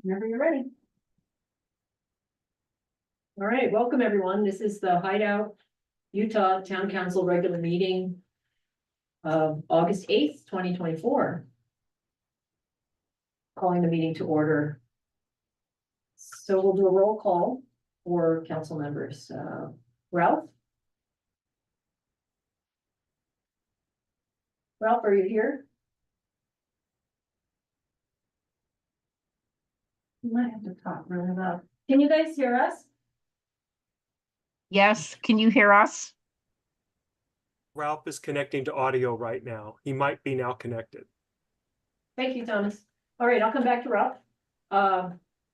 Whenever you're ready. All right, welcome everyone. This is the Hideout Utah Town Council regular meeting of August 8th, 2024. Calling the meeting to order. So we'll do a roll call for council members. Ralph? Ralph, are you here? You might have to talk really loud. Can you guys hear us? Yes, can you hear us? Ralph is connecting to audio right now. He might be now connected. Thank you, Thomas. All right, I'll come back to Ralph.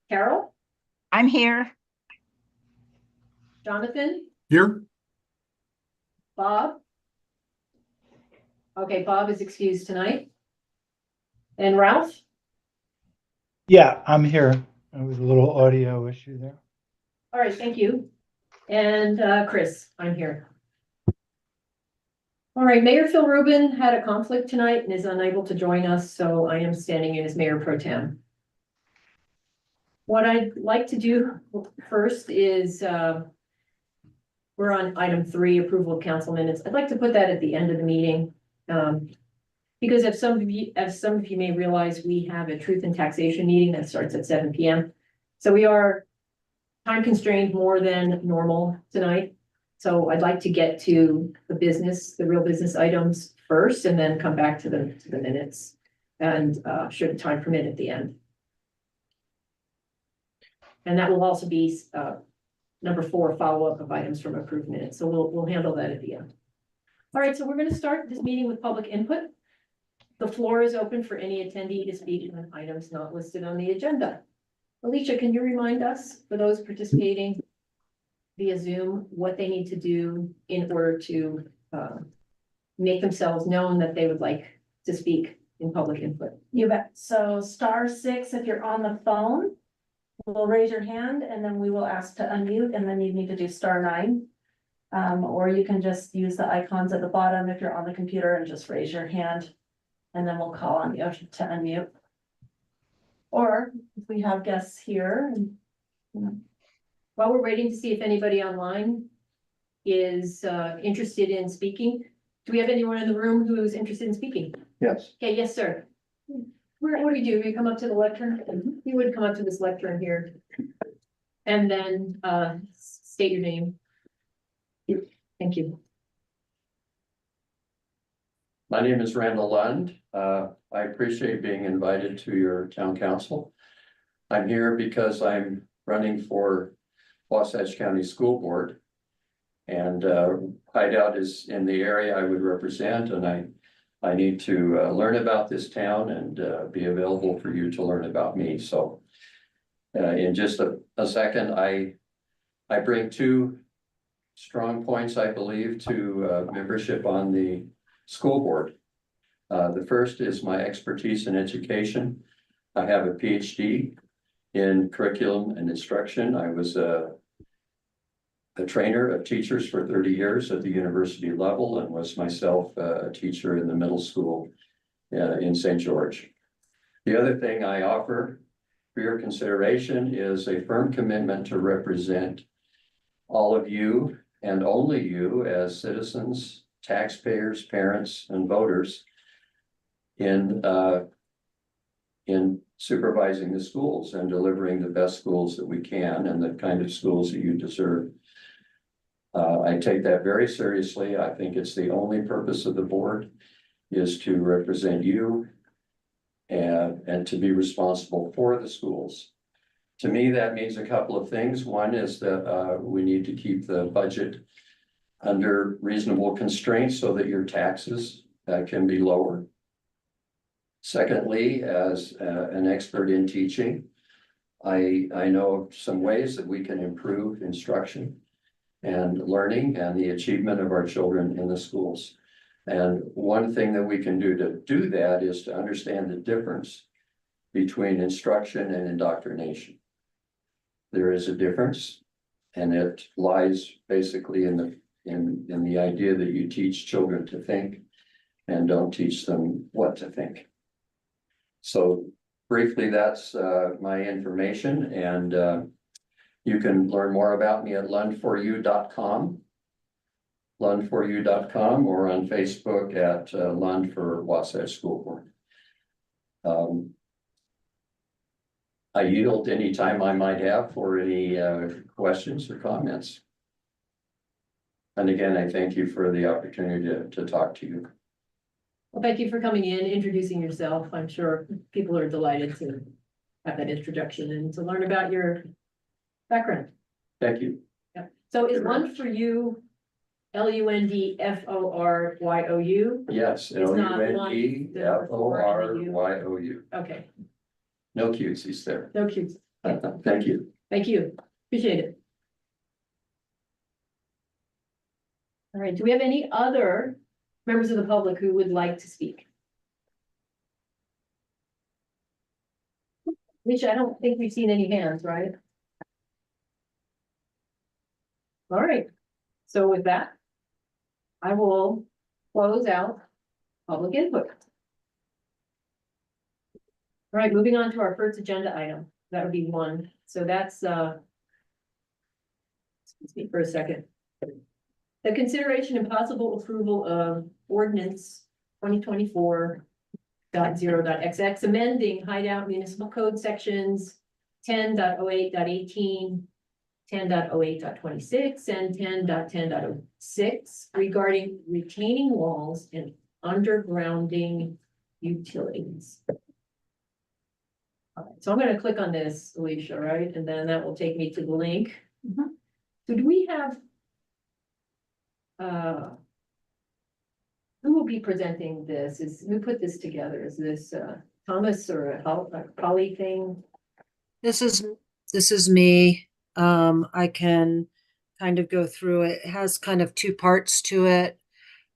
Carol? I'm here. Jonathan? Here? Bob? Okay, Bob is excused tonight. And Ralph? Yeah, I'm here. There was a little audio issue there. All right, thank you. And Chris, I'm here. All right, Mayor Phil Rubin had a conflict tonight and is unable to join us, so I am standing in as Mayor Pro Tem. What I'd like to do first is we're on item 3, approval of council minutes. I'd like to put that at the end of the meeting. Because as some of you may realize, we have a truth and taxation meeting that starts at 7 p.m. So we are time constrained more than normal tonight. So I'd like to get to the real business items first, and then come back to the minutes, and should time permit at the end. And that will also be number 4, follow-up of items from approved minutes. So we'll handle that at the end. All right, so we're going to start this meeting with public input. The floor is open for any attendee to speak on items not listed on the agenda. Alicia, can you remind us, for those participating via Zoom, what they need to do in order to make themselves known that they would like to speak in public input? You bet. So *6 if you're on the phone. We'll raise your hand and then we will ask to unmute, and then you need to do *9. Or you can just use the icons at the bottom if you're on the computer and just raise your hand. And then we'll call on you to unmute. Or if we have guests here. While we're waiting to see if anybody online is interested in speaking, do we have anyone in the room who is interested in speaking? Yes. Okay, yes, sir. What do you do? You come up to the lectern? You would come up to this lectern here. And then state your name. Thank you. My name is Randall Lund. I appreciate being invited to your town council. I'm here because I'm running for Wasatch County School Board. And Hideout is in the area I would represent, and I need to learn about this town and be available for you to learn about me. So in just a second, I bring 2 strong points, I believe, to membership on the school board. The first is my expertise in education. I have a PhD in curriculum and instruction. I was a trainer of teachers for 30 years at the university level, and was myself a teacher in the middle school in St. George. The other thing I offer for your consideration is a firm commitment to represent all of you and only you as citizens, taxpayers, parents, and voters in supervising the schools and delivering the best schools that we can, and the kind of schools that you deserve. I take that very seriously. I think it's the only purpose of the board is to represent you and to be responsible for the schools. To me, that means a couple of things. One is that we need to keep the budget under reasonable constraints so that your taxes can be lower. Secondly, as an expert in teaching, I know of some ways that we can improve instruction and learning and the achievement of our children in the schools. And one thing that we can do to do that is to understand the difference between instruction and indoctrination. There is a difference, and it lies basically in the idea that you teach children to think and don't teach them what to think. So briefly, that's my information, and you can learn more about me at lund4u.com. lund4u.com, or on Facebook at Lund for Wasatch School Board. I yield any time I might have for any questions or comments. And again, I thank you for the opportunity to talk to you. Well, thank you for coming in, introducing yourself. I'm sure people are delighted to have that introduction and to learn about your background. Thank you. Yeah. So is Very Lund much. for you, LUNDFORYOU? Yes, It's not LUNDFORYOU. Okay, No cutesies there. no cute. Thank you. Thank you. Appreciate it. All right, do we have any other members of the public who would like to speak? Alicia, I don't think we've seen any hands, right? All right, so with that, I will close out public input. All right, moving on to our first agenda item. That would be 1. So that's excuse me for a second. The consideration and possible approval of ordinance 2024.0.xx, amending Hideout Municipal Code sections 10.08.18, 10.08.26, and 10.10.06 regarding retaining walls and undergrounding utilities. All right, so I'm going to click on this, Alicia, right? And then that will take me to the link. So do we have who will be presenting this? Who put this together? Is this Thomas or a Holly thing? This is me. I can kind of go through it. It has kind of 2 parts to it.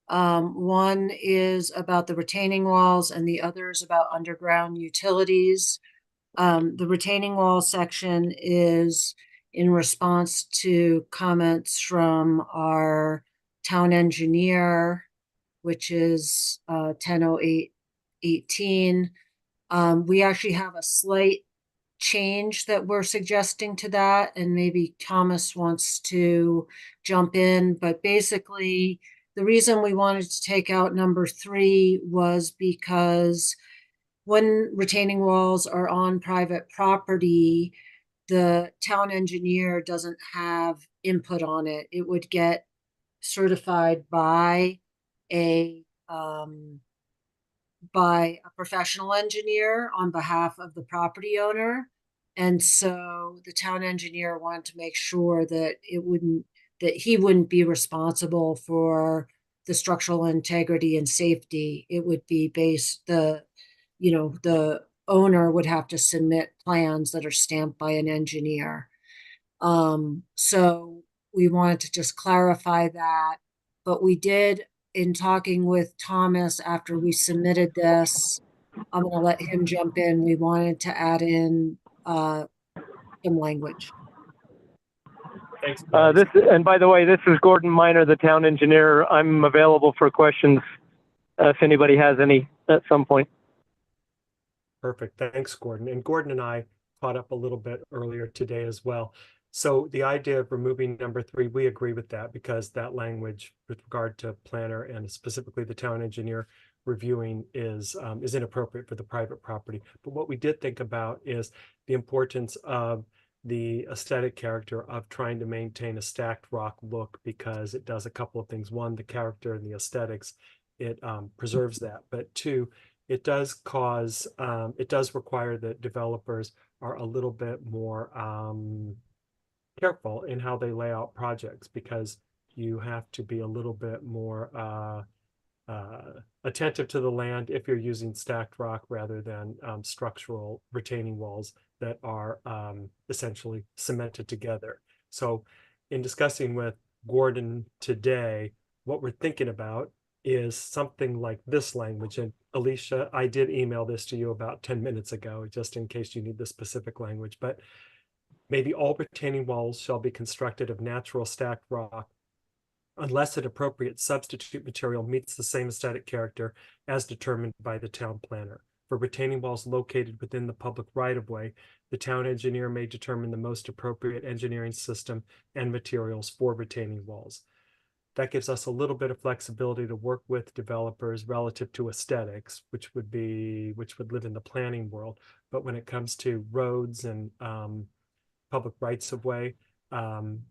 One is about the retaining walls and the other is about underground utilities. The retaining wall section is in response to comments from our town engineer, which is 10.08.18. We actually have a slight change that we're suggesting to that, and maybe Thomas wants to jump in, but basically the reason we wanted to take out number 3 was because when retaining walls are on private property, the town engineer doesn't have input on it. It would get certified by a professional engineer on behalf of the property owner. And so the town engineer wanted to make sure that he wouldn't be responsible for the structural integrity and safety. It would be the owner would have to submit plans that are stamped by an engineer. So we wanted to just clarify that, but we did, in talking with Thomas after we submitted this, I'm going to let him jump in. We wanted to add in some language. Thanks. And by the way, this is Gordon Miner, the town engineer. I'm available for questions if anybody has any at some point. Perfect. Thanks, Gordon. And Gordon and I caught up a little bit earlier today as well. So the idea of removing number 3, we agree with that because that language with regard to planner and specifically the town engineer reviewing is inappropriate for the private property. But what we did think about is the importance of the aesthetic character of trying to maintain a stacked rock look, because it does a couple of things. 1, the character and the aesthetics, it preserves that. But 2, it does require that developers are a little bit more careful in how they lay out projects, because you have to be a little bit more attentive to the land if you're using stacked rock rather than structural retaining walls that are essentially cemented together. So in discussing with Gordon today, what we're thinking about is something like this language. And Alicia, I did email this to you about 10 minutes ago, just in case you need the specific language, but maybe all retaining walls shall be constructed of natural stacked rock unless an appropriate substitute material meets the same aesthetic character as determined by the town planner. For retaining walls located within the public right-of-way, the town engineer may determine the most appropriate engineering system and materials for retaining walls. That gives us a little bit of flexibility to work with developers relative to aesthetics, which would live in the planning world. But when it comes to roads and public rights of way,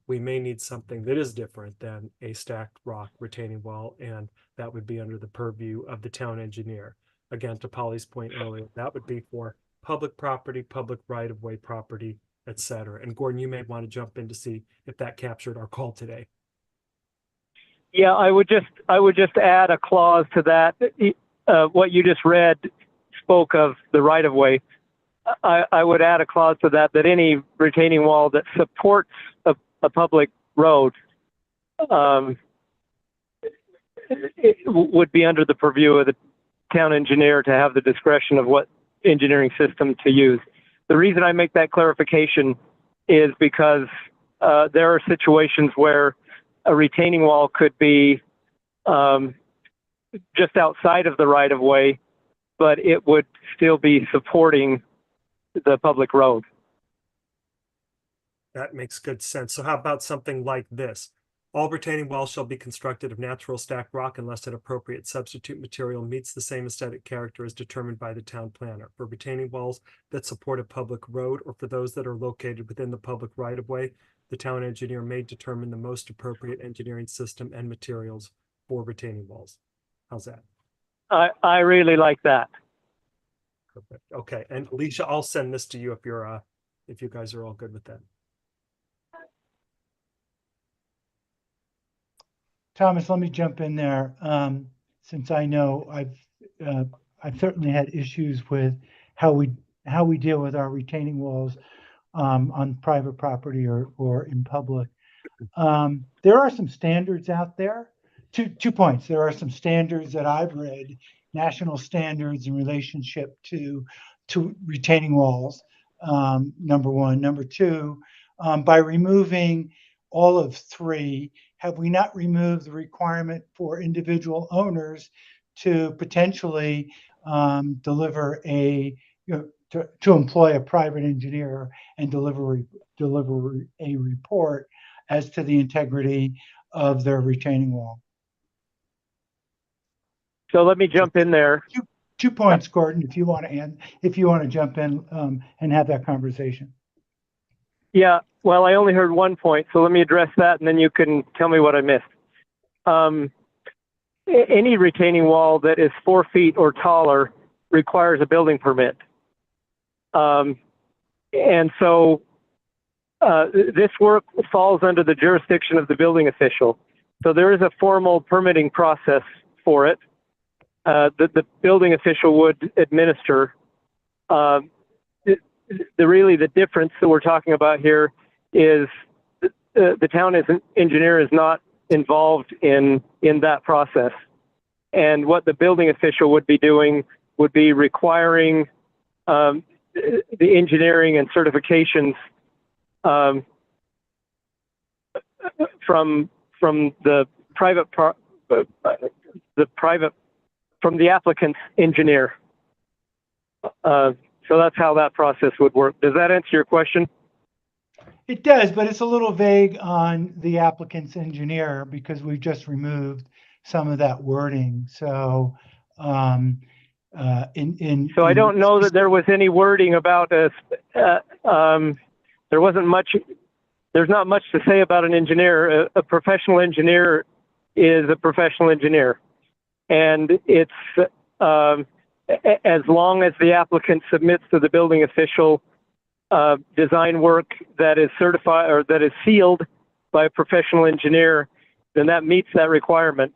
we may need something that is different than a stacked rock retaining wall, and that would be under the purview of the town engineer. Again, to Polly's point earlier, that would be for public property, public right of way property, etc. And Gordon, you may want to jump in to see if that captured our call today. Yeah, I would just add a clause to that. What you just read spoke of the right of way. I would add a clause to that any retaining wall that supports a public road it would be under the purview of the town engineer to have the discretion of what engineering system to use. The reason I make that clarification is because there are situations where a retaining wall could be just outside of the right of way, but it would still be supporting the public road. That makes good sense. So how about something like this? All retaining walls shall be constructed of natural stacked rock unless an appropriate substitute material meets the same aesthetic character as determined by the town planner. For retaining walls that support a public road or for those that are located within the public right of way, the town engineer may determine the most appropriate engineering system and materials for retaining walls. How's that? I really like that. Perfect. Okay, and Alicia, I'll send this to you if you guys are all good with that. Thomas, let me jump in there. Since I know I've certainly had issues with how we deal with our retaining walls on private property or in public. There are some standards out there. 2 points. There are some standards that I've read, national standards in relationship to retaining walls. Number one. Number two, by removing all of 3, have we not removed the requirement for individual owners to potentially deliver to employ a private engineer and deliver a report as to the integrity of their retaining wall? So let me jump in there. 2 points, Gordon, if you want to jump in and have that conversation. Yeah, well, I only heard 1 point, so let me address that, and then you can tell me what I missed. Any retaining wall that is 4 feet or taller requires a building permit. And so this work falls under the jurisdiction of the building official. So there is a formal permitting process for it that the building official would administer. Really the difference that we're talking about here is the town engineer is not involved in that process. And what the building official would be doing would be requiring the engineering and certifications from the applicant's engineer. So that's how that process would work. Does that answer your question? It does, but it's a little vague on the applicant's engineer because we've just removed some of that wording. So So I don't know that there was any wording about this. There's not much to say about an engineer. A professional engineer is a professional engineer. And it's as long as the applicant submits to the building official design work that is certified or that is sealed by a professional engineer, then that meets that requirement.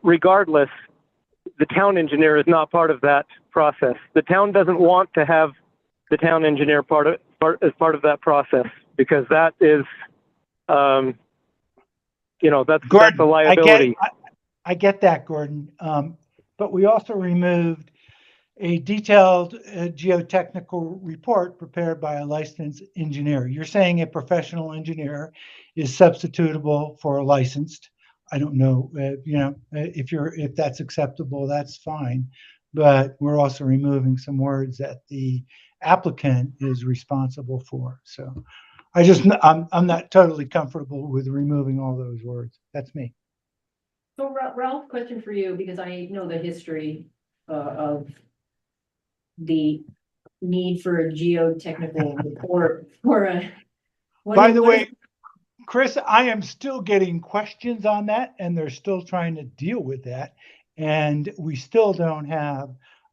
Regardless, the town engineer is not part of that process. The town doesn't want to have the town engineer as part of that process because that is, that's a liability. I get that, Gordon. But we also removed a detailed geotechnical report prepared by a licensed engineer. You're saying a professional engineer is substitutable for a licensed. I don't know, if that's acceptable, that's fine. but we're also removing some words that the applicant is responsible for. So I'm not totally comfortable with removing all those words. That's me. So Ralph, question for you, because I know the history of the need for a geotechnical report for a. By the way, Chris, I am still getting questions on that, and they're still trying to deal with that. And we still don't have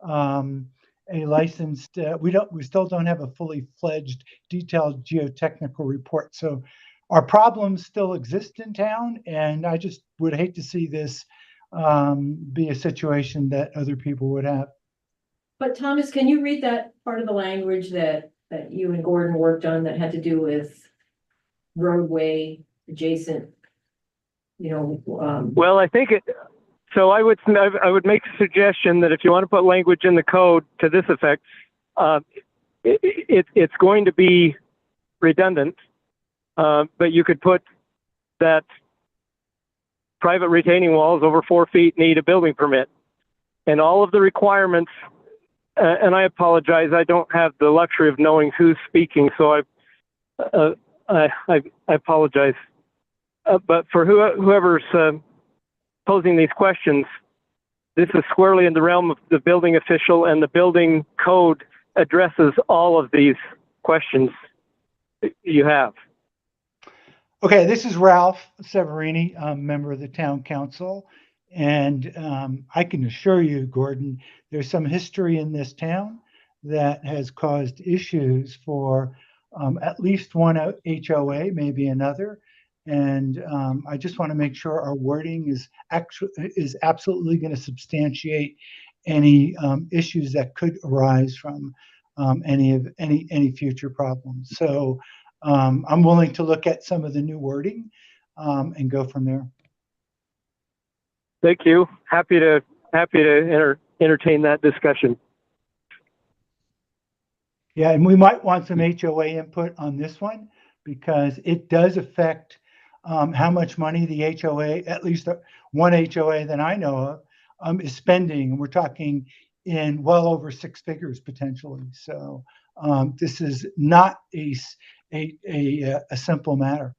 a licensed, we still don't have a fully fledged detailed geotechnical report. So our problems still exist in town, and I just would hate to see this be a situation that other people would have. But Thomas, can you read that part of the language that you and Gordon worked on that had to do with roadway adjacent, Well, I think so I would make a suggestion that if you want to put language in the code to this effect, it's going to be redundant, but you could put that private retaining walls over 4 feet need a building permit, and all of the requirements. And I apologize, I don't have the luxury of knowing who's speaking, so I apologize. But for whoever's posing these questions, this is squarely in the realm of the building official, and the building code addresses all of these questions you have. Okay, this is Ralph Severini, member of the town council. And I can assure you, Gordon, there's some history in this town that has caused issues for at least one HOA, maybe another. And I just want to make sure our wording is absolutely going to substantiate any issues that could arise from any future problems. So I'm willing to look at some of the new wording and go from there. Thank you. Happy to entertain that discussion. Yeah, and we might want some HOA input on this one because it does affect how much money the HOA, at least one HOA that I know of, is spending. We're talking in well over 6 figures potentially. So this is not a simple matter.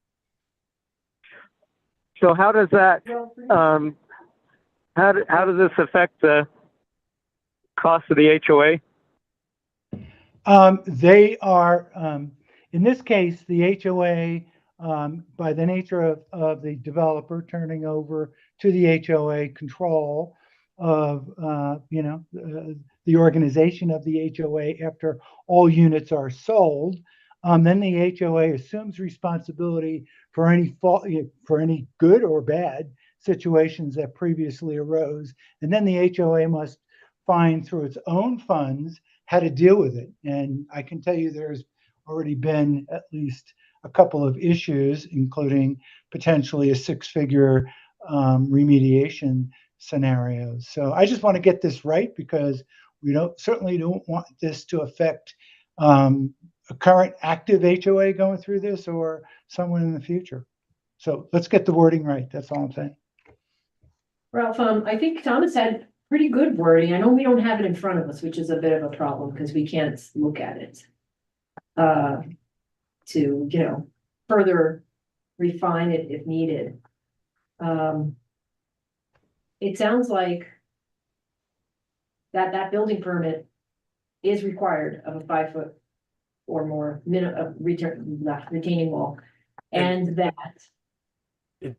So how does that how does this affect the cost of the HOA? They are, in this case, the HOA, by the nature of the developer turning over to the HOA control of, the organization of the HOA after all units are sold, then the HOA assumes responsibility for any fault, for any good or bad situations that previously arose. And then the HOA must find through its own funds how to deal with it. And I can tell you there's already been at least a couple of issues, including potentially a 6-figure remediation scenario. So I just want to get this right because we certainly don't want this to affect a current active HOA going through this or someone in the future. So let's get the wording right. That's all I'm saying. Ralph, I think Thomas had pretty good wording. I know we don't have it in front of us, which is a bit of a problem because we can't look at it. To, further refine it if needed. It sounds like that building permit is required of a 5-foot or more retaining wall. And that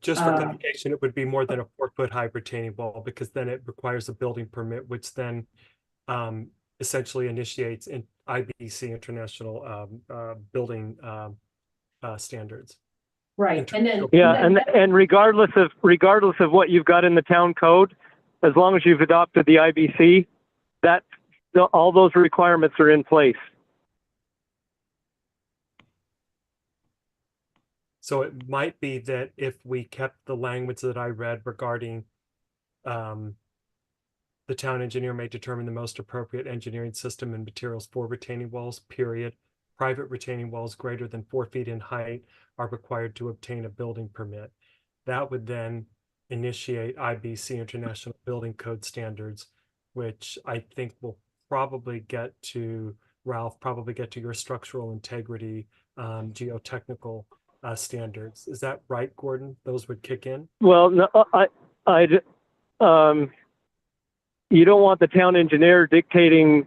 just for clarification, it would be more than a 4-foot high retaining wall because then it requires a building permit, which then essentially initiates in IBC international building standards. right, and then and regardless of what you've got in the town code, as long as you've adopted the IBC, that all those requirements are in place. So it might be that if we kept the language that I read regarding the town engineer may determine the most appropriate engineering system and materials for retaining walls, period. Private retaining walls greater than 4 feet in height are required to obtain a building permit. That would then initiate IBC International Building Code standards, which I think will probably get to, Ralph, probably get to your structural integrity, geotechnical standards. Is that right, Gordon? Those would kick in? Well, no, you don't want the town engineer dictating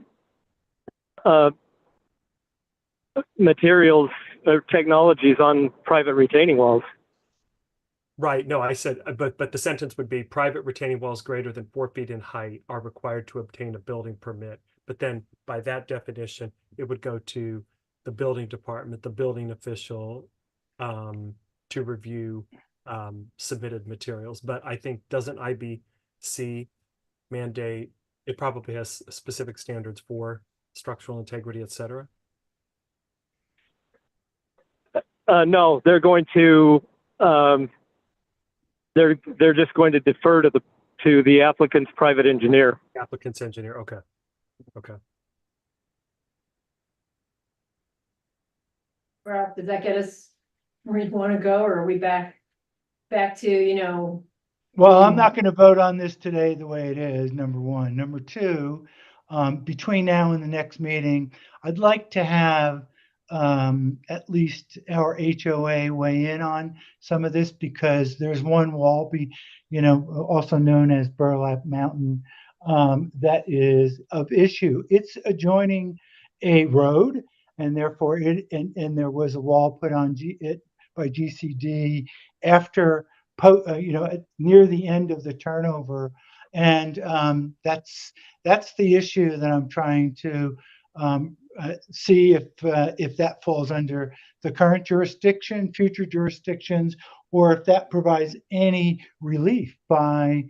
materials or technologies on private retaining walls. Right, no, I said, but the sentence would be private retaining walls greater than 4 feet in height are required to obtain a building permit. But then by that definition, it would go to the building department, the building official, to review submitted materials. But I think, doesn't IBC mandate, it probably has specific standards for structural integrity, et cetera? No, they're going to they're just going to defer to the applicant's private engineer. Applicant's engineer, okay. Ralph, does that get us where you want to go, or are we back to, you know? Well, I'm not going to vote on this today the way it is, number one. Number two, between now and the next meeting, I'd like to have at least our HOA weigh in on some of this, because there's one wall, also known as Burlap Mountain, that is of issue. It's adjoining a road, and therefore and there was a wall put on it by GCD after near the end of the turnover, and that's the issue that I'm trying to see if that falls under the current jurisdiction, future jurisdictions, or if that provides any relief by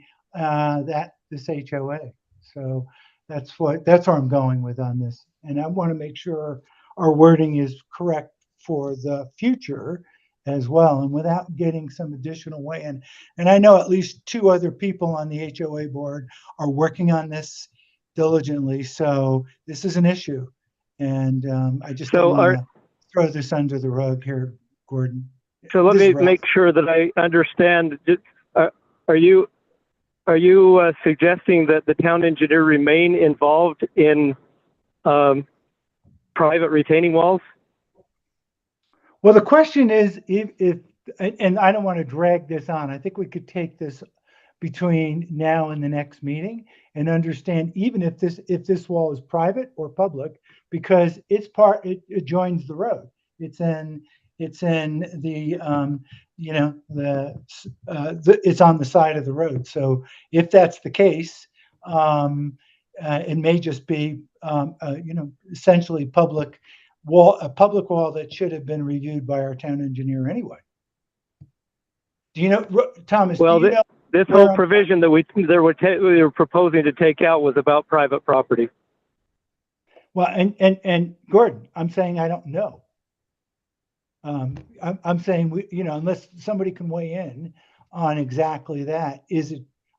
this HOA. So that's where I'm going with on this, and I want to make sure our wording is correct for the future as well, and without getting some additional weigh-in. And I know at least 2 other people on the HOA board are working on this diligently, so this is an issue. And I just don't want to throw this under the rug here, Gordon. So let me make sure that I understand. Are you suggesting that the town engineer remain involved in private retaining walls? Well, the question is if and I don't want to drag this on. I think we could take this between now and the next meeting and understand even if this wall is private or public, because it joins the road. It's in the it's on the side of the road. So if that's the case, it may just be essentially a public wall that should have been reviewed by our town engineer anyway. Do you know, Thomas? Well, do you know this whole provision that we were proposing to take out was about private property. Well, and Gordon, I'm saying I don't know. I'm saying unless somebody can weigh in on exactly that,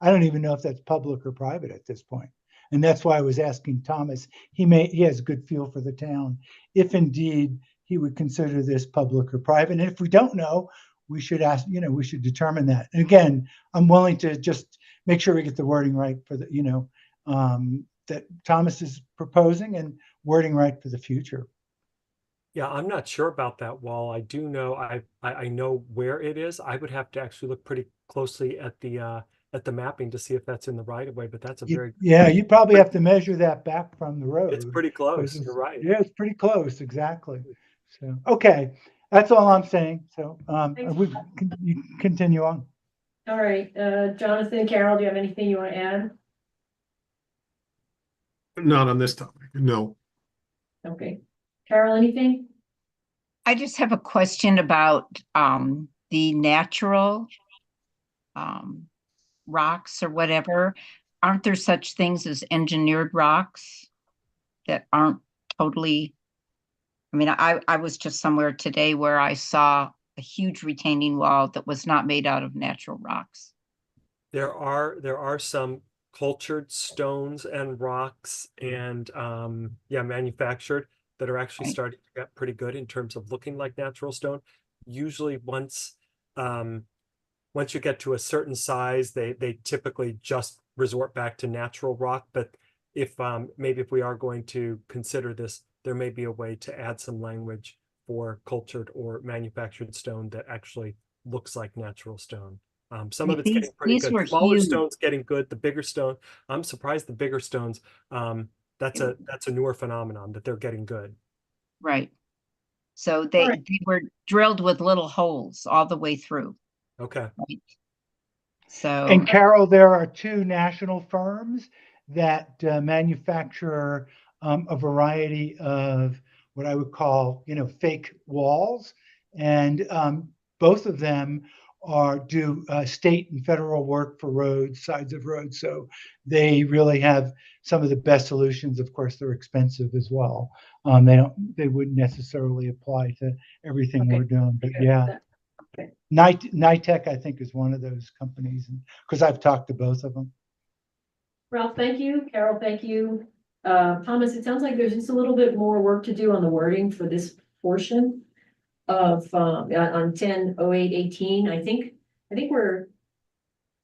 I don't even know if that's public or private at this point. And that's why I was asking Thomas. He has a good feel for the town, if indeed he would consider this public or private. And if we don't know, we should we should determine that. And again, I'm willing to just make sure we get the wording right for the, that Thomas is proposing, and wording right for the future. Yeah, I'm not sure about that wall. I do know, I know where it is. I would have to actually look pretty closely at the mapping to see if that's in the right of way, but that's you probably have to measure that back from the road. It's pretty close. You're right. Yeah, it's pretty close. Exactly. So, okay. That's all I'm saying. So, you continue on. All right, Jonathan, Carol, do you have anything you want to add? Not on this topic, no. Okay. Carol, anything? I just have a question about the natural rocks or whatever. Aren't there such things as engineered rocks that aren't totally? I mean, I was just somewhere today where I saw a huge retaining wall that was not made out of natural rocks. There are some cultured stones and rocks and manufactured that are actually starting to get pretty good in terms of looking like natural stone. Usually once you get to a certain size, they typically just resort back to natural rock, but if maybe if we are going to consider this, there may be a way to add some language for cultured or manufactured stone that actually looks like natural stone. Some of Like it's getting pretty these good. were Smaller huge. stones getting good. The bigger stone, I'm surprised the bigger stones. That's a newer phenomenon that they're getting good. Right. So right. they were drilled with little holes all the way through. Okay. Right. So And Carol, there are two national firms that manufacture a variety of what I would call, fake walls. And both of them do state and federal work for roads, sides of roads. So they really have some of the best solutions. Of course, they're expensive as well. They wouldn't necessarily apply to everything Okay. we're doing, but Okay. yeah. Okay. Nitec, I think, is one of those companies, because I've talked to both of them. Ralph, thank you. Carol, thank you. Thomas, it sounds like there's just a little bit more work to do on the wording for this portion of, on 10/08/18. I think we're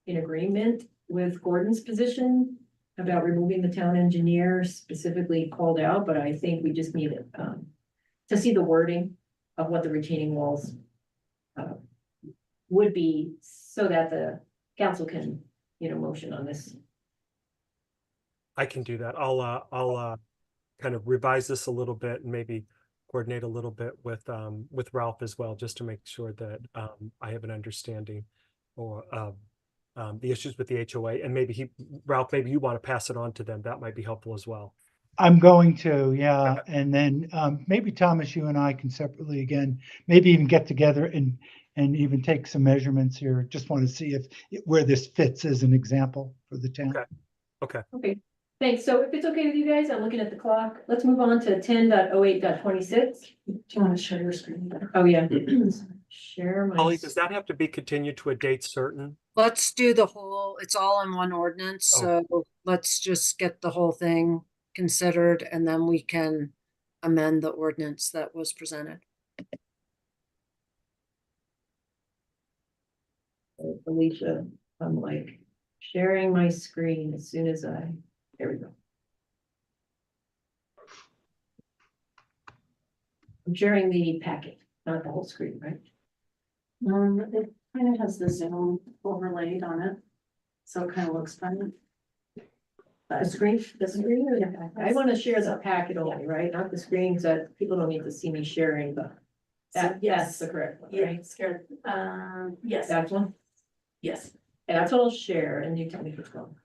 in agreement with Gordon's position about removing the town engineer specifically called out, but I think we just need to see the wording of what the retaining walls would be so that the council can, motion on this. I can do that. I'll kind of revise this a little bit and maybe coordinate a little bit with Ralph as well, just to make sure that I have an understanding or the issues with the HOA, and maybe Ralph, maybe you want to pass it on to them. That might be helpful as well. I'm going to, yeah. Okay. And then maybe Thomas, you and I can separately again, maybe even get together and even take some measurements here. Just want to see where this fits as an example for the town. Okay. Okay, thanks. So if it's okay with you guys, I'm looking at the clock. Let's move on to 10/08/26. Do you want to share your screen? Oh, yeah. Share my. Holly, does that have to be continued to a date certain? Let's do the whole, it's all in one ordinance, Oh. so let's just get the whole thing considered and then we can amend the ordinance that was presented. Alicia, I'm like sharing my screen as soon as there we go. I'm sharing the packet, not the whole screen, right? It kind of has the Zoom overlaid on it, so it kind of looks funny. The screen, or the packet? I want to share the packet only, right? Not the screen, because people don't need to see me sharing, but that's the correct one, Yeah, right? scared. Yes, That one? yes. And that's what I'll share, and you tell me which one.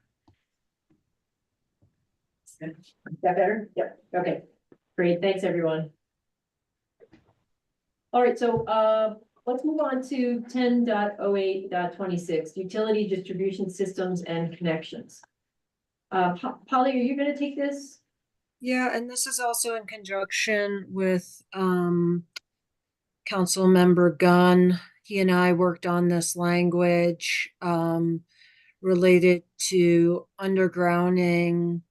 Is that better? Yep, okay. Great, thanks, everyone. All right, so let's move on to 10/08/26, utility distribution systems and connections. Polly, are you gonna take this? Yeah, and this is also in conjunction with Council Member Gunn. He and I worked on this language related to undergrounding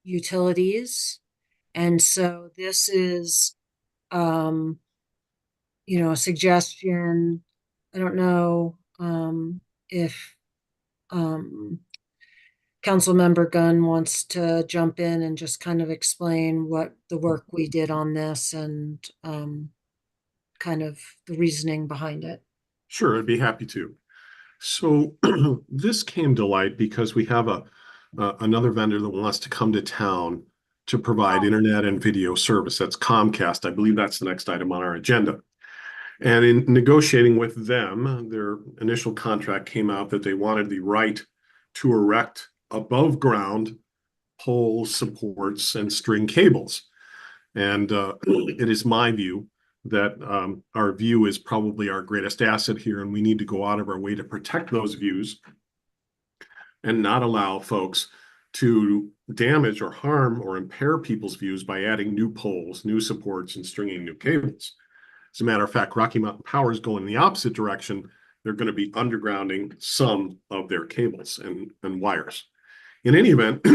utilities. And so this is a suggestion. I don't know if Councilmember Gunn wants to jump in and just kind of explain what the work we did on this and kind of the reasoning behind it. Sure, I'd be happy to. So this came to light because we have another vendor that wants to come to town to provide internet and video service. That's Comcast. I believe that's the next item on our agenda. And in negotiating with them, their initial contract came out that they wanted the right to erect above ground poles, supports, and string cables. And it is my view that our view is probably our greatest asset here, and we need to go out of our way to protect those views and not allow folks to damage or harm or impair people's views by adding new poles, new supports, and stringing new cables. As a matter of fact, Rocky Mountain Power is going in the opposite direction. They're going to be undergrounding some of their cables and wires. In any event,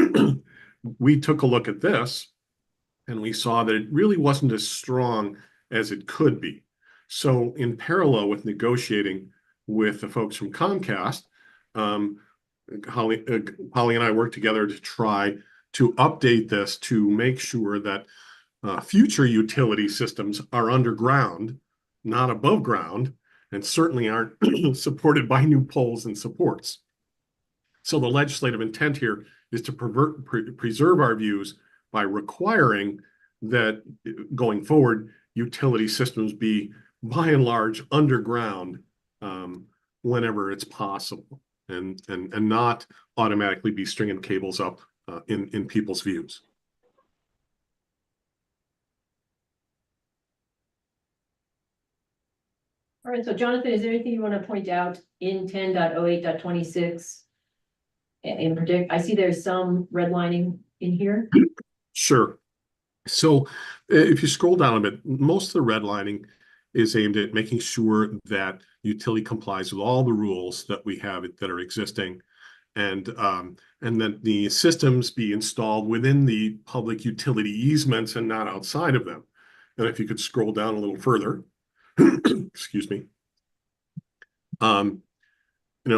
we took a look at this and we saw that it really wasn't as strong as it could be. So in parallel with negotiating with the folks from Comcast, Holly and I worked together to try to update this to make sure that future utility systems are underground, not above ground, and certainly aren't supported by new poles and supports. So the legislative intent here is to preserve our views by requiring that going forward, utility systems be by and large underground whenever it's possible, and not automatically be stringing cables up in people's views. All right, so Jonathan, is there anything you want to point out in 10.08.26? In particular, I see there's some redlining in here. Sure. So if you scroll down a bit, most of the redlining is aimed at making sure that utility complies with all the rules that we have that are existing, and that the systems be installed within the public utility easements and not outside of them. And if you could scroll down a little further, excuse me.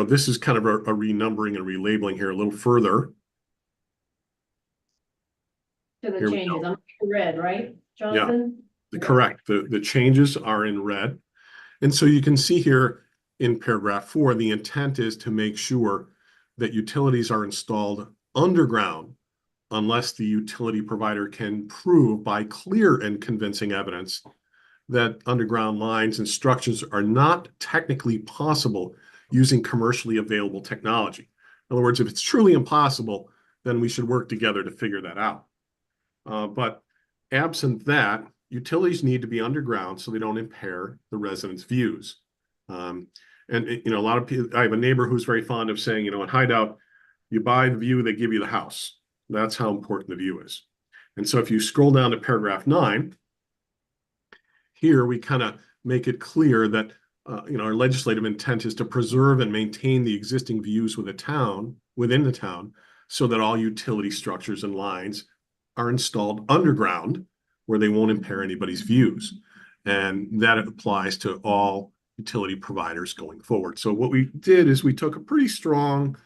This is kind of a renumbering and relabeling here a little further. To the Here we changes, go. I'm red, right, Jonathan? Correct. The changes are in red. And so you can see here in paragraph 4, the intent is to make sure that utilities are installed underground unless the utility provider can prove by clear and convincing evidence that underground lines and structures are not technically possible using commercially available technology. In other words, if it's truly impossible, then we should work together to figure that out. But absent that, utilities need to be underground so they don't impair the residents' views. And a lot of people, I have a neighbor who's very fond of saying, in Hideout, you buy the view, they give you the house. That's how important the view is. And so if you scroll down to paragraph 9, here we kind of make it clear that our legislative intent is to preserve and maintain the existing views within the town, so that all utility structures and lines are installed underground where they won't impair anybody's views. And that applies to all utility providers going forward. So what we did is we took a pretty strong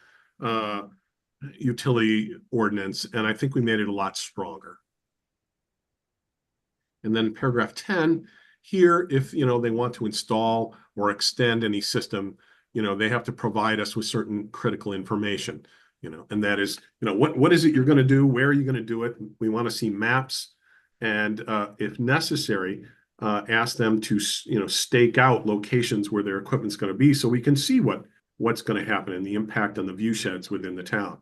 utility ordinance, and I think we made it a lot stronger. And then paragraph 10, here, if they want to install or extend any system, they have to provide us with certain critical information, and that is, what is it you're going to do? Where are you going to do it? We want to see maps, and if necessary, ask them to stake out locations where their equipment's going to be, so we can see what's going to happen and the impact on the view sheds within the town.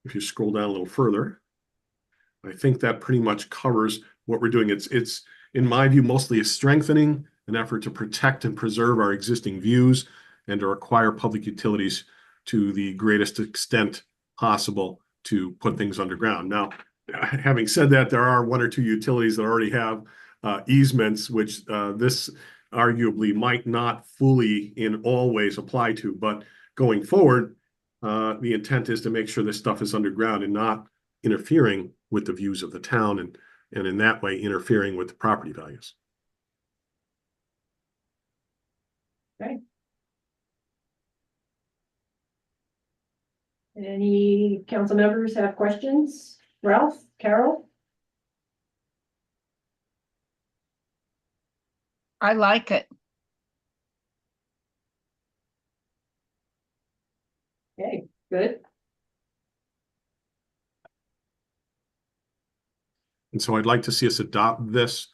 If you scroll down a little further, I think that pretty much covers what we're doing. It's in my view, mostly a strengthening, an effort to protect and preserve our existing views and to require public utilities to the greatest extent possible to put things underground. Now, having said that, there are 1 or 2 utilities that already have easements, which this arguably might not fully in all ways apply to, but going forward, the intent is to make sure this stuff is underground and not interfering with the views of the town, and in that way interfering with the property values. Okay. Any council members have questions? Ralph, Carol? I like it. Okay, good. And so I'd like to see us adopt this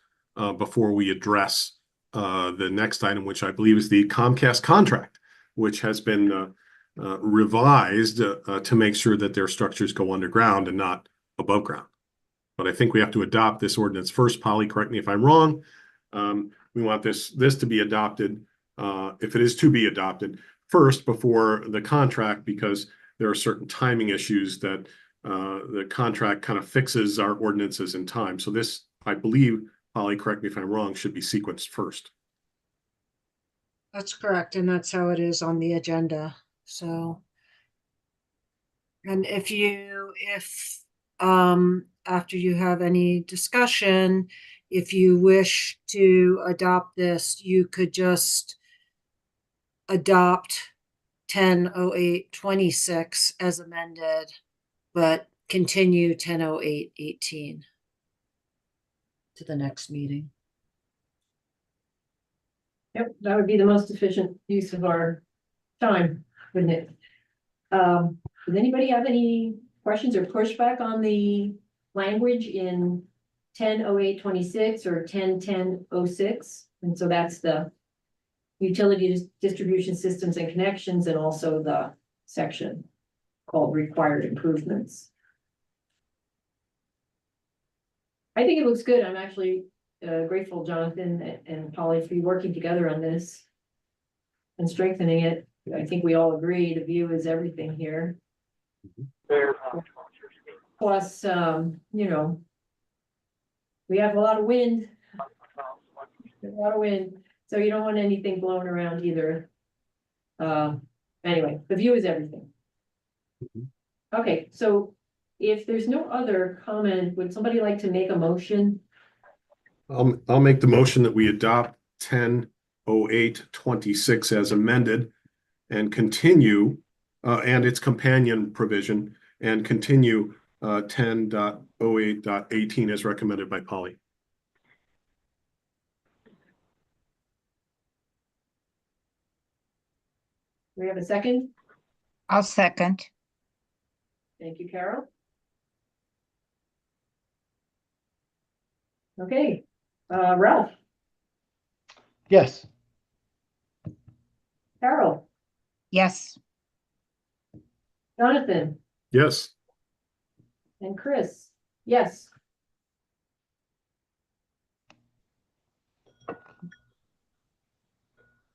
before we address the next item, which I believe is the Comcast contract, which has been revised to make sure that their structures go underground and not above ground. But I think we have to adopt this ordinance first. Polly, correct me if I'm wrong. We want this to be adopted, if it is to be adopted, first before the contract, because there are certain timing issues that the contract kind of fixes our ordinances in time. So this, I believe, Polly, correct me if I'm wrong, should be sequenced first. That's correct, and that's how it is on the agenda. So, and if after you have any discussion, if you wish to adopt this, you could just adopt 10/08/26 as amended, but continue 10/08/18 to the next meeting. Yep, that would be the most efficient use of our time, wouldn't it? Does anybody have any questions or pushback on the language in 10/08/26 or 10/10/06? And so that's the utility distribution systems and connections, and also the section called required improvements. I think it looks good. I'm actually grateful, Jonathan and Polly, for you working together on this and strengthening it. I think we all agree the view is everything here. Plus, you know, we have a lot of wind. So you don't want anything blowing around either. Anyway, the view is everything. Okay, so if there's no other comment, would somebody like to make a motion? I'll make the motion that we adopt 10/08/26 as amended and continue, and its companion provision, and continue 10.08.18 as recommended by Polly. Do we have a second? I'll second. Thank you, Carol. Okay, Ralph, Yes. Carol, Yes. Jonathan, Yes. and Chris, yes.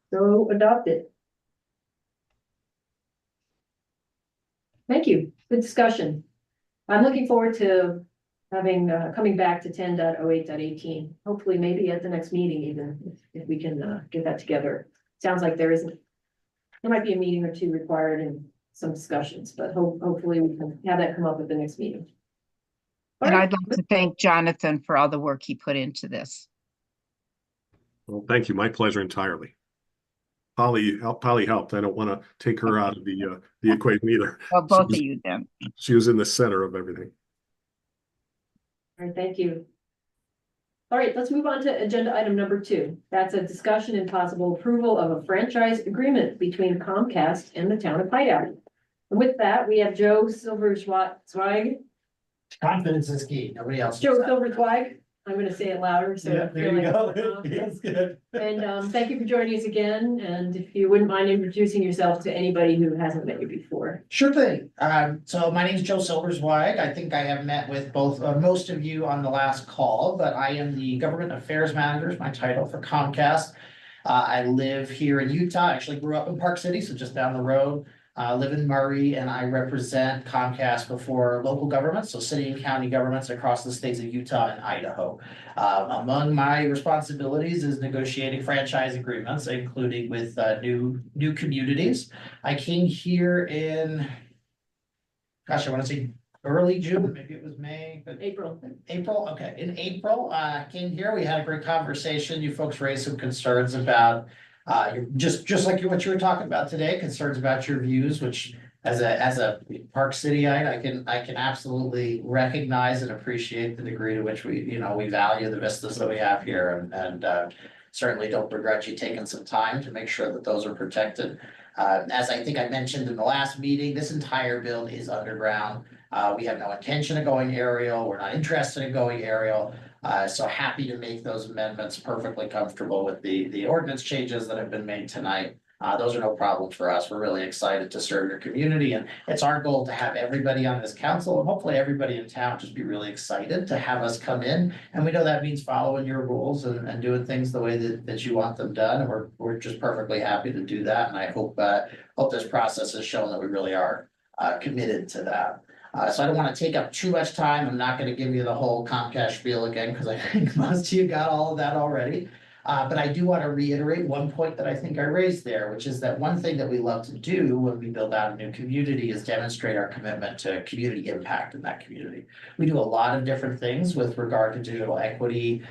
So adopted. Thank you. Good discussion. I'm looking forward to having, coming back to 10.08.18. Hopefully maybe at the next meeting even, if we can get that together. Sounds like there might be a meeting or two required and some discussions, but hopefully we can have that come up at the next meeting. And All I'd right. like to thank Jonathan for all the work he put into this. Well, thank you. My pleasure entirely. Polly helped. I don't want to take her out of the equation either. Well, both of you then. She was in the center of everything. All right, thank you. All right, let's move on to agenda item number 2. That's a discussion and possible approval of a franchise agreement between Comcast and the town of Hideout. And with that, we have Joe Silverzweig. Confidence is key. Nobody else. Joe Silverzweig. I'm gonna say it louder, so. Yeah, I feel there you like go. it's more confident. Feels good. And thank you for joining us again, and if you wouldn't mind introducing yourself to anybody who hasn't met you before. Sure thing. So my name is Joe Silverzweig. I think I have met with both, most of you on the last call, but I am the Government Affairs Manager, is my title for Comcast. I live here in Utah. I actually grew up in Park City, so just down the road. I live in Murray, and I represent Comcast before local governments, so city and county governments across the states of Utah and Idaho. Among my responsibilities is negotiating franchise agreements, including with new communities. I came here in, gosh, I want to say early June, maybe it was May, but April. Okay, in April, came here, we had a great conversation. You folks raised some concerns about just like what you were talking about today, concerns about your views, which as a Park Cityite, I can absolutely recognize and appreciate the degree to which we value the vistas that we have here, and certainly don't begrudge you taking some time to make sure that those are protected. As I think I mentioned in the last meeting, this entire build is underground. We have no intention of going aerial. We're not interested in going aerial. So happy to make those amendments, perfectly comfortable with the ordinance changes that have been made tonight. Those are no problems for us. We're really excited to serve your community, and it's our goal to have everybody on this council and hopefully everybody in town just be really excited to have us come in. And we know that means following your rules and doing things the way that you want them done. And we're just perfectly happy to do that. And I hope this process has shown that we really are committed to that. So I don't want to take up too much time. I'm not going to give you the whole Comcast spiel again, because I think most of you got all of that already. But I do want to reiterate one point that I think I raised there, which is that one thing that we love to do when we build out a new community is demonstrate our commitment to community impact in that community. We do a lot of different things with regard to digital equity,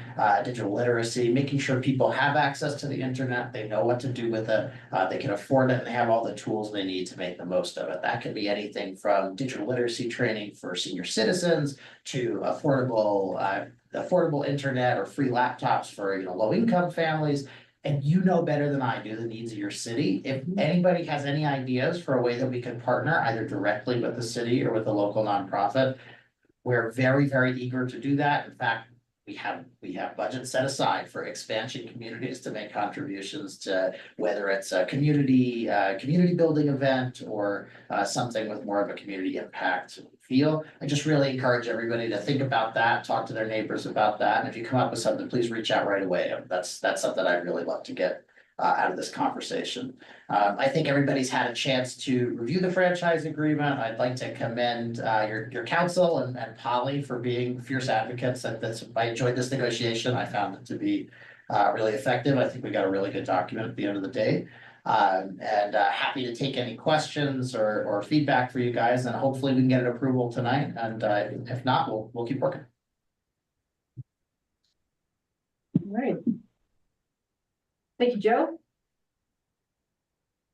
digital literacy, making sure people have access to the internet, they know what to do with it, they can afford it, and they have all the tools they need to make the most of it. That could be anything from digital literacy training for senior citizens to affordable internet or free laptops for low income families. And you know better than I do the needs of your city. If anybody has any ideas for a way that we can partner either directly with the city or with a local nonprofit, we're very, very eager to do that. In fact, we have budget set aside for expansion communities to make contributions to whether it's a community building event or something with more of a community impact feel. I just really encourage everybody to think about that, talk to their neighbors about that. And if you come up with something, please reach out right away. That's something I'd really love to get out of this conversation. I think everybody's had a chance to review the franchise agreement. I'd like to commend your council and Polly for being fierce advocates. I enjoyed this negotiation. I found it to be really effective. I think we got a really good document at the end of the day. And happy to take any questions or feedback for you guys, and hopefully we can get an approval tonight. And if not, we'll keep working. All right. Thank you, Joe.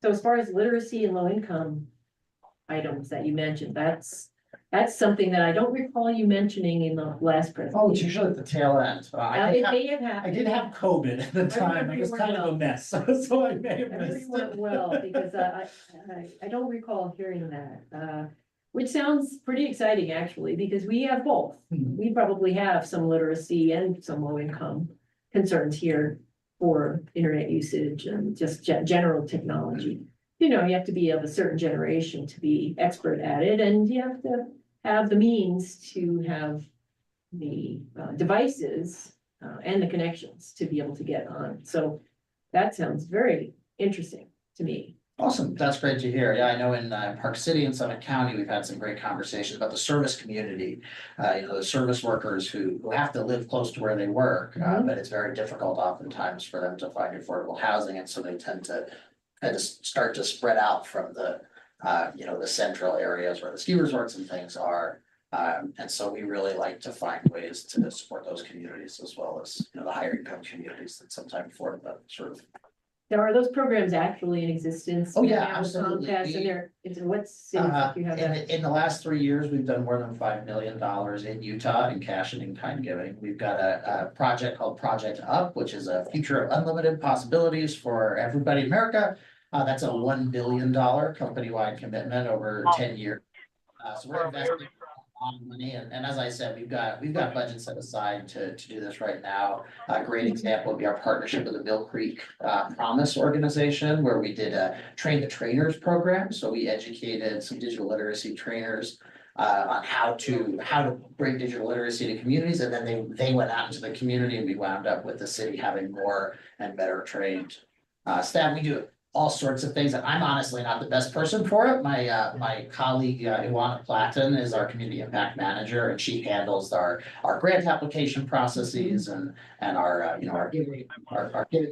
So as far as literacy and low income items that you mentioned, that's something that I don't recall you mentioning in the last presentation. Oh, it's usually at the tail end. It may have happened. I did have COVID at the time. I was kind of a mess, so I may have I really missed went it. well, because I don't recall hearing that, which sounds pretty exciting actually, because we have both. We probably have some literacy and some low income concerns here for internet usage and just general technology. You have to be of a certain generation to be expert at it, and you have to have the means to have the devices and the connections to be able to get on. So that sounds very interesting to me. Awesome, that's great to hear. Yeah, I know in Park City and Summit County, we've had some great conversations about the service community. The service workers who have to live close to where they work, but it's very difficult oftentimes for them to find affordable housing, and so they tend to start to spread out from the central areas where the ski resorts and things are. And so we really like to find ways to support those communities as well as the higher income communities that sometimes afford that sort of. Now, are those programs actually in existence? Oh, yeah, Now with absolutely. Comcast, and what cities do you have that? In the last 3 years, we've done more than $5 million in Utah in cash and in-kind giving. We've got a project called Project Up, which is a future of unlimited possibilities for everybody in America. That's a $1 billion company-wide commitment over 10 years. So we're investing a lot of money, and as I said, we've got budget set aside to do this right now. A great example would be our partnership with the Mill Creek Promise organization, where we did a train the trainers program. So we educated some digital literacy trainers on how to bring digital literacy to communities, and then they went out into the community, and we wound up with the city having more and better trained staff. We do all sorts of things, and I'm honestly not the best person for it. My colleague Iwana Platten is our community impact manager, and she handles our grant application processes and our giving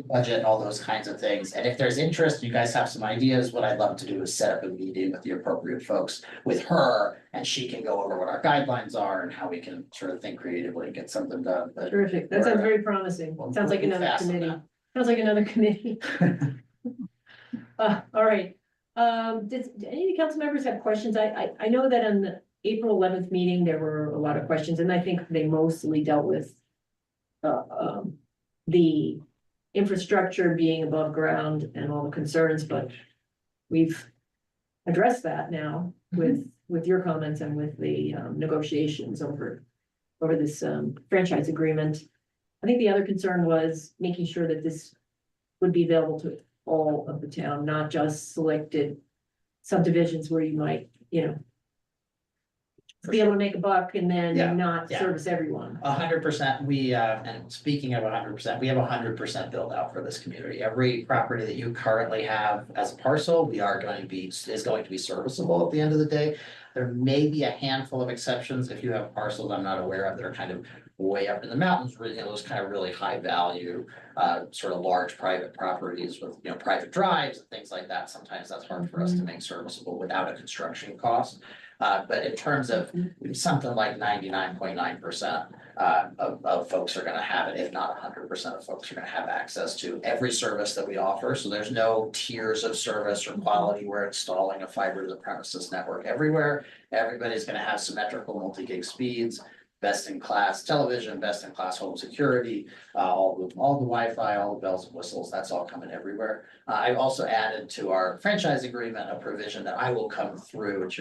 budget and all those kinds of things. And if there's interest, you guys have some ideas, what I'd love to do is set up a meeting with the appropriate folks with her, and she can go over what our guidelines are and how we can sort of think creatively and get something done. But Terrific. That sounds very promising. Sounds like another committee. Sounds like another committee. All right. Did any of the council members have questions? I know that on the April 11th meeting, there were a lot of questions, and I think they mostly dealt with the infrastructure being above ground and all the concerns, but we've addressed that now with your comments and with the negotiations over this franchise agreement. I think the other concern was making sure that this would be available to all of the town, not just selected subdivisions where you might, to be able to make a buck and Yeah, then not yeah. service everyone. 100%. We, and speaking of 100%, we have 100% build out for this community. Every property that you currently have as a parcel, is going to be serviceable at the end of the day. There may be a handful of exceptions if you have parcels I'm not aware of that are kind of way up in the mountains, really, those kind of really high value, sort of large private properties with, private drives and things like that. Sometimes that's hard for us to make serviceable without a construction cost. But in terms of something like 99.9% of folks are gonna have it, if not 100% of folks are gonna have access to every service that we offer. So there's no tiers of service or quality. We're installing a fiber to the premises network everywhere. Everybody's gonna have symmetrical multi-gig speeds, best in class television, best in class home security, all the Wi-Fi, all the bells and whistles, that's all coming everywhere. I also added to our franchise agreement a provision that I will come through at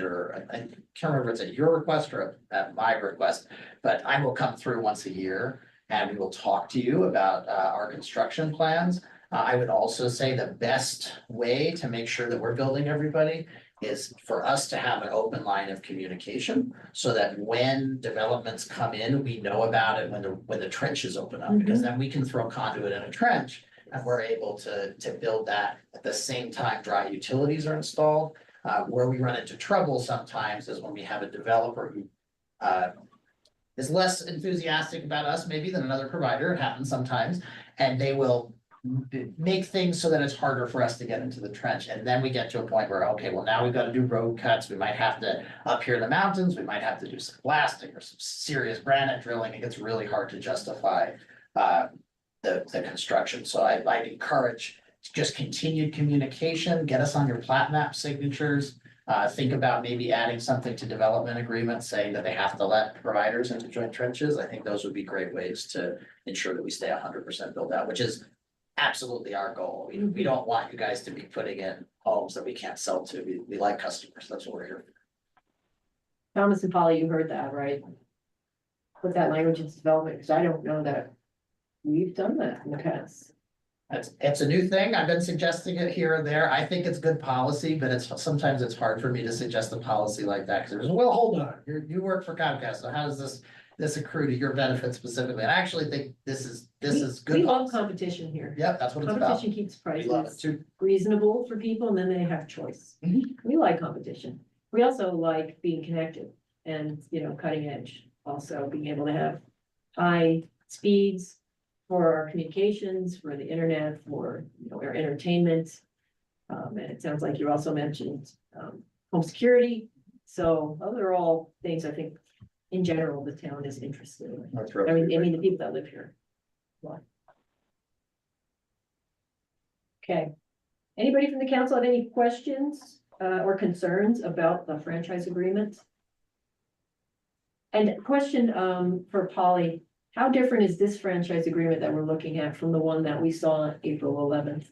I can't remember if it's at your request or at my request, but I will come through once a year and we will talk to you about our construction plans. I would also say the best way to make sure that we're building everybody is for us to have an open line of communication so that when developments come in, we know about it when the trenches open up, because then we can throw conduit in a trench and we're able to build that at the same time dry utilities are installed. Where we run into trouble sometimes is when we have a developer who is less enthusiastic about us maybe than another provider. It happens sometimes, and they will make things so that it's harder for us to get into the trench. And then we get to a point where, okay, well, now we've got to do road cuts. We might have to, up here in the mountains, we might have to do some blasting or some serious granite drilling. It gets really hard to justify the construction. So I'd encourage just continued communication, get us on your plat map signatures. Think about maybe adding something to development agreements saying that they have to let providers into joint trenches. I think those would be great ways to ensure that we stay 100% built out, which is absolutely our goal. We don't want you guys to be putting in homes that we can't sell to. We like customers. That's what we're here for. Thomas and Polly, you heard that, right? Put that language into development, because I don't know that we've done that in the past. It's a new thing. I've been suggesting it here and there. I think it's good policy, but sometimes it's hard for me to suggest a policy like that, because there's, well, hold on, you work for Comcast, so how does this accrue to your benefit specifically? And I actually think this is good. We love policy. competition here. Yep, that's what it's about. Competition keeps We love it prices too. reasonable for people, and then they have choice. We like competition. We also like being connected and, cutting edge. Also being able to have high speeds for our communications, for the internet, for, our entertainment. And it sounds like you also mentioned, home security. So those are all things I think in general, the town is interested in. I mean, the people that live here. Okay. Anybody from the council have any questions or concerns about the franchise agreement? And question for Polly, how different is this franchise agreement that we're looking at from the one that we saw on April 11th?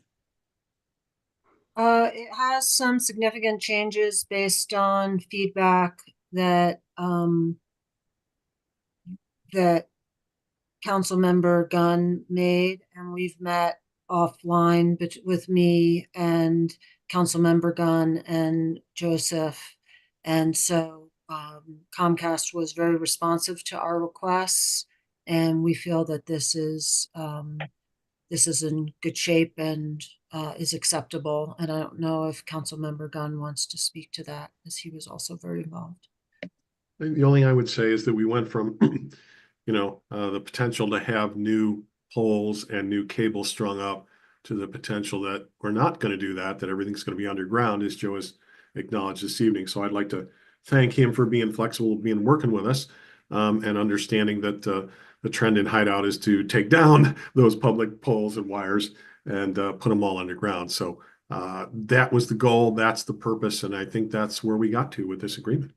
It has some significant changes based on feedback that that Councilmember Gunn made, and we've met offline with me and Councilmember Gunn and Joseph. And so Comcast was very responsive to our requests, and we feel that this is in good shape and is acceptable. And I don't know if Councilmember Gunn wants to speak to that, as he was also very involved. The only thing I would say is that we went from, the potential to have new poles and new cables strung up to the potential that we're not going to do that everything's going to be underground, as Joe has acknowledged this evening. So I'd like to thank him for being flexible, working with us, and understanding that the trend in Hideout is to take down those public poles and wires and put them all underground. So that was the goal. That's the purpose. And I think that's where we got to with this agreement.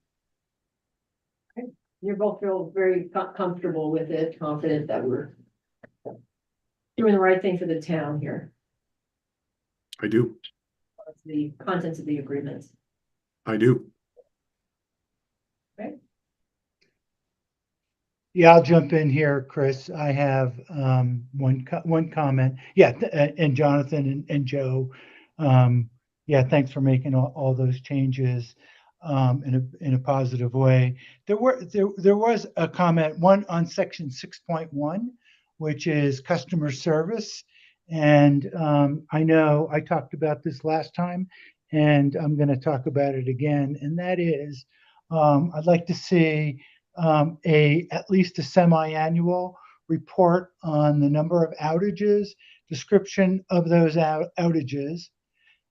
You both feel very comfortable with it, confident that we're doing the right thing for the town here. I do. The contents of the agreement. I do. Okay. Yeah, I'll jump in here, Chris. I have one comment. Yeah, and Jonathan and Joe. Yeah, thanks for making all those changes. in a positive way. There was a comment, one on section 6.1, which is customer service. And I know I talked about this last time, and I'm going to talk about it again. And that is, I'd like to see at least a semi-annual report on the number of outages, description of those outages,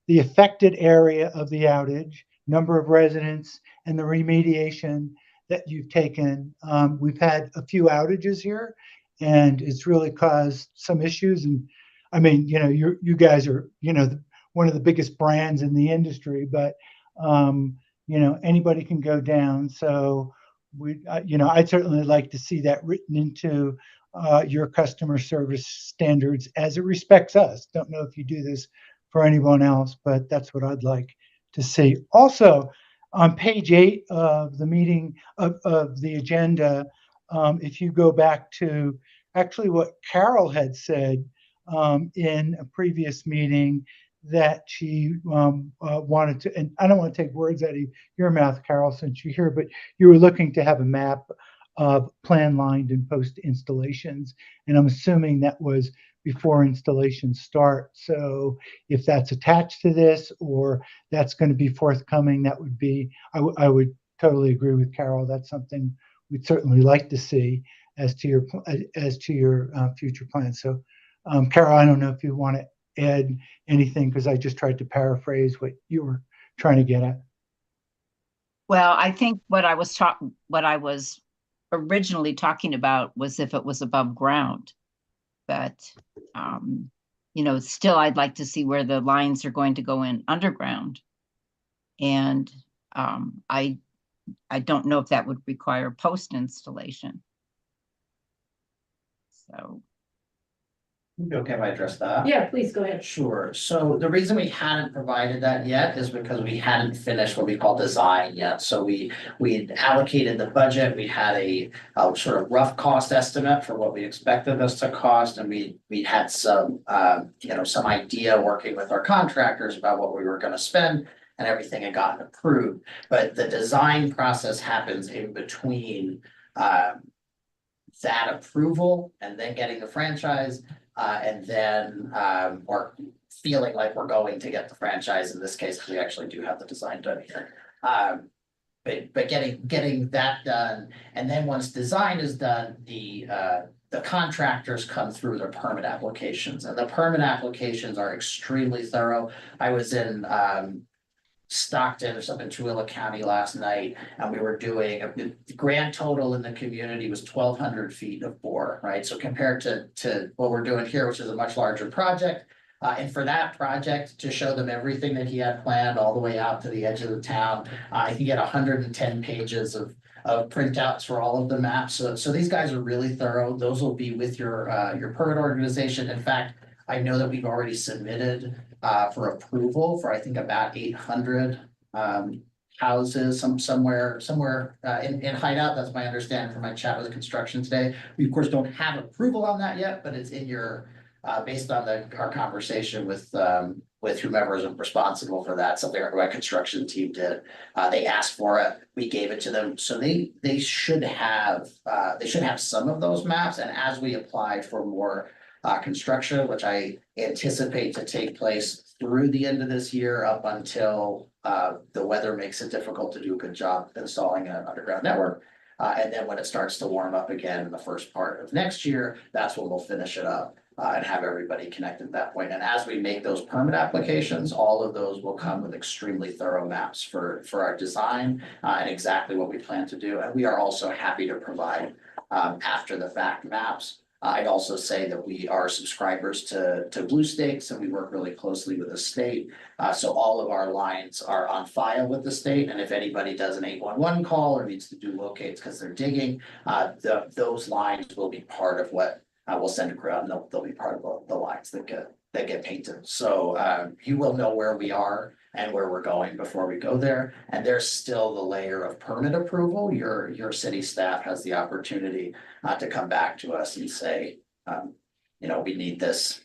the affected area of the outage, number of residents, and the remediation that you've taken. We've had a few outages here, and it's really caused some issues. And I mean, you guys are, one of the biggest brands in the industry, but anybody can go down. So I'd certainly like to see that written into your customer service standards as it respects us. Don't know if you do this for anyone else, but that's what I'd like to see. Also, on page 8 of the meeting of the agenda, if you go back to actually what Carol had said in a previous meeting, that she wanted to, and I don't want to take words out of your mouth, Carol, since you're here, but you were looking to have a map of plan lined and post installations, and I'm assuming that was before installations start. So if that's attached to this, or that's going to be forthcoming, that would be, I would totally agree with Carol. That's something we'd certainly like to see as to your future plans. So Carol, I don't know if you want to add anything, because I just tried to paraphrase what you were trying to get at. Well, I think what I was originally talking about was if it was above ground. But, still I'd like to see where the lines are going to go in underground. And I don't know if that would require post installation. So. Okay, if I address that? Yeah, please go ahead. Sure. So the reason we hadn't provided that yet is because we hadn't finished what we call design yet. So we had allocated the budget. We had a sort of rough cost estimate for what we expected this to cost, and we had some some idea working with our contractors about what we were going to spend, and everything had gotten approved. But the design process happens in between that approval and then getting the franchise. And then or feeling like we're going to get the franchise in this case, because we actually do have the design done here. But getting that done, and then once design is done, the contractors come through their permit applications, and the permit applications are extremely thorough. I was in Stockton or something, Tooele County last night, and we were doing the grand total in the community was 1,200 feet of bore, right? So compared to what we're doing here, which is a much larger project, and for that project to show them everything that he had planned all the way out to the edge of the town, I can get 110 pages of printouts for all of the maps. So these guys are really thorough. Those will be with your permit organization. In fact, I know that we've already submitted for approval for, I think, about 800 houses, somewhere in Hideout. That's my understanding from my chat with construction today. We of course don't have approval on that yet, but it's in your based on our conversation with whomever is responsible for that. Something our construction team did. They asked for it. We gave it to them, so they should have some of those maps. And as we apply for more construction, which I anticipate to take place through the end of this year up until the weather makes it difficult to do a good job installing an underground network. And then when it starts to warm up again in the first part of next year, that's when we'll finish it up and have everybody connected at that point. And as we make those permit applications, all of those will come with extremely thorough maps for our design and exactly what we plan to do. And we are also happy to provide after the fact maps. I'd also say that we are subscribers to Blue Stakes, and we work really closely with the state. So all of our lines are on file with the state, and if anybody does an 811 call or needs to do locates because they're digging, those lines will be part of what we'll send a crew out, and they'll be part of the lines that get painted. So you will know where we are and where we're going before we go there. And there's still the layer of permit approval. Your city staff has the opportunity to come back to us and say, we need this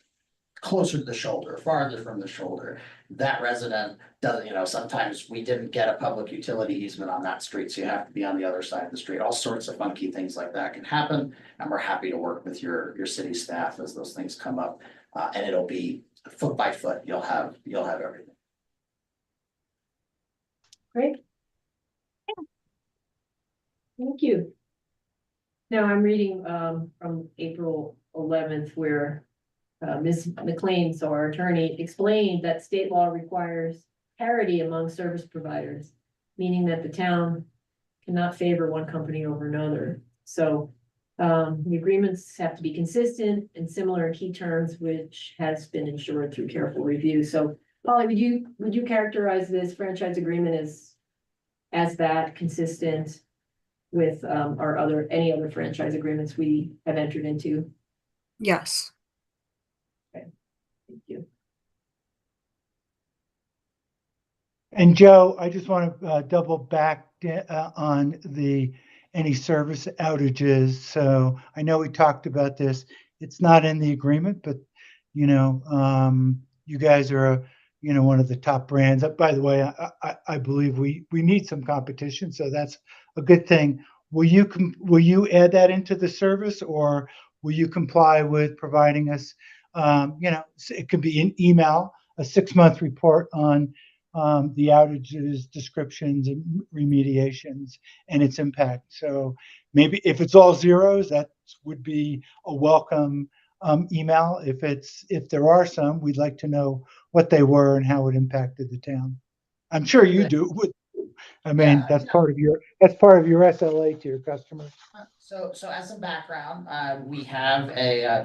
closer to the shoulder, farther from the shoulder. That resident doesn't, you know, sometimes we didn't get a public utility easement on that street, so you have to be on the other side of the street. All sorts of funky things like that can happen, and we're happy to work with your city staff as those things come up. And it'll be foot by foot, you'll have everything. Great. Thank you. Now I'm reading from April 11th where Ms. McLean, so our attorney, explained that state law requires parity among service providers, meaning that the town cannot favor one company over another. So the agreements have to be consistent and similar in key terms, which has been ensured through careful review. So Polly, would you characterize this franchise agreement as that consistent with any other franchise agreements we have entered into? Yes. Thank you. And Joe, I just want to double back on any service outages. So I know we talked about this. It's not in the agreement, but you guys are one of the top brands. By the way, I believe we need some competition, so that's a good thing. Will you add that into the service, or will you comply with providing us? It could be an email, a 6-month report on the outages, descriptions, and remediations, and its impact. So maybe if it's all zeros, that would be a welcome email. If there are some, we'd like to know what they were and how it impacted the town. I'm sure you do. I mean, that's part of your SLA to your customers. So as a background, we have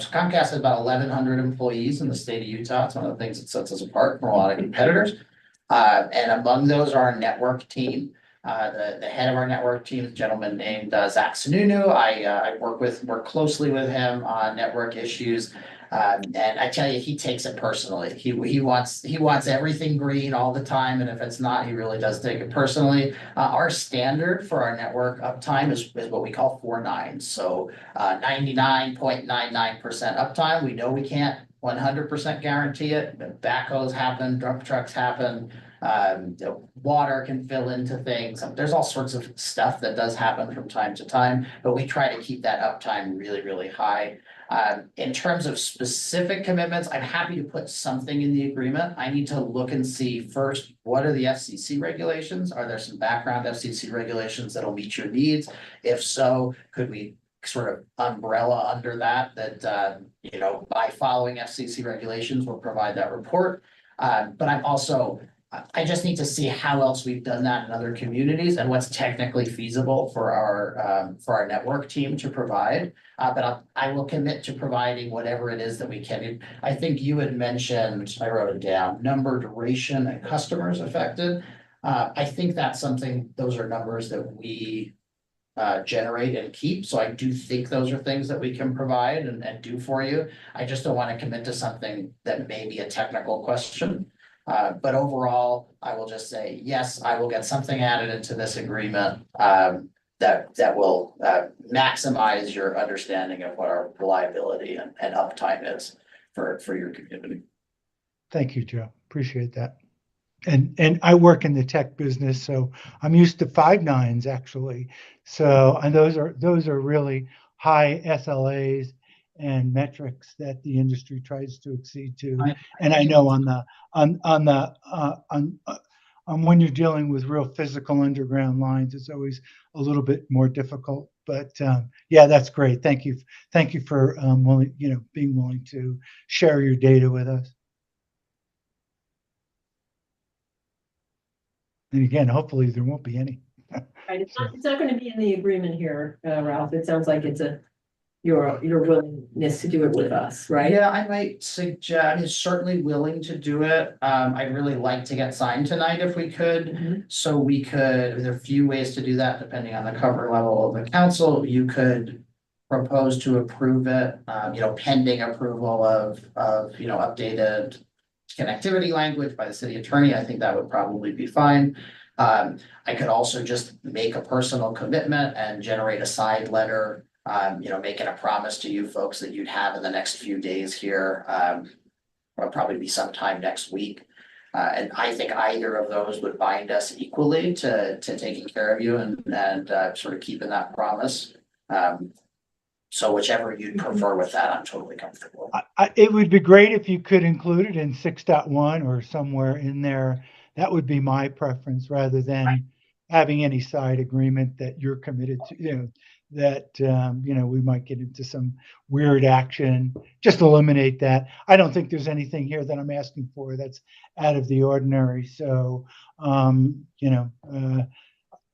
so Comcast has about 1,100 employees in the state of Utah. It's one of the things that sets us apart from a lot of competitors. And among those are our network team. The head of our network team, a gentleman named Zach Sununu. I work closely with him on network issues. And I tell you, he takes it personally. He wants everything green all the time, and if it's not, he really does take it personally. Our standard for our network uptime is what we call 4 nines. So 99.99% uptime. We know we can't 100% guarantee it. Backhoes happen, dump trucks happen. Water can fill into things. There's all sorts of stuff that does happen from time to time, but we try to keep that uptime really, really high. In terms of specific commitments, I'm happy to put something in the agreement. I need to look and see first, what are the FCC regulations? Are there some background FCC regulations that'll meet your needs? If so, could we sort of umbrella under that by following FCC regulations, we'll provide that report. But I just need to see how else we've done that in other communities and what's technically feasible for our network team to provide. But I will commit to providing whatever it is that we can. I think you had mentioned, I wrote it down, number, duration, and customers affected. I think that's something, those are numbers that we generate and keep. So I do think those are things that we can provide and do for you. I just don't want to commit to something that may be a technical question. But overall, I will just say, yes, I will get something added into this agreement that will maximize your understanding of what our reliability and uptime is for your community. Thank you, Joe. Appreciate that. And I work in the tech business, so I'm used to 5 nines actually. So, and those are really high SLAs and metrics that the industry tries to exceed to. And I know on when you're dealing with real physical underground lines, it's always a little bit more difficult. But yeah, that's great. Thank you for being willing to share your data with us. And again, hopefully there won't be any. Right, it's not going to be in the agreement here, Ralph. It sounds like it's your willingness to do it with us, right? Yeah, I might suggest, I'm certainly willing to do it. I'd really like to get signed tonight if we could. Mm-hmm. So there are a few ways to do that depending on the comfort level of the council. You could propose to approve it, pending approval of updated connectivity language by the city attorney. I think that would probably be fine. I could also just make a personal commitment and generate a side letter, making a promise to you folks that you'd have in the next few days here, will probably be sometime next week. And I think either of those would bind us equally to taking care of you and sort of keeping that promise. So whichever you'd prefer with that, I'm totally comfortable. It would be great if you could include it in 6.1 or somewhere in there. That would be my preference rather than having any side agreement that you're committed to, that, we might get into some weird action. Just eliminate that. I don't think there's anything here that I'm asking for that's out of the ordinary. So,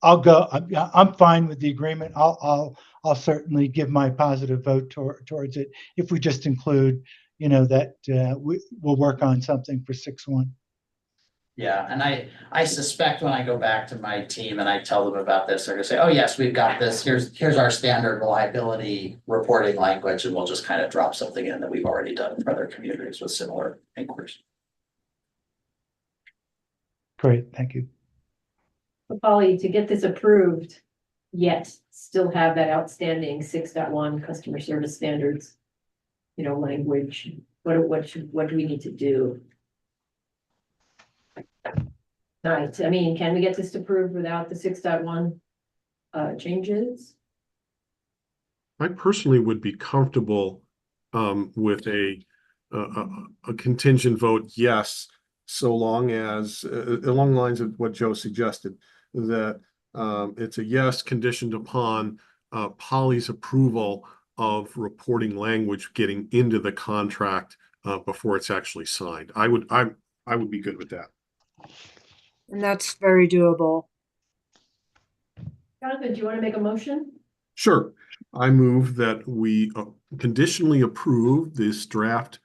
I'll go, I'm fine with the agreement. I'll certainly give my positive vote towards it if we just include, that we'll work on something for 6.1. Yeah, and I suspect when I go back to my team and I tell them about this, they're gonna say, oh, yes, we've got this. Here's our standard reliability reporting language, and we'll just kind of drop something in that we've already done for other communities with similar inquiries. Great, thank you. But Polly, to get this approved, yet still have that outstanding 6.1 customer service standards, language, what do we need to do? Right, I mean, can we get this approved without the 6.1 changes? I personally would be comfortable with a contingent vote, yes, so long as along the lines of what Joe suggested, that it's a yes conditioned upon Polly's approval of reporting language getting into the contract before it's actually signed. I would be good with that. And that's very doable. Jonathan, do you want to make a motion? Sure. I move that we conditionally approve this draft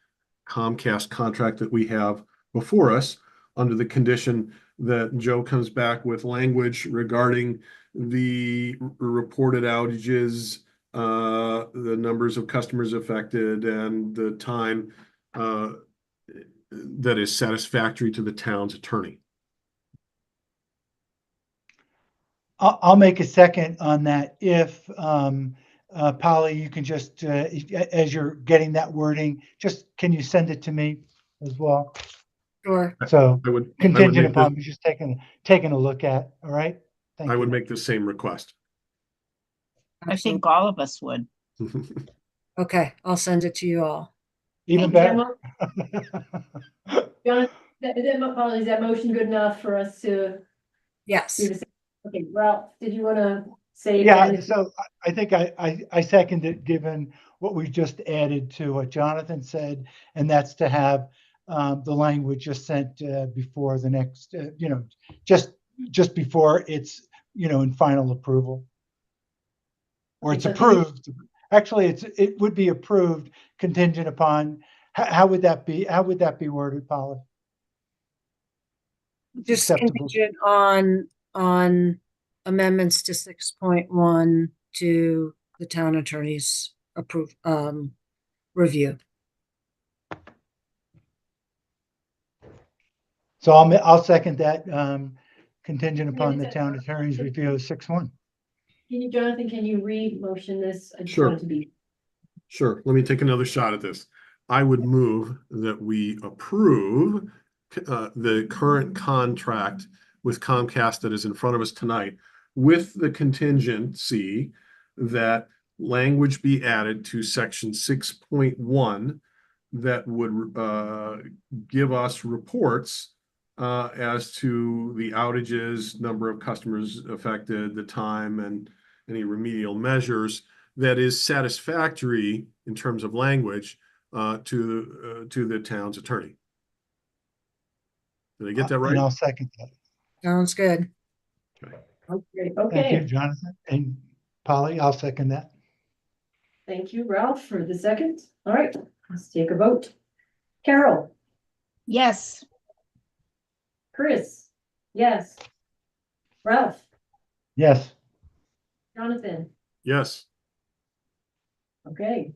Comcast contract that we have before us under the condition that Joe comes back with language regarding the reported outages, the numbers of customers affected, and the time that is satisfactory to the town's attorney. I'll make a second on that. If Polly, you can just, as you're getting that wording, just can you send it to me as well? Sure. So I would contingent make upon me just taking a look at. All right. Thank I you. would make the same request. I think all of us would. Okay, I'll send it to you all. Even Is better. Jonathan, is that motion good enough for us to? Yes. Okay, Ralph, did you want to say? Yeah, again? so I think I second it, given what we just added to what Jonathan said, and that's to have the language just sent before the next, just before it's, in final approval. Or it's approved. Actually, it would be approved contingent upon, how would that be worded, Polly? Just Acceptable. contingent on amendments to 6.1 to the town attorney's review. So I'll second that, contingent upon the town attorney's review of 6.1. Jonathan, can you re-motion this? I just Sure. want it to be. Sure. Let me take another shot at this. I would move that we approve the current contract with Comcast that is in front of us tonight, with the contingency that language be added to section 6.1 that would give us reports as to the outages, number of customers affected, the time, and any remedial measures that is satisfactory in terms of language to the town's attorney. Did I get that right? And I'll second that. Sounds good. Okay, Thank okay. you, Jonathan. And Polly, I'll second that. Thank you, Ralph, for the second. All right, let's take a vote. Carol, Yes. Chris, yes. Ralph, Yes. Jonathan, Yes. okay.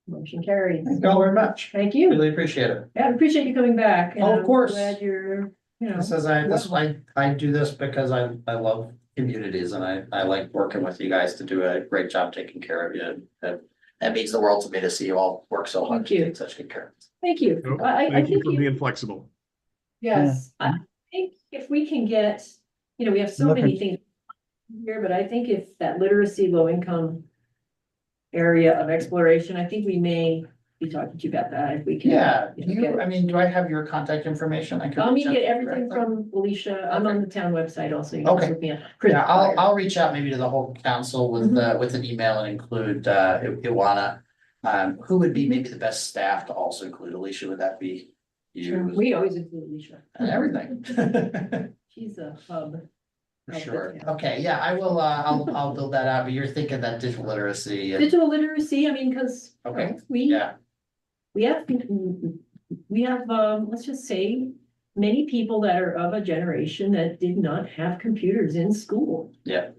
Motion carries. Thank you all very much. Thank you. Really appreciate it. Yeah, I appreciate you coming back. and Oh, of I'm course. Glad you're, I do this because I love communities and I like working with you guys to do a great job taking care of you and It means the world to me to see you all work so hard Thank to you. take such good care of it. Thank you. Nope, I Thank you think for you, being flexible. yes, I think if we can get, we have so Looking- many things here, but I think if that literacy, low income area of exploration, I think we may be talking to you about that if we can. Yeah, get- I mean, do I have your contact information? I could Let me reach out get to you everything directly? from Alicia. I'm on the town website also. You Okay. can look me up. Yeah, I'll reach out maybe to the whole council with an email and include Iwana. Who would be maybe the best staff to also include? Alicia, would that be Sure. you We always include Alicia. and everything? She's a hub. For of sure. the town. Okay, yeah, I will, I'll build that out, but you're thinking that digital literacy and, Digital literacy, I mean, because Okay. we yeah, have, let's just say, many people that are of a generation that did not have computers in school. Yeah.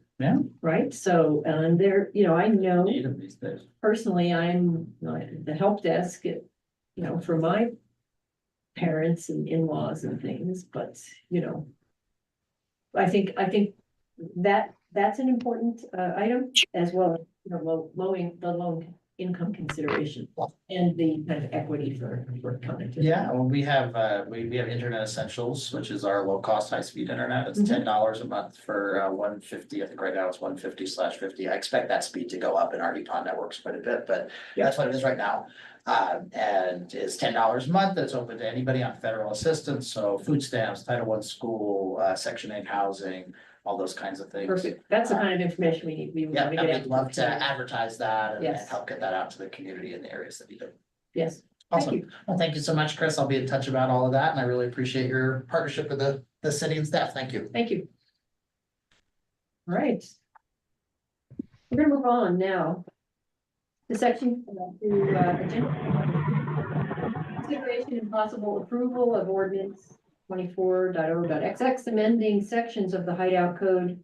Right, so, and there, I know need them these days. personally, I'm at the help desk at, for my parents and in-laws and things, but, I think that's an important item as well, as the low income consideration and the kind of equity for connectivity. Yeah, well, we have Internet Essentials, which is our low cost, high speed internet. It's Mhm. $10 a month for 150. I think right now it's 150/50. I expect that speed to go up in our EPON networks quite a bit, but that's what it is right now. And it's $10 a month. It's open to anybody on federal assistance, so food stamps, Title I school, Section 8 housing, all those kinds of things. Perfect, that's the kind of information we need, we Yeah, want to and get out. we'd love to advertise that and Yes. help get that out to the community in the areas that need it. Yes, thank Awesome. you. Well, thank you so much, Chris. I'll be in touch about all of that, and I really appreciate your partnership with the city and staff. Thank you. Thank you. All right. We're gonna move on now. The section, agenda. Consideration and possible approval of ordinance 24.0.xx, amending sections of the Hideout Code,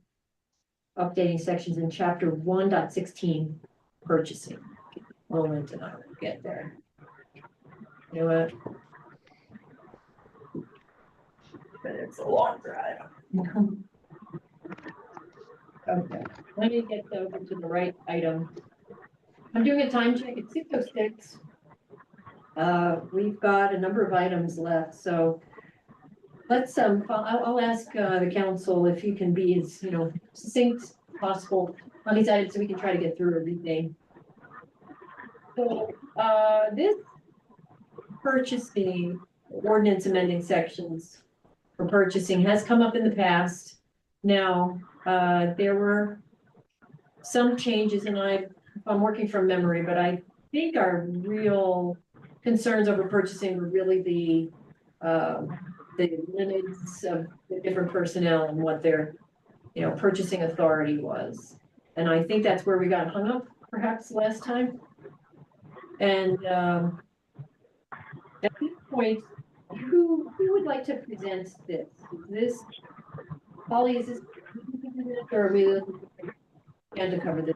updating sections in chapter 1.16, purchasing. Moment, and I will get there. You know what? But it's a long drive. Okay, let me get over to the right item. I'm doing a time check at 6:06. We've got a number of items left, so let's, I'll ask, the council if you can be as, succinct as possible on these items so we can try to get through everything. So, this purchasing ordinance amending sections for purchasing has come up in the past. Now, there were some changes and I'm working from memory, but I think our real concerns over purchasing were really the limits of the different personnel and what their, purchasing authority was. And I think that's where we got hung up perhaps last time. And, at this point, who would like to present this? Is this, Polly, is this, or are we looking to cover this?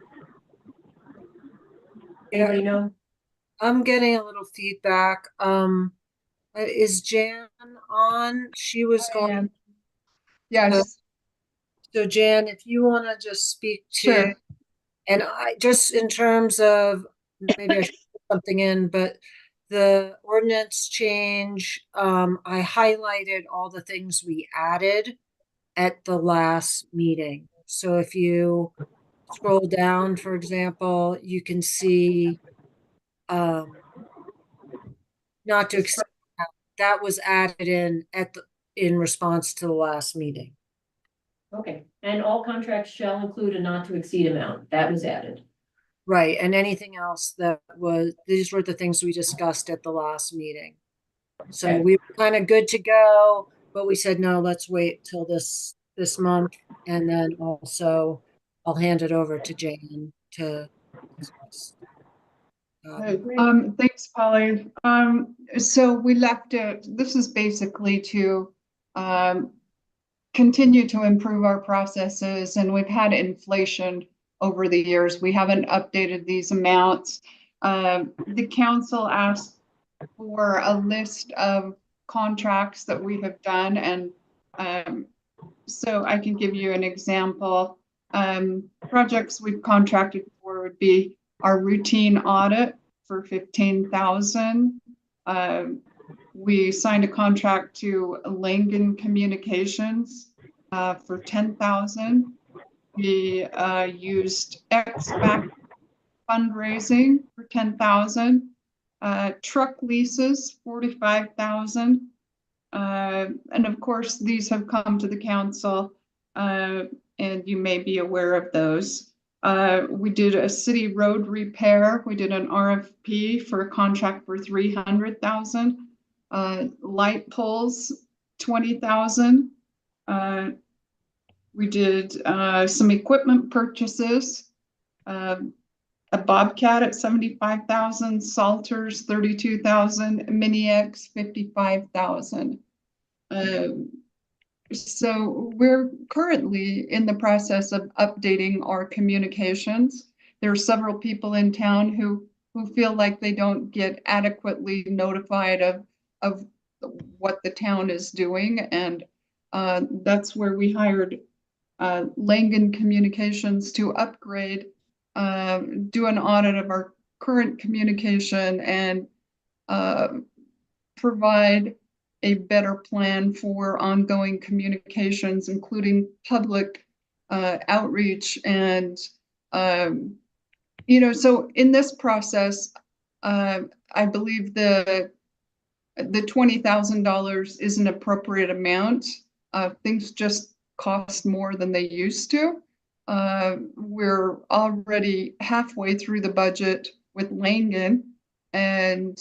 Anybody know? I'm getting a little feedback. Is Jan on? She was going. Yes, So Jan, if you want to just speak to, sure. and I just in terms of, maybe I should put something in, but the ordinance change, I highlighted all the things we added at the last meeting. So if you scroll down, for example, you can see, not to exceed, that was added in in response to the last meeting. Okay, and all contracts shall include a not to exceed amount. That was added. Right, and anything else that was, these were the things we discussed at the last meeting. So Okay. we were kind of good to go, but we said, no, let's wait till this month. And then also I'll hand it over to Jane to discuss. Thanks, Polly. So we left it, this is basically to continue to improve our processes, and we've had inflation over the years. We haven't updated these amounts. The council asked for a list of contracts that we have done, and so I can give you an example. Projects we've contracted for would be our routine audit for 15,000. We signed a contract to Langen Communications for 10,000. We used XBAC fundraising for 10,000. Truck leases, 45,000. And of course, these have come to the council, and you may be aware of those. We did a city road repair. We did an RFP for a contract for 300,000. Light poles, 20,000. We did some equipment purchases. A Bobcat at 75,000, Salters 32,000, Mini X 55,000. So we're currently in the process of updating our communications. There are several people in town who feel like they don't get adequately notified of what the town is doing, and that's where we hired Langen Communications to upgrade, do an audit of our current communication, and provide a better plan for ongoing communications, including public outreach. And, so in this process, I believe the $20,000 is an appropriate amount. Things just cost more than they used to. We're already halfway through the budget with Langen, and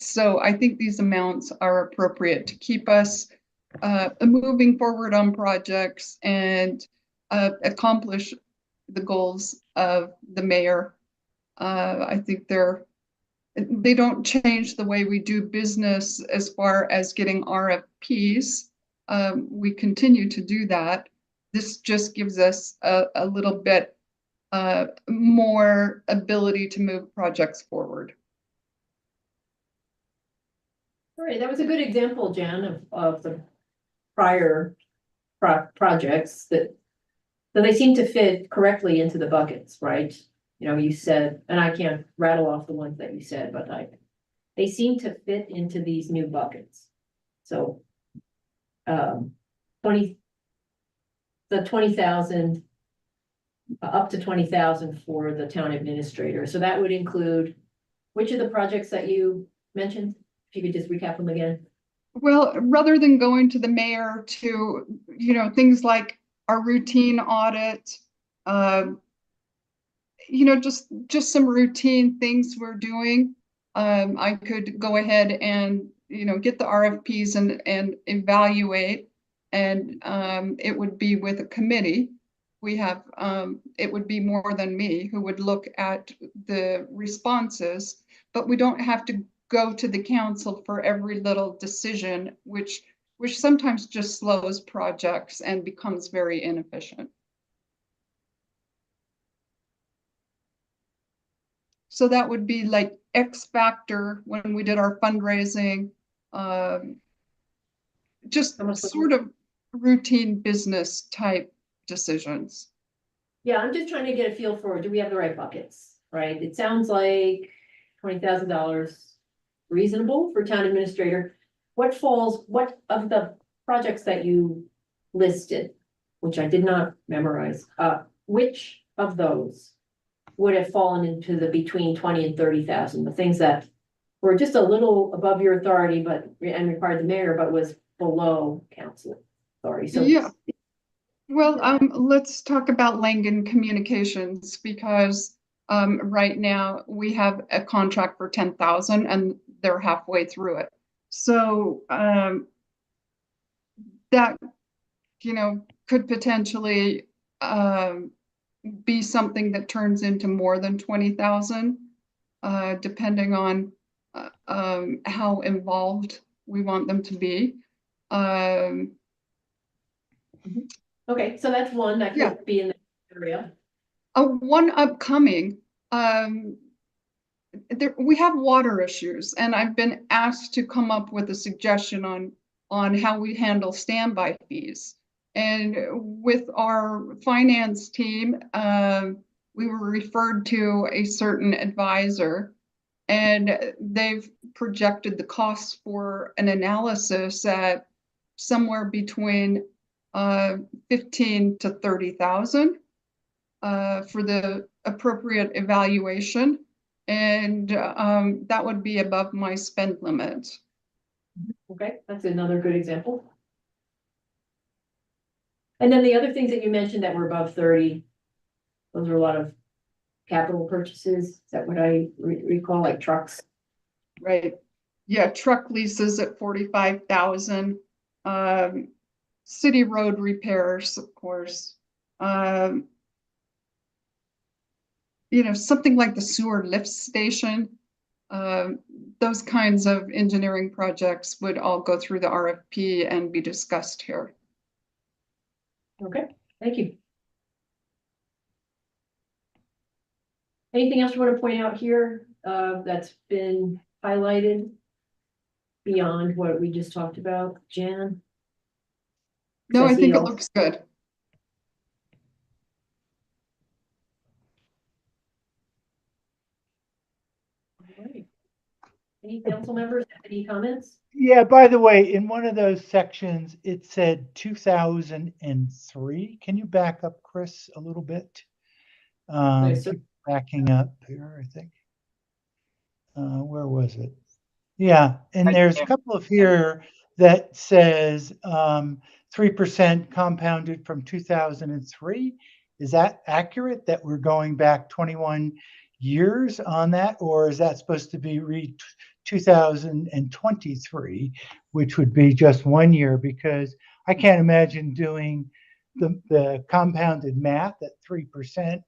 so I think these amounts are appropriate to keep us moving forward on projects and accomplish the goals of the mayor. I think they don't change the way we do business as far as getting RFPs. We continue to do that. This just gives us a little bit more ability to move projects forward. All right, that was a good example, Jan, of the prior projects that they seem to fit correctly into the buckets, right? You said, and I can't rattle off the ones that you said, but they seem to fit into these new buckets. So, the 20,000, up to 20,000 for the town administrator. So that would include which of the projects that you mentioned? If you could just recap them again. Well, rather than going to the mayor to, things like our routine audit, just some routine things we're doing. I could go ahead and, get the RFPs and evaluate, and it would be with a committee. We have, it would be more than me who would look at the responses, but we don't have to go to the council for every little decision, which sometimes just slows projects and becomes very inefficient. So that would be like X Factor when we did our fundraising, just sort of routine business type decisions. Yeah, I'm just trying to get a feel for, do we have the right buckets, right? It sounds like $20,000 reasonable for town administrator. What of the projects that you listed, which I did not memorize, which of those would have fallen into the between 20 and 30,000, the things that were just a little above your authority, and required the mayor, but was below council authority? So yeah. Well, let's talk about Langen Communications, because right now we have a contract for 10,000 and they're halfway through it. So that, could potentially be something that turns into more than 20,000, depending on how involved we want them to be. Okay, so that's one that could be in the area. One upcoming, we have water issues, and I've been asked to come up with a suggestion on how we handle standby fees. And with our finance team, we were referred to a certain advisor, and they've projected the costs for an analysis at somewhere between 15 to 30,000 for the appropriate evaluation. And that would be above my spend limit. Okay, that's another good example. And then the other things that you mentioned that were above 30, those are a lot of capital purchases. Is that what I recall, like trucks? Right. Yeah, truck leases at 45,000. City road repairs, of course. Something like the sewer lift station. Those kinds of engineering projects would all go through the RFP and be discussed here. Okay, thank you. Anything else you want to point out here that's been highlighted beyond what we just talked about, Jan? No, I think it all- looks good. All right. Any council members have any comments? Yeah, by the way, in one of those sections, it said 2003. Can you back up, Chris, a little bit? Yes, sir. Keep backing up here, I think. Where was it? Yeah, and Right there's there. a couple of here that says 3% compounded from 2003. Is that accurate that we're going back 21 years on that, or is that supposed to be 2023, which would be just 1 year? Because I can't imagine doing the compounded math at 3%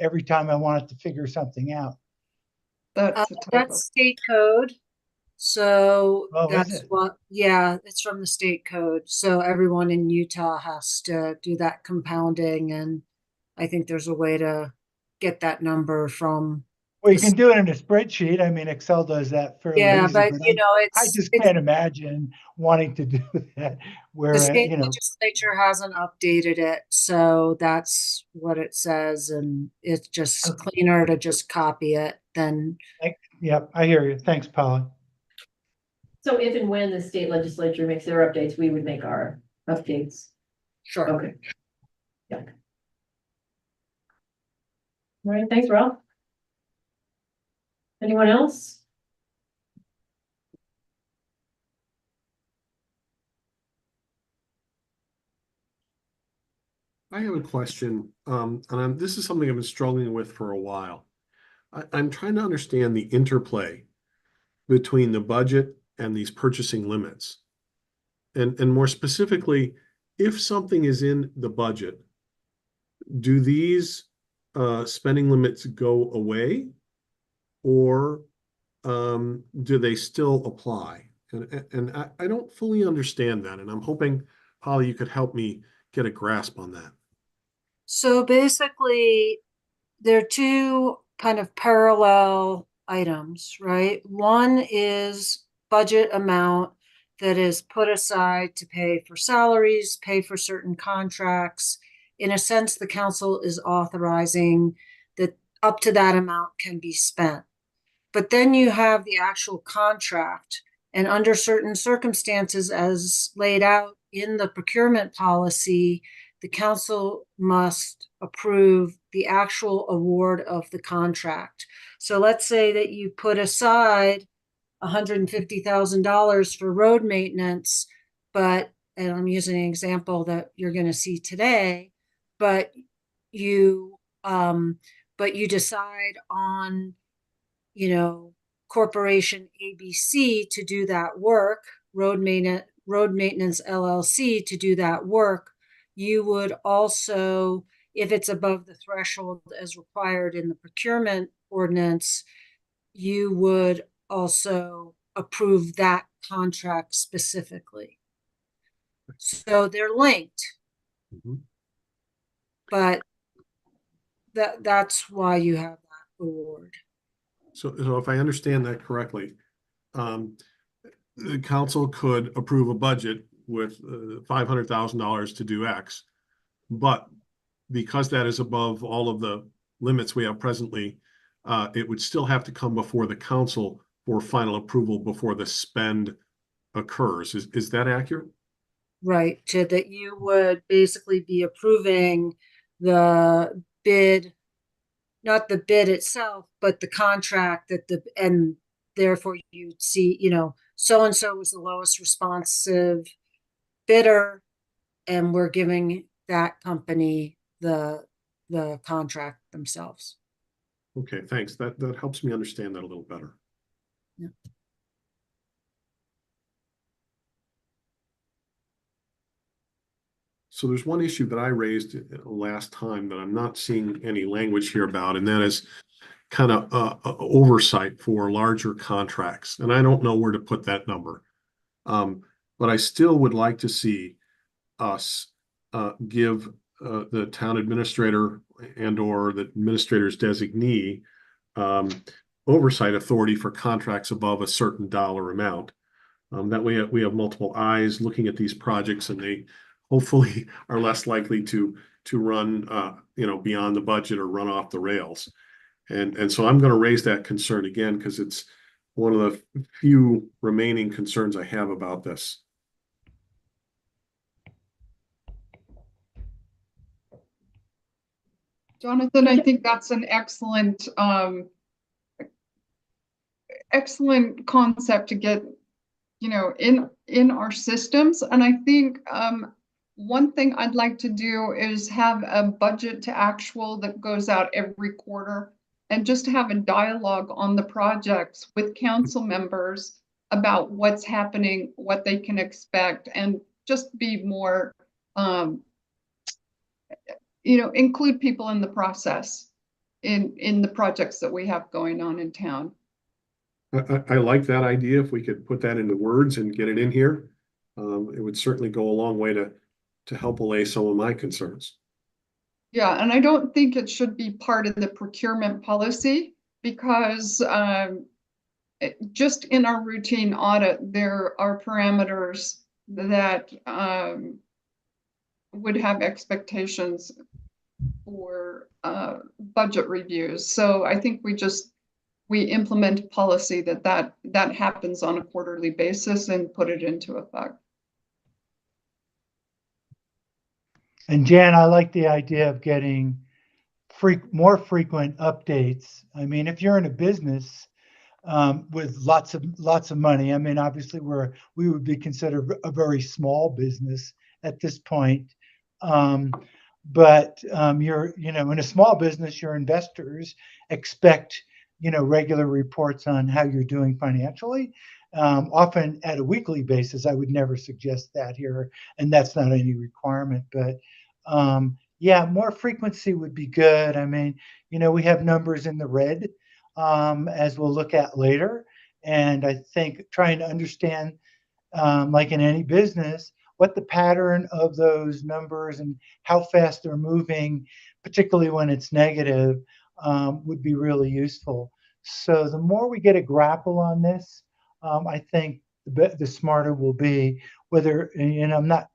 every time I wanted to figure something out. That's a typo. That's state code. So Oh, is that's it? what, yeah, it's from the state code. So everyone in Utah has to do that compounding, and I think there's a way to get that number from. Well, you the can do it in a spreadsheet. I mean, Excel does that fairly Yeah, easy, but but you know, I just it's can't imagine wanting to do that the where, state legislature hasn't updated it, so that's what it says, and it's just Okay. cleaner to just copy it than. Yep, I hear you. Thanks, Paula. So if and when the state legislature makes their updates, we would make our updates. Sure. Okay. Yeah. All right, thanks, Ralph. Anyone else? I have a question, this is something I've been struggling with for a while. I'm trying to understand the interplay between the budget and these purchasing limits. And more specifically, if something is in the budget, do these spending limits go away, or do they still apply? And I don't fully understand that, and I'm hoping, Holly, you could help me get a grasp on that. So basically, there are two kind of parallel items, right? One is budget amount that is put aside to pay for salaries, pay for certain contracts. In a sense, the council is authorizing that up to that amount can be spent. But then you have the actual contract, and under certain circumstances, as laid out in the procurement policy, the council must approve the actual award of the contract. So let's say that you put aside $150,000 for road maintenance, and I'm using an example that you're going to see today, but you decide on, Corporation ABC to do that work, road maintenance LLC to do that work. You would also, if it's above the threshold as required in the procurement ordinance, you would also approve that contract specifically. So they're linked. Mhm. But that's why you have that award. So if I understand that correctly, the council could approve a budget with $500,000 to do X, but because that is above all of the limits we have presently, it would still have to come before the council for final approval before the spend occurs. Is that accurate? Right, to that you would basically be approving the bid, not the bid itself, but the contract and therefore you'd see, so-and-so was the lowest responsive bidder, and we're giving that company the contract themselves. Okay, thanks. That helps me understand that a little better. Yeah. So there's one issue that I raised last time that I'm not seeing any language here about, and that is kind of oversight for larger contracts. And I don't know where to put that number. But I still would like to see us give the town administrator and or the administrator's designee oversight authority for contracts above a certain dollar amount. That way we have multiple eyes looking at these projects, and they hopefully are less likely to run beyond the budget or run off the rails. And so I'm going to raise that concern again because it's one of the few remaining concerns I have about this. Jonathan, I think that's an excellent concept to get, in our systems. And I think one thing I'd like to do is have a budget to actual that goes out every quarter, and just have a dialogue on the projects with council members about what's happening, what they can expect, and just be more, include people in the process in the projects that we have going on in town. I like that idea. If we could put that into words and get it in here, it would certainly go a long way to help allay some of my concerns. Yeah, and I don't think it should be part of the procurement policy because just in our routine audit, there are parameters that would have expectations for budget reviews. So I think we implement a policy that happens on a quarterly basis and put it into effect. And Jan, I like the idea of getting more frequent updates. I mean, if you're in a business with lots of money, I mean, obviously we would be considered a very small business at this point. But you're, in a small business, your investors expect, regular reports on how you're doing financially. Often at a weekly basis. I would never suggest that here, and that's not any requirement. But yeah, more frequency would be good. I mean, we have numbers in the red, as we'll look at later, and I think trying to understand, like in any business, what the pattern of those numbers and how fast they're moving, particularly when it's negative, would be really useful. So the more we get a grapple on this, I think the smarter we'll be. Whether, and I'm not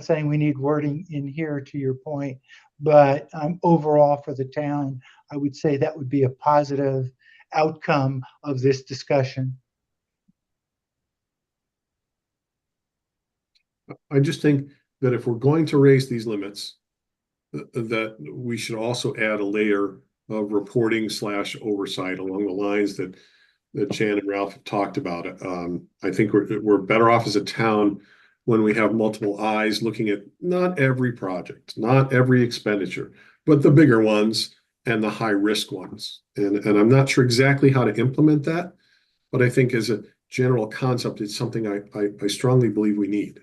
saying we need wording in here to your point, but overall for the town, I would say that would be a positive outcome of this discussion. I just think that if we're going to raise these limits, that we should also add a layer of reporting / oversight along the lines that Jan and Ralph have talked about. I think we're better off as a town when we have multiple eyes looking at not every project, not every expenditure, but the bigger ones and the high risk ones. And I'm not sure exactly how to implement that, but I think as a general concept, it's something I strongly believe we need.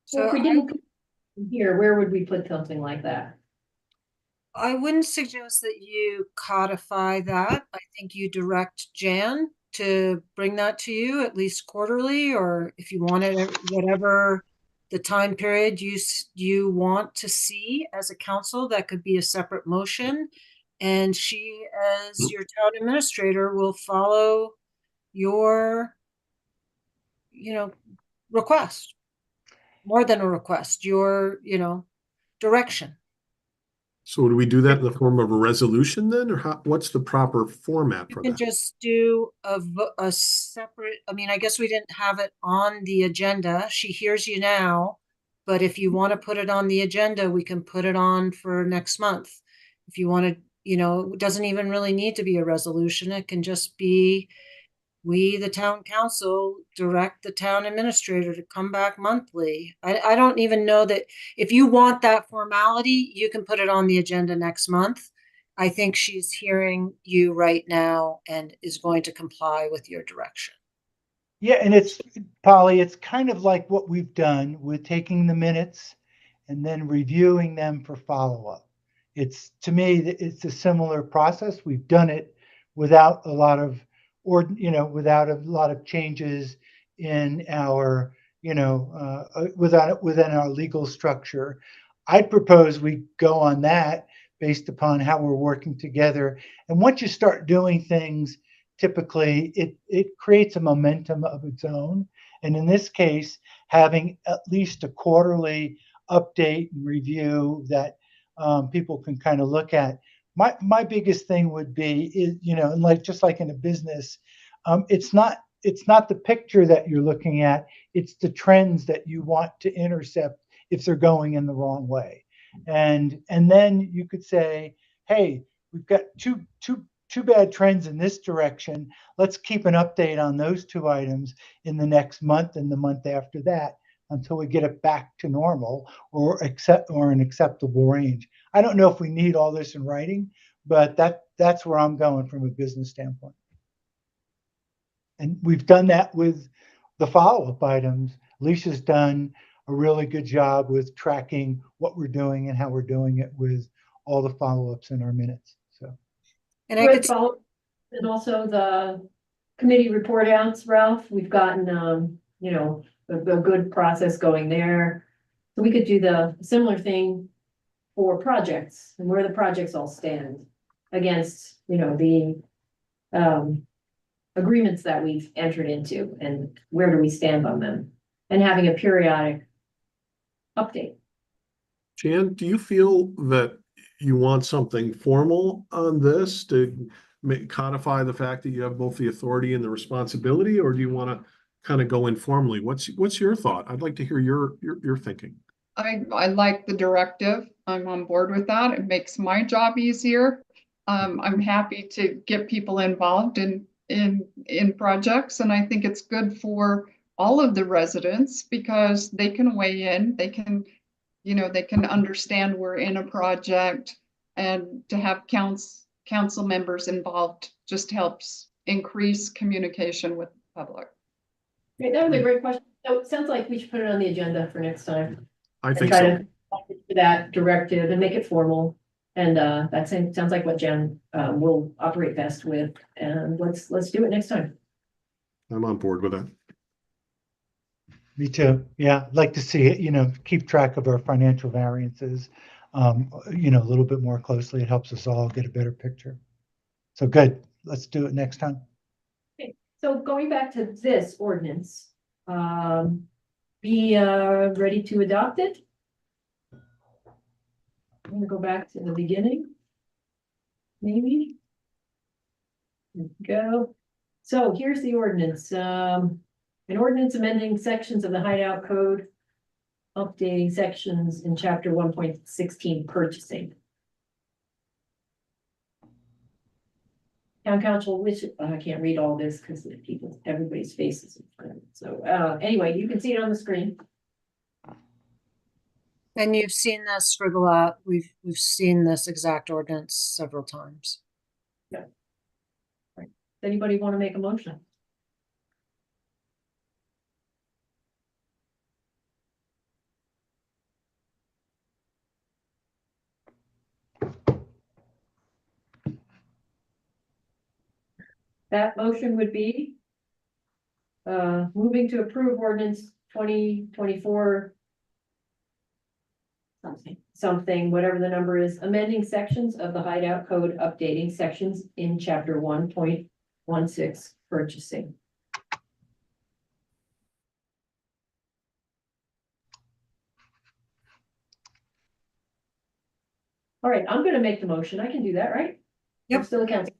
So if we didn't put it here, where would we put something like that? I wouldn't suggest that you codify that. I think you direct Jan to bring that to you at least quarterly, or if you wanted whatever the time period you want to see as a council, that could be a separate motion. And she, as your town administrator, will follow your, request. More than a request, your, direction. So do we do that in the form of a resolution then, or what's the proper format You for can that? just do a separate, I mean, I guess we didn't have it on the agenda. She hears you now. But if you want to put it on the agenda, we can put it on for next month. If you want to, it doesn't even really need to be a resolution. It can just be, we, the town council, direct the town administrator to come back monthly. I don't even know that, if you want that formality, you can put it on the agenda next month. I think she's hearing you right now and is going to comply with your direction. Yeah, and it's, Polly, it's kind of like what we've done with taking the minutes and then reviewing them for follow-up. It's, to me, it's a similar process. We've done it without a lot of, without a lot of changes in our, within our legal structure. I'd propose we go on that based upon how we're working together. And once you start doing things, typically it creates a momentum of its own. And in this case, having at least a quarterly update and review that people can kind of look at. My biggest thing would be is, and like just like in a business, it's not the picture that you're looking at, it's the trends that you want to intercept if they're going in the wrong way. And then you could say, hey, we've got two bad trends in this direction. Let's keep an update on those two items in the next month and the month after that until we get it back to normal or an acceptable range. I don't know if we need all this in writing, but that's where I'm going from a business standpoint. And we've done that with the follow-up items. Alicia's done a really good job with tracking what we're doing and how we're doing it with all the follow-ups in our minutes. So. And I could, And also the committee report outs, Ralph, we've gotten, a good process going there. So we could do the similar thing for projects and where the projects all stand against, the agreements that we've entered into and where do we stand on them, and having a periodic update. Jan, do you feel that you want something formal on this to codify the fact that you have both the authority and the responsibility, or do you want to kind of go informally? What's your thought? I'd like to hear your thinking. I like the directive. I'm on board with that. It makes my job easier. I'm happy to get people involved in projects, and I think it's good for all of the residents because they can weigh in, they can understand we're in a project, and to have council members involved just helps increase communication with the public. Great, that was a great question. So it sounds like we should put it on the agenda for next time. I think try so. to that directive and make it formal. And that sounds like what Jen will operate best with. And let's do it next time. I'm on board with that. Me too. Yeah, I'd like to see it, keep track of our financial variances, a little bit more closely. It helps us all get a better picture. So good. Let's do it next time. Okay, so going back to this ordinance, be ready to adopt it. I'm gonna go back to the beginning. Maybe. There we go. So here's the ordinance. An ordinance amending sections of the Hideout Code, updating sections in chapter 1.16 purchasing. Town council, which I can't read all this because everybody's faces in front of it. So anyway, you can see it on the screen. and you've seen this for the lot, we've seen this exact ordinance several times. Yeah. Right. Does anybody want to make a motion? That motion would be moving to approve ordinance 2024 something, whatever the number is, amending sections of the Hideout Code, updating sections in chapter 1.16 purchasing. All right, I'm gonna make the motion. I can do that, right? I'm Yep. still a council.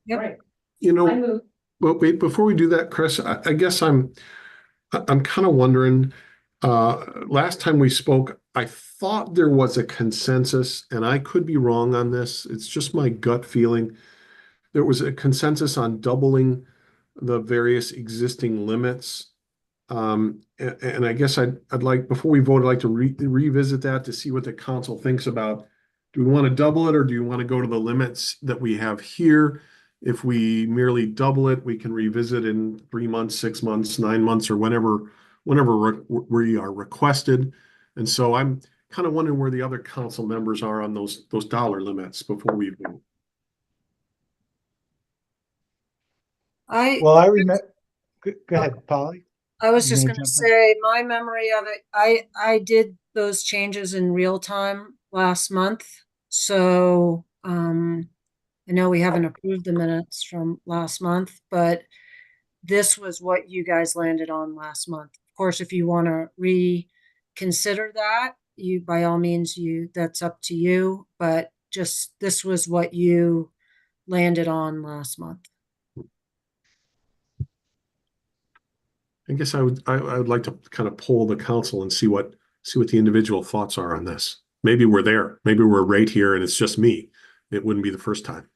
Yep. All right, You I know, move. but wait, before we do that, Chris, I guess I'm kind of wondering, last time we spoke, I thought there was a consensus, and I could be wrong on this. It's just my gut feeling. There was a consensus on doubling the various existing limits. And I guess I'd like, before we vote, I'd like to revisit that to see what the council thinks about. Do we want to double it, or do you want to go to the limits that we have here? If we merely double it, we can revisit in 3 months, 6 months, 9 months, or whenever we are requested. And so I'm kind of wondering where the other council members are on those dollar limits before we vote. Well, I remember, go ahead, Polly. I was You just gonna gonna jump in? say, my memory of it, I did those changes in real time last month. So, I know we haven't approved the minutes from last month, but this was what you guys landed on last month. Of course, if you want to reconsider that, you, by all means, that's up to you, but just, this was what you landed on last month. I guess I would like to kind of poll the council and see what the individual thoughts are on this. Maybe we're there. Maybe we're right here and it's just me. It wouldn't be the first time.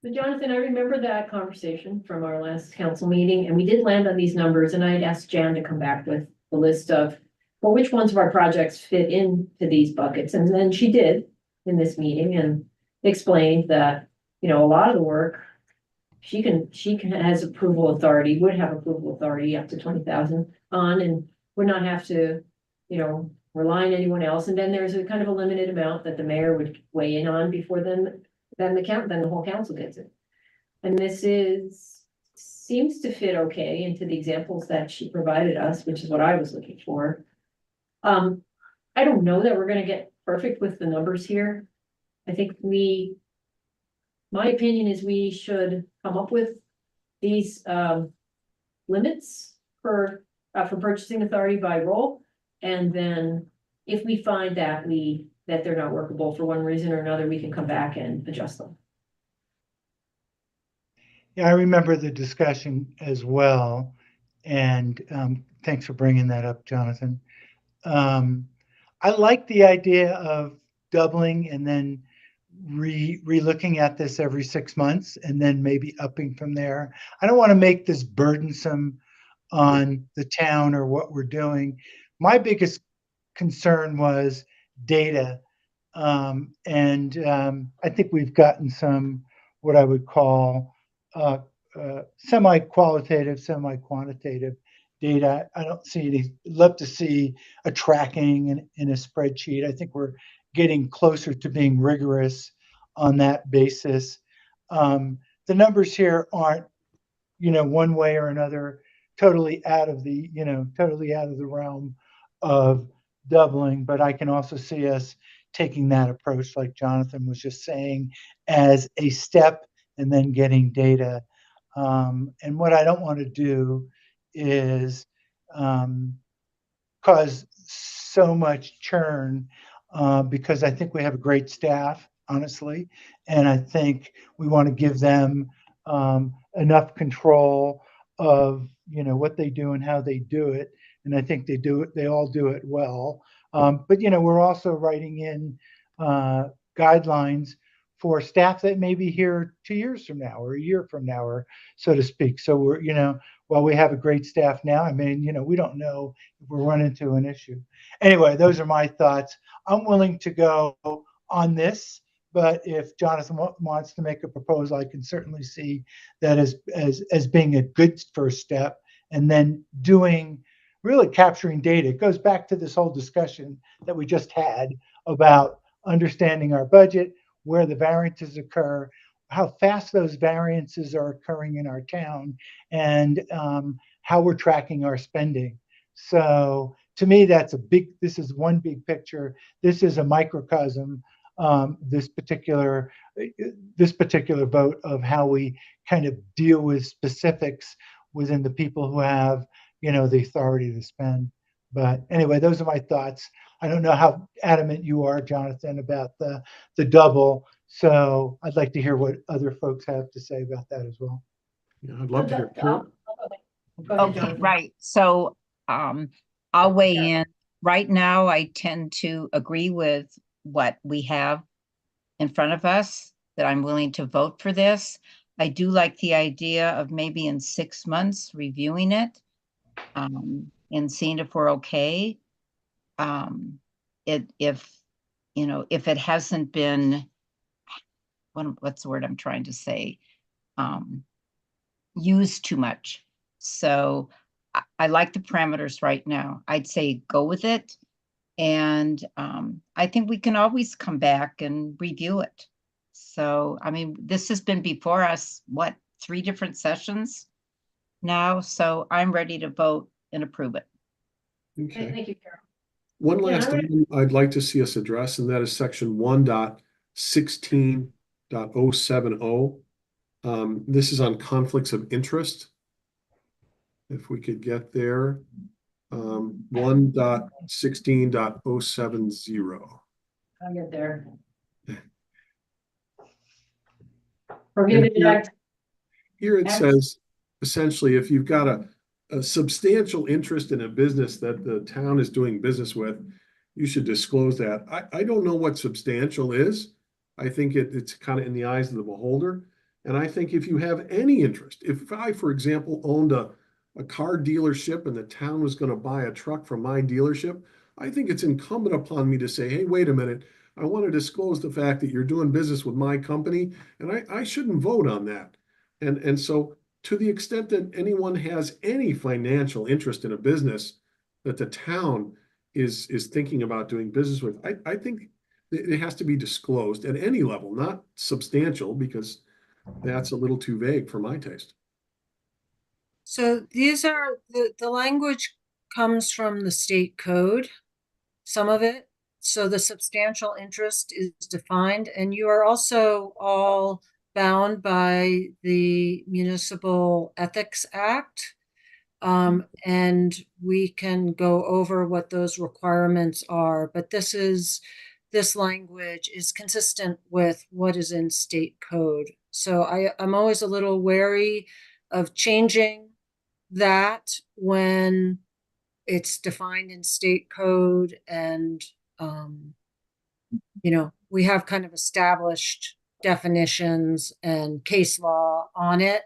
But Jonathan, I remember that conversation from our last council meeting, and we did land on these numbers, and I had asked Jan to come back with the list of, well, which ones of our projects fit into these buckets, and then she did in this meeting and explained that, you know, a lot of the work, she has approval authority, would have approval authority up to 20,000 on, and would not have to, you know, rely on anyone else. And then there's a kind of a limited amount that the mayor would weigh in on before then the whole council gets it. And this seems to fit okay into the examples that she provided us, which is what I was looking for. I don't know that we're gonna get perfect with the numbers here. I think my opinion is we should come up with these limits for purchasing authority by role. And then if we find that they're not workable for one reason or another, we can come back and adjust them. Yeah, I remember the discussion as well. And thanks for bringing that up, Jonathan. I like the idea of doubling and then re-looking at this every 6 months and then maybe upping from there. I don't want to make this burdensome on the town or what we're doing. My biggest concern was data. I think we've gotten some, what I would call semi-qualitative, semi-quantitative data. I don't see any, love to see a tracking in a spreadsheet. I think we're getting closer to being rigorous on that basis. The numbers here aren't, one way or another, totally out of the realm of doubling, but I can also see us taking that approach, like Jonathan was just saying, as a step and then getting data. And what I don't want to do is cause so much churn because I think we have a great staff, honestly, and I think we want to give them enough control of what they do and how they do it, and I think they all do it well. But we're also writing in guidelines for staff that may be here 2 years from now or a year from now, or so to speak. So we're, while we have a great staff now, I mean, we don't know if we'll run into an issue. Anyway, those are my thoughts. I'm willing to go on this, but if Jonathan wants to make a proposal, I can certainly see that as being a good first step. And then really capturing data. It goes back to this whole discussion that we just had about understanding our budget, where the variances occur, how fast those variances are occurring in our town, and how we're tracking our spending. So to me, this is one big picture. This is a microcosm, this particular vote of how we kind of deal with specifics within the people who have, the authority to spend. But anyway, those are my thoughts. I don't know how adamant you are, Jonathan, about the double. So I'd like to hear what other folks have to say about that as well. Yeah, I'd love to hear. Carol? Go ahead, Okay, Jonathan. right. So I'll weigh in. Right now, I tend to agree with what we have in front of us, that I'm willing to vote for this. I do like the idea of maybe in 6 months reviewing it and seeing if we're okay. If it hasn't been, what's the word I'm trying to say? Used too much. So I like the parameters right now. I'd say go with it. And I think we can always come back and review it. So, I mean, this has been before us, what, 3 different sessions now? So I'm ready to vote and approve it. Okay. Thank you, Carol. One Yeah, last I would- item I'd like to see us address, and that is section 1.16.070. This is on conflicts of interest. If we could get there, 1.16.070. I'll get there. And Prohibited act. Here it Act- says, essentially, if you've got a substantial interest in a business that the town is doing business with, you should disclose that. I don't know what substantial is. I think it's kind of in the eyes of the beholder. And I think if you have any interest, if I, for example, owned a car dealership and the town was going to buy a truck from my dealership, I think it's incumbent upon me to say, hey, wait a minute, I want to disclose the fact that you're doing business with my company, and I shouldn't vote on that. And so to the extent that anyone has any financial interest in a business that the town is thinking about doing business with, I think it has to be disclosed at any level, not substantial, because that's a little too vague for my taste. So these are, the language comes from the state code, some of it. So the substantial interest is defined, and you are also all bound by the Municipal Ethics Act. And we can go over what those requirements are, but this language is consistent with what is in state code. So I'm always a little wary of changing that when it's defined in state code, and we have kind of established definitions and case law on it.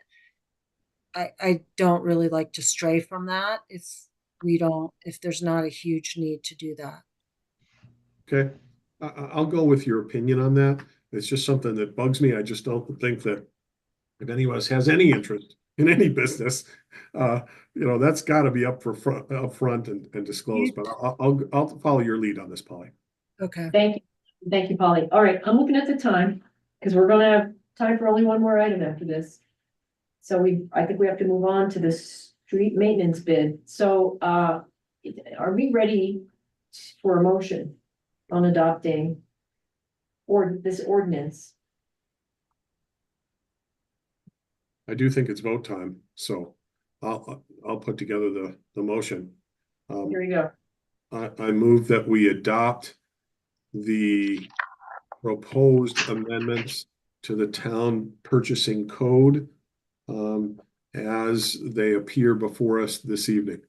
I don't really like to stray from that if there's not a huge need to do that. Okay, I'll go with your opinion on that. It's just something that bugs me. I just don't think that if any of us has any interest in any business, that's got to be up front and disclosed. But I'll follow your lead on this, Polly. Okay. Thank you, Polly. All right, I'm looking at the time because we're gonna have time for only one more item after this. So I think we have to move on to the street maintenance bid. So, are we ready for a motion on adopting this ordinance? I do think it's vote time, so I'll put together the motion. Here we go. I move that we adopt the proposed amendments to the town purchasing code as they appear before us this evening.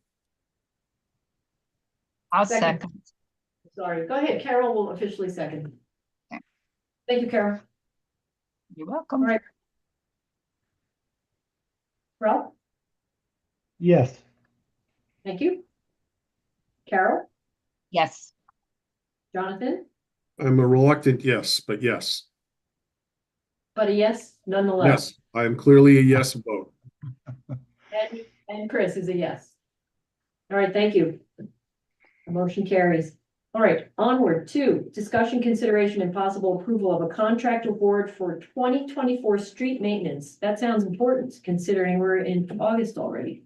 I'll Second. second. Sorry, go ahead. Carol will officially second. Okay. Thank you, Carol. You're welcome. All right. Rob, Yes. thank you. Carol, Yes. Jonathan, I'm a reluctant yes, but yes. but a yes nonetheless. Yes, I am clearly a yes vote. And Chris is a yes. All right, thank you. The motion carries. All right, onward to discussion, consideration, and possible approval of a contract award for 2024 street maintenance. That sounds important considering we're in August already.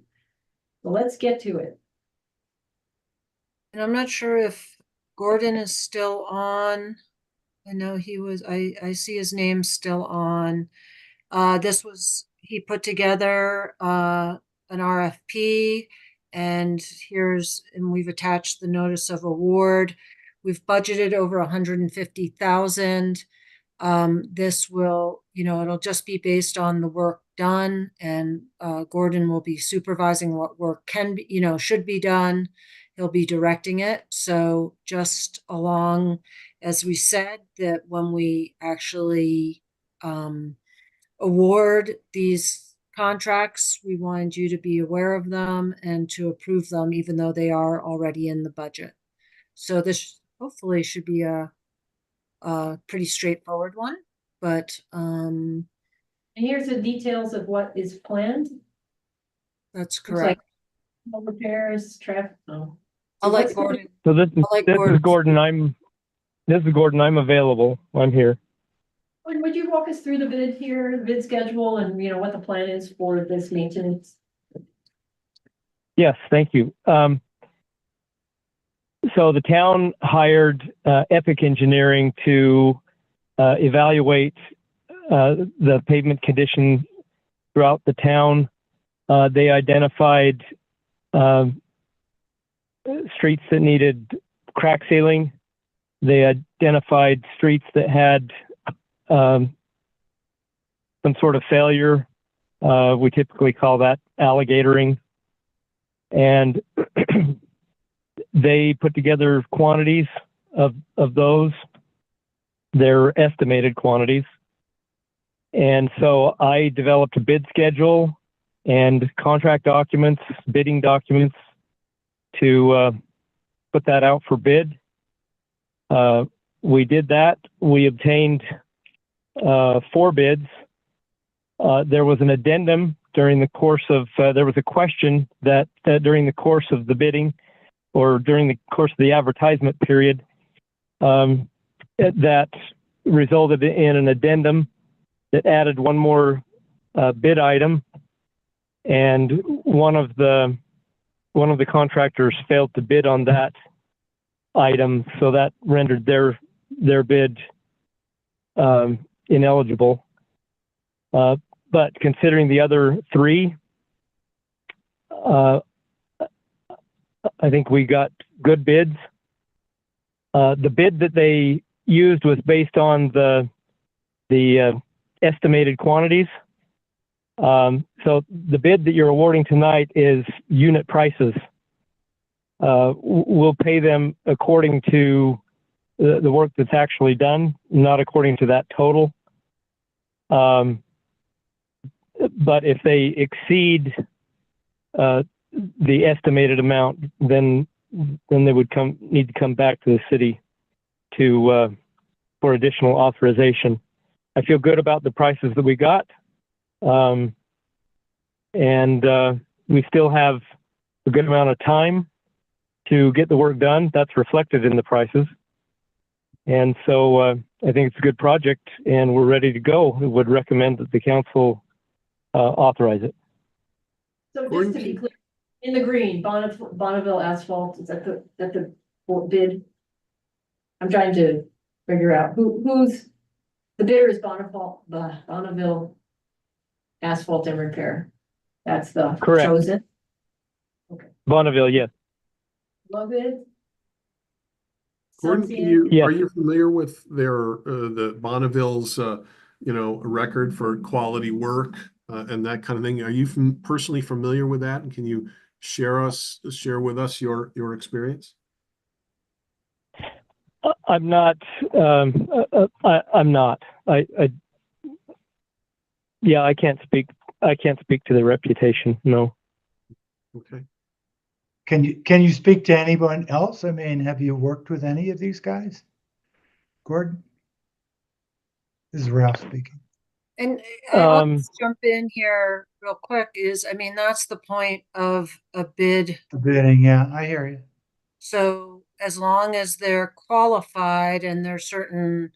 So let's get to it. And I'm not sure if Gordon is still on. I know he was, I see his name still on. He put together an RFP, and we've attached the notice of award. We've budgeted over 150,000. This will, it'll just be based on the work done, and Gordon will be supervising what work can be, should be done. He'll be directing it. So just along, as we said, that when we actually award these contracts, we wanted you to be aware of them and to approve them, even though they are already in the budget. So this hopefully should be a pretty straightforward one, but And here's the details of what is planned. that's Looks like correct. no repairs, traffic. I'll let What's the- Gordon. So this is, I like this is Gordon's- Gordon. This is Gordon. I'm available. I'm here. Would you walk us through the bid here, the bid schedule, and what the plan is for this maintenance? Yes, thank you. So the town hired Epic Engineering to evaluate the pavement condition throughout the town. They identified streets that needed crack sealing. They identified streets that had some sort of failure. We typically call that alligatoring. And they put together quantities of those, their estimated quantities. And so I developed a bid schedule and contract documents, bidding documents to put that out for bid. We did that. We obtained 4 bids. There was an addendum during the course of, there was a question that during the course of the bidding or during the course of the advertisement period that resulted in an addendum that added one more bid item, and one of the contractors failed to bid on that item, so that rendered their bid ineligible. But considering the other 3, I think we got good bids. The bid that they used was based on the estimated quantities. So the bid that you're awarding tonight is unit prices. We'll pay them according to the work that's actually done, not according to that total. But if they exceed the estimated amount, then they would need to come back to the city for additional authorization. I feel good about the prices that we got, and we still have a good amount of time to get the work done. That's reflected in the prices, and so I think it's a good project, and we're ready to go. We would recommend that the council authorize it. So just to be clear, in the green, Bonneville Asphalt, is that the bid? I'm trying to figure out who's the bidder is Bonneville Asphalt and Repair. That's the Correct. chosen. Okay. Bonneville, yes. Love it. Gordon, Yes. are you familiar with the Bonneville's, record for quality work and that kind of thing? Are you personally familiar with that? And can you share with us your experience? I'm not. I'm not. Yeah, I can't speak. I can't speak to the reputation. No. Okay. Can you speak to anyone else? I mean, have you worked with any of these guys? Gordon? This is Ralph speaking. And I'll just jump in here real quick that's the point of a bid. The bidding, yeah, I hear you. So as long as they're qualified and there's certain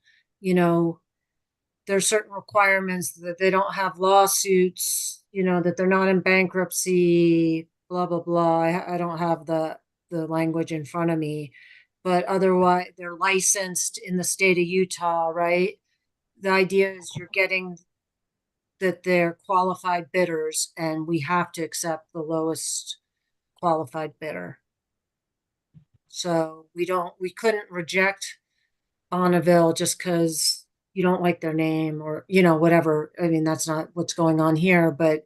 requirements that they don't have lawsuits, that they're not in bankruptcy, blah, blah, blah. I don't have the language in front of me, but otherwise they're licensed in the state of Utah, right? The idea is you're getting that they're qualified bidders, and we have to accept the lowest qualified bidder. So we couldn't reject Bonneville just because you don't like their name or, whatever. I mean, that's not what's going on here, but,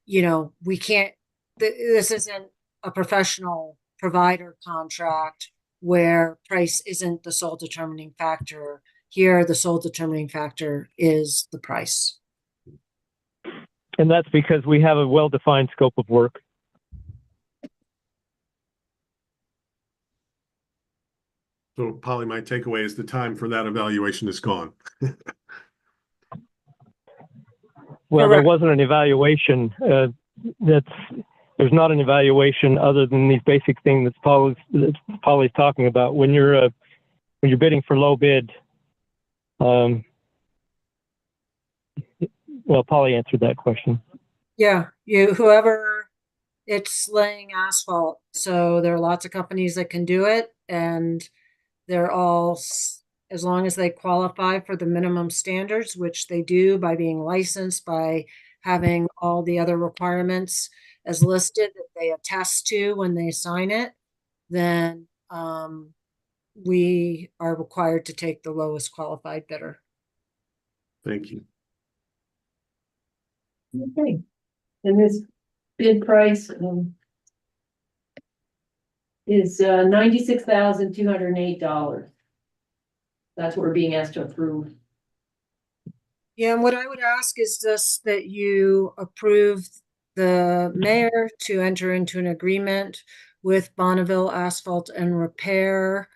we can't, this isn't a professional provider contract where price isn't the sole determining factor. Here, the sole determining factor is the price. And that's because we have a well-defined scope of work. So Polly, my takeaway is the time for that evaluation is gone. Well, there Correct. wasn't an evaluation. There's not an evaluation other than these basic things that Polly's talking about. When you're bidding for low bid, well, Polly answered that question. Yeah, it's laying asphalt. So there are lots of companies that can do it, and they're all, as long as they qualify for the minimum standards, which they do by being licensed, by having all the other requirements as listed that they attest to when they sign it, then we are required to take the lowest qualified bidder. Thank you. Okay. And this bid price is $96,208. That's what we're being asked to approve. Yeah, and what I would ask is just that you approve the mayor to enter into an agreement with Bonneville Asphalt and Repair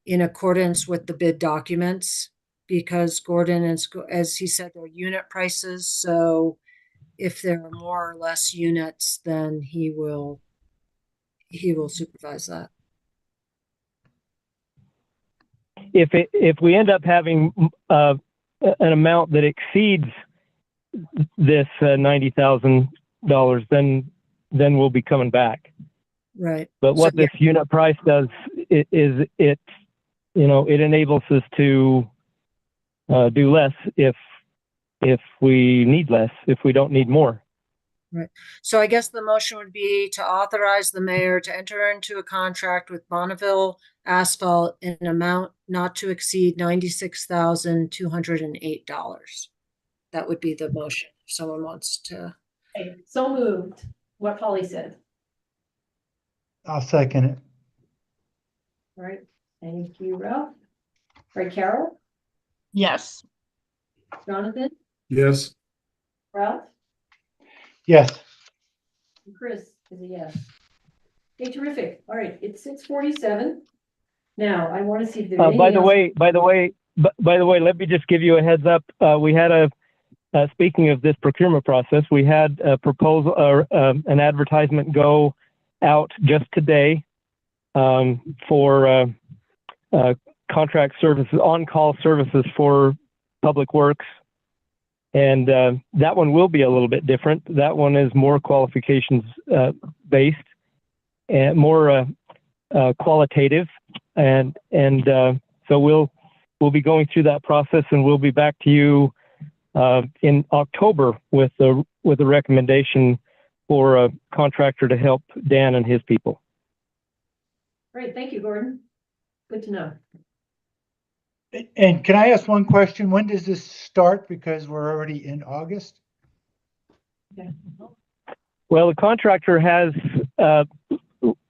in accordance with the bid documents, because Gordon is, as he said, they're unit prices. So if there are more or less units, then he will supervise that. If we end up having an amount that exceeds this $90,000, then we'll be coming back. Right. But what this unit price does is it enables us to do less if we need less, if we don't need more. Right. So I guess the motion would be to authorize the mayor to enter into a contract with Bonneville Asphalt in an amount not to exceed $96,208. That would be the motion. If someone wants to. Okay, so moved. What Polly said. I'll second it. All right. Thank you, Ralph. All right, Carol, Yes. Jonathan, Yes. Ralph, Yes. and Chris is a yes. Okay, terrific. All right, it's 6:47. Now, I want to see if there's anything By the else. way, let me just give you a heads up. We had speaking of this procurement process, we had a proposal or an advertisement go out just today for contract services, on-call services for Public Works. And that one will be a little bit different. That one is more qualifications based and more qualitative. And so we'll be going through that process, and we'll be back to you in October with a recommendation for a contractor to help Dan and his people. Great, thank you, Gordon. Good to know. And can I ask one question? When does this start? Because we're already in August. Okay. Well, the contractor has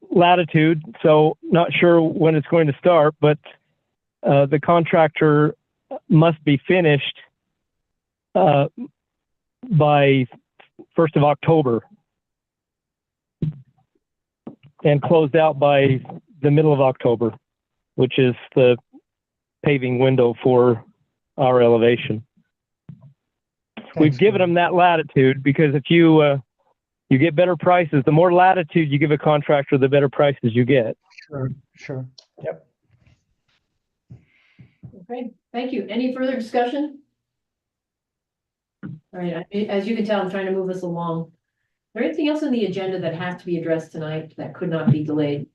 latitude, so not sure when it's going to start, but the contractor must be finished by 1st of October and closed out by the middle of October, which is the paving window for our elevation. We've given them that latitude because if you get better prices, the more latitude you give a contractor, the better prices you get. Sure. Yep. Okay, thank you. Any further discussion? All right, as you can tell, I'm trying to move us along. Is there anything else on the agenda that has to be addressed tonight that could not be delayed?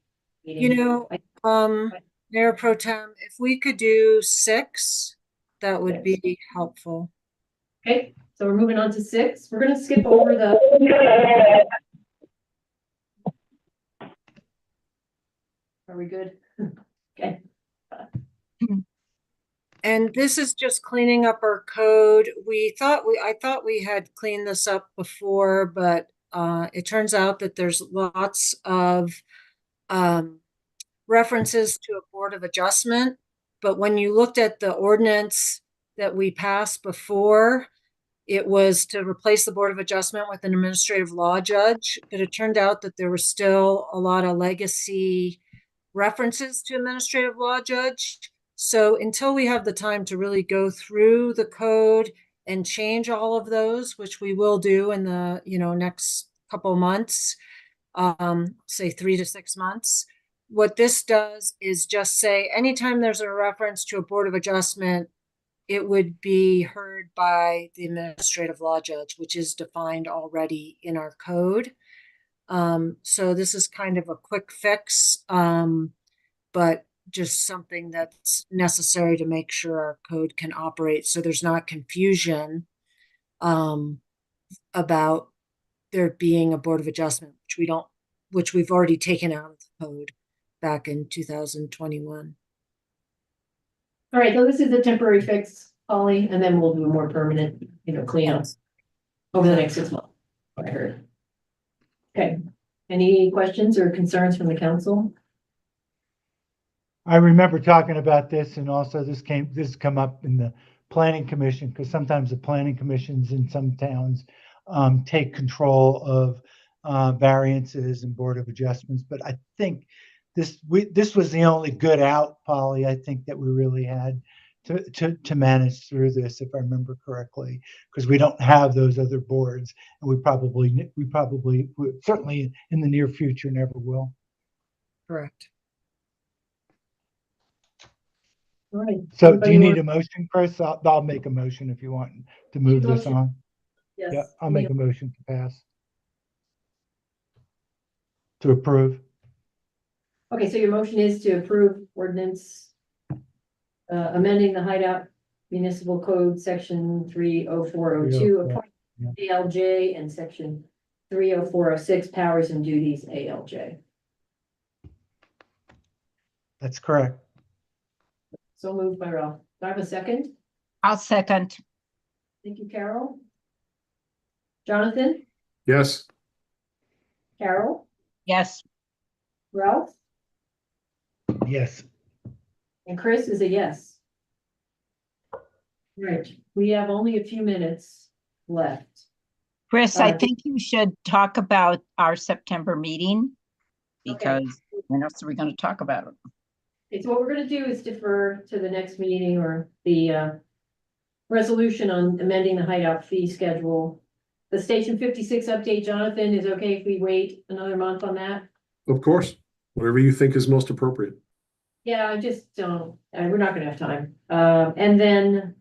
Mayor Pro Tem, if we could do 6, that would be helpful. Okay, so we're moving on to 6. We're going to skip over the. Are we good? Okay, And this is just cleaning up our code. I thought we had cleaned this up before, but it turns out that there's lots of references to a Board of Adjustment. But when you looked at the ordinance that we passed before, it was to replace the Board of Adjustment with an administrative law judge. But it turned out that there was still a lot of legacy references to administrative law judge. So until we have the time to really go through the code and change all of those, which we will do in the, next couple of months, say 3 to 6 months, what this does is just say, anytime there's a reference to a Board of Adjustment, it would be heard by the administrative law judge, which is defined already in our code. So this is kind of a quick fix, but just something that's necessary to make sure our code can operate, so there's not confusion about there being a Board of Adjustment, which we've already taken out of the code back in 2021. all right, so this is a temporary fix, Holly, and then we'll do a more permanent, cleanup Yes. over the next 6 months. I heard. Okay, any questions or concerns from the council? I remember talking about this, and also this come up in the planning commission, because sometimes the planning commissions in some towns take control of variances and Board of Adjustments. But I think this was the only good out, Polly, I think, that we really had to manage through this, if I remember correctly, because we don't have those other boards, and we probably certainly in the near future never will. Correct. All right. So do Anybody you need want- a motion, Chris? I'll make a motion if you want to move this Motion. on. Yes. Yeah, I'll make a motion to pass. To approve. Okay, so your motion is to approve ordinance amending the Hideout Municipal Code, section 30402, appoint ALJ, and section 30406, powers and duties ALJ. That's correct. So moved by Ralph. Do I have a second? I'll second. Thank you, Carol. Jonathan, Yes. Carol, Yes. Ralph, Yes. and Chris is a yes. Right, we have only a few minutes left. Chris, I Uh, think you should talk about our September meeting, because when else are we going to talk about it? Okay, so what we're gonna do is defer to the next meeting, or the resolution on amending the Hideout fee schedule. The Station 56 update, Jonathan, is okay if we wait another month on that? Of course, whatever you think is most appropriate. Yeah, I just don't, we're not gonna have time. And then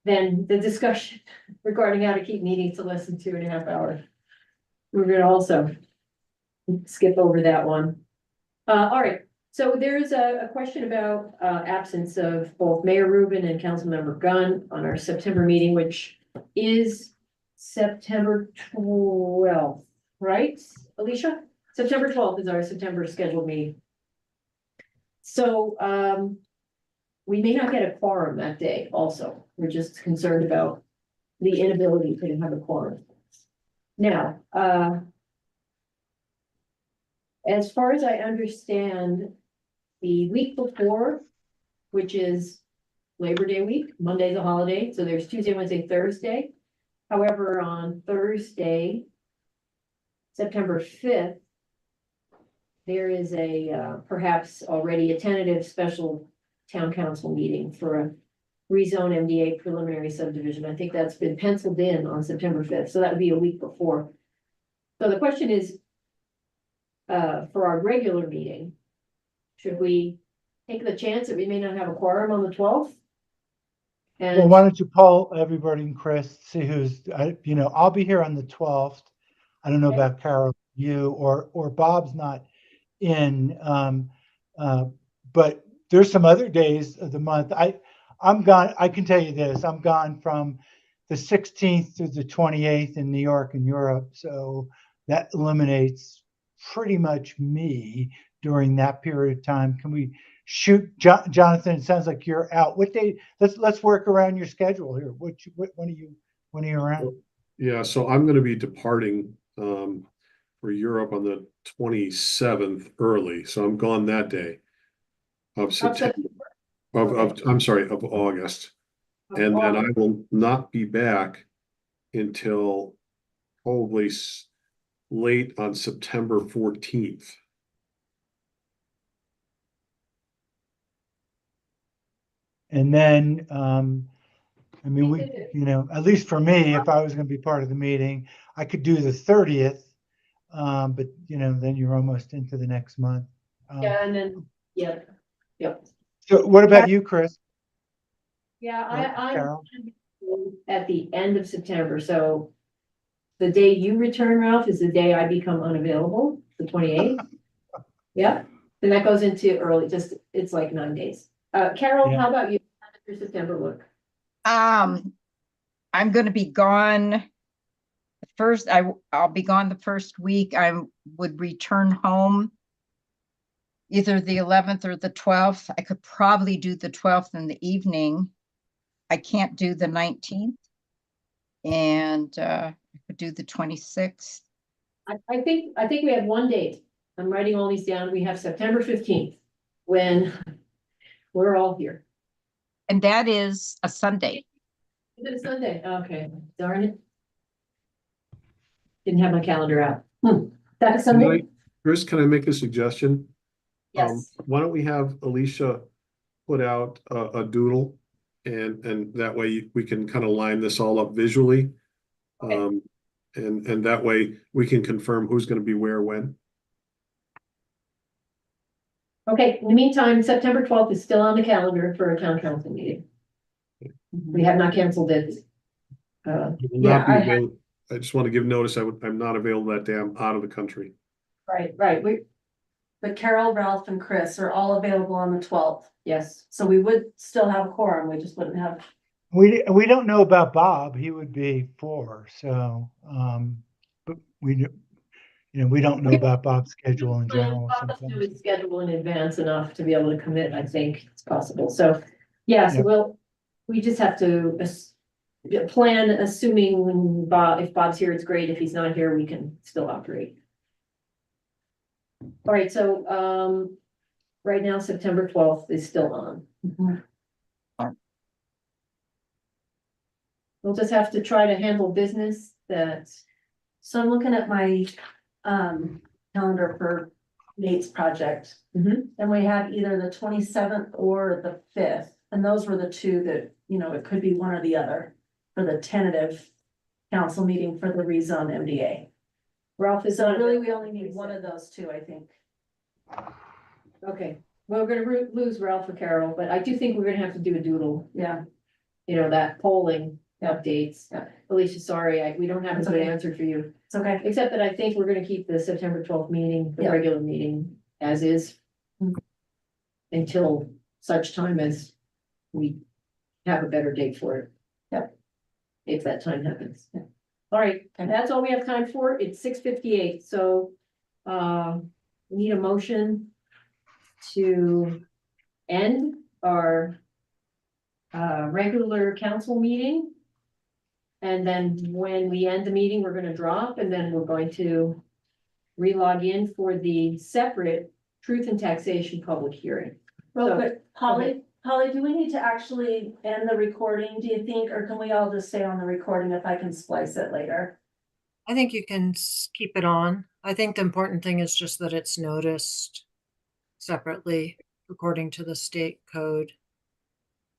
the discussion regarding how to keep meetings to less than 2.5 hours. We're gonna also skip over that one. All right, so there's a question about absence of both Mayor Rubin and Councilmember Gunn on our September meeting, which is September 12th, right, Alicia? September 12th is our September scheduled meeting. So we may not get a quorum that day also. We're just concerned about the inability to have a quorum. Now, as far as I understand, the week before, which is Labor Day week, Monday's a holiday, so there's Tuesday, Wednesday, Thursday. However, on Thursday, September 5th, there is a perhaps already a tentative special town council meeting for a rezone MDA preliminary subdivision. I think that's been penciled in on September 5th, so that would be a week before. So the question is, for our regular meeting, should we take the chance that we may not have a quorum on the 12th? Well, And why don't you poll everybody and Chris, see who's, I'll be here on the 12th. I don't know Okay. about Carol, you, or Bob's not in, but there's some other days of the month. I'm gone. I can tell you this, I'm gone from the 16th to the 28th in New York and Europe. So that eliminates pretty much me during that period of time. Can we shoot, Jonathan, it sounds like you're out. What day, let's work around your schedule here. When are you around? Yeah, so I'm gonna be departing for Europe on the 27th early, so I'm gone that day of September, I'm sorry, of August. And then I will not be back until probably late on September 14th. And then, I mean, at least for me, if I was going to be part of the meeting, I could do the 30th. But then you're almost into the next month. Yeah, and then, yep. So what about you, Chris? Yeah, I'm Carol? at the end of September, so the day you return, Ralph, is the day I become unavailable, the 28th. Yeah, then that goes into early, it's like 9 days. Carol, Yeah. how about you? How does your September look? I'm gonna be gone. I'll be gone the first week. I would return home either the 11th or the 12th. I could probably do the 12th in the evening. I can't do the 19th. And I could do the 26th. I think we have one date. I'm writing all these down. We have September 15th, when we're all here. And that is a Sunday. Is it a Sunday? Okay, darn it. Didn't have my calendar out. That is Sunday? Chris, can I make a suggestion? Yes. Why don't we have Alicia put out a doodle, and that way we can kind of line this all up visually. Okay. And that way we can confirm who's going to be where when. Okay, in the meantime, September 12th is still on the calendar for a town council meeting. We have not canceled it. I just want to give notice. I'm not available that day. I'm out of the country. Right, But Carol, Ralph, and Chris are all available on the 12th. yes. So we would still have a quorum, we just wouldn't have. We don't know about Bob. He would be 4. So, but we don't know about Bob's schedule in general. Bob does his schedule in advance enough to be able to commit, I think it's possible. So, yeah, so Yep. we just have to plan, assuming if Bob's here, it's great. If he's not here, we can still operate. All right, so, right now, September 12th is still on. We'll just have to try to handle business that, So I'm looking at my calendar for Nate's project. And we had either the 27th or the 5th, and those were the two that, it could be one or the other for the tentative council meeting for the rezone MDA. Ralph is So on. really, we only need one of those two, I think. Okay, well, we're gonna lose Ralph or Carol, but I do think we're gonna have to do a doodle, Yeah, that polling updates. Yeah. Alicia, sorry, we don't have a It's good okay. answer for you, it's okay. except that I think we're gonna keep the September 12th meeting, the Yeah. regular meeting, as is. Until such time as we have a better date for it. Yep. If that time happens. All right, and that's all we have time for. It's 6:58, so we need a motion to end our regular council meeting. And then when we end the meeting, we're gonna drop, and then we're going to re-log in for the separate truth and taxation public hearing. Real So- quick, Polly, do we need to actually end the recording, do you think, or can we all just stay on the recording if I can splice it later? I think you can keep it on. I think the important thing is just that it's noticed separately according to the state code.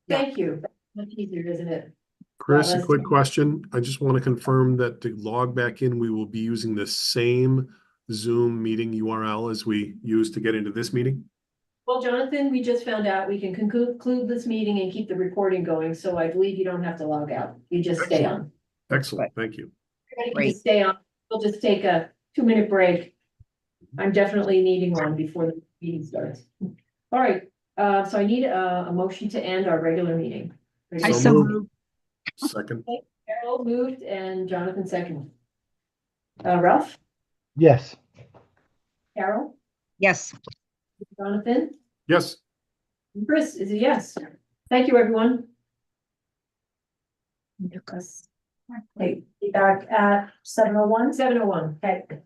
Yeah. Thank you. Much easier, isn't it? Chris, a let's quick do- question. I just want to confirm that to log back in, we will be using the same Zoom meeting URL as we used to get into this meeting? Well, Jonathan, we just found out we can conclude this meeting and keep the recording going, so I believe you don't have to log out. You just stay on. Excellent, thank you. Everybody can Great. just stay on. We'll just take a 2-minute break. I'm definitely needing one before the meeting starts. All right, so I need a motion to end our regular meeting. I So so moved. moved. Second, Carol moved and Jonathan seconded. Ralph, Yes. Carol, Yes. Jonathan? Yes. Chris is a yes. Thank you, everyone. Okay, be back at 7:01. 7:01. Okay.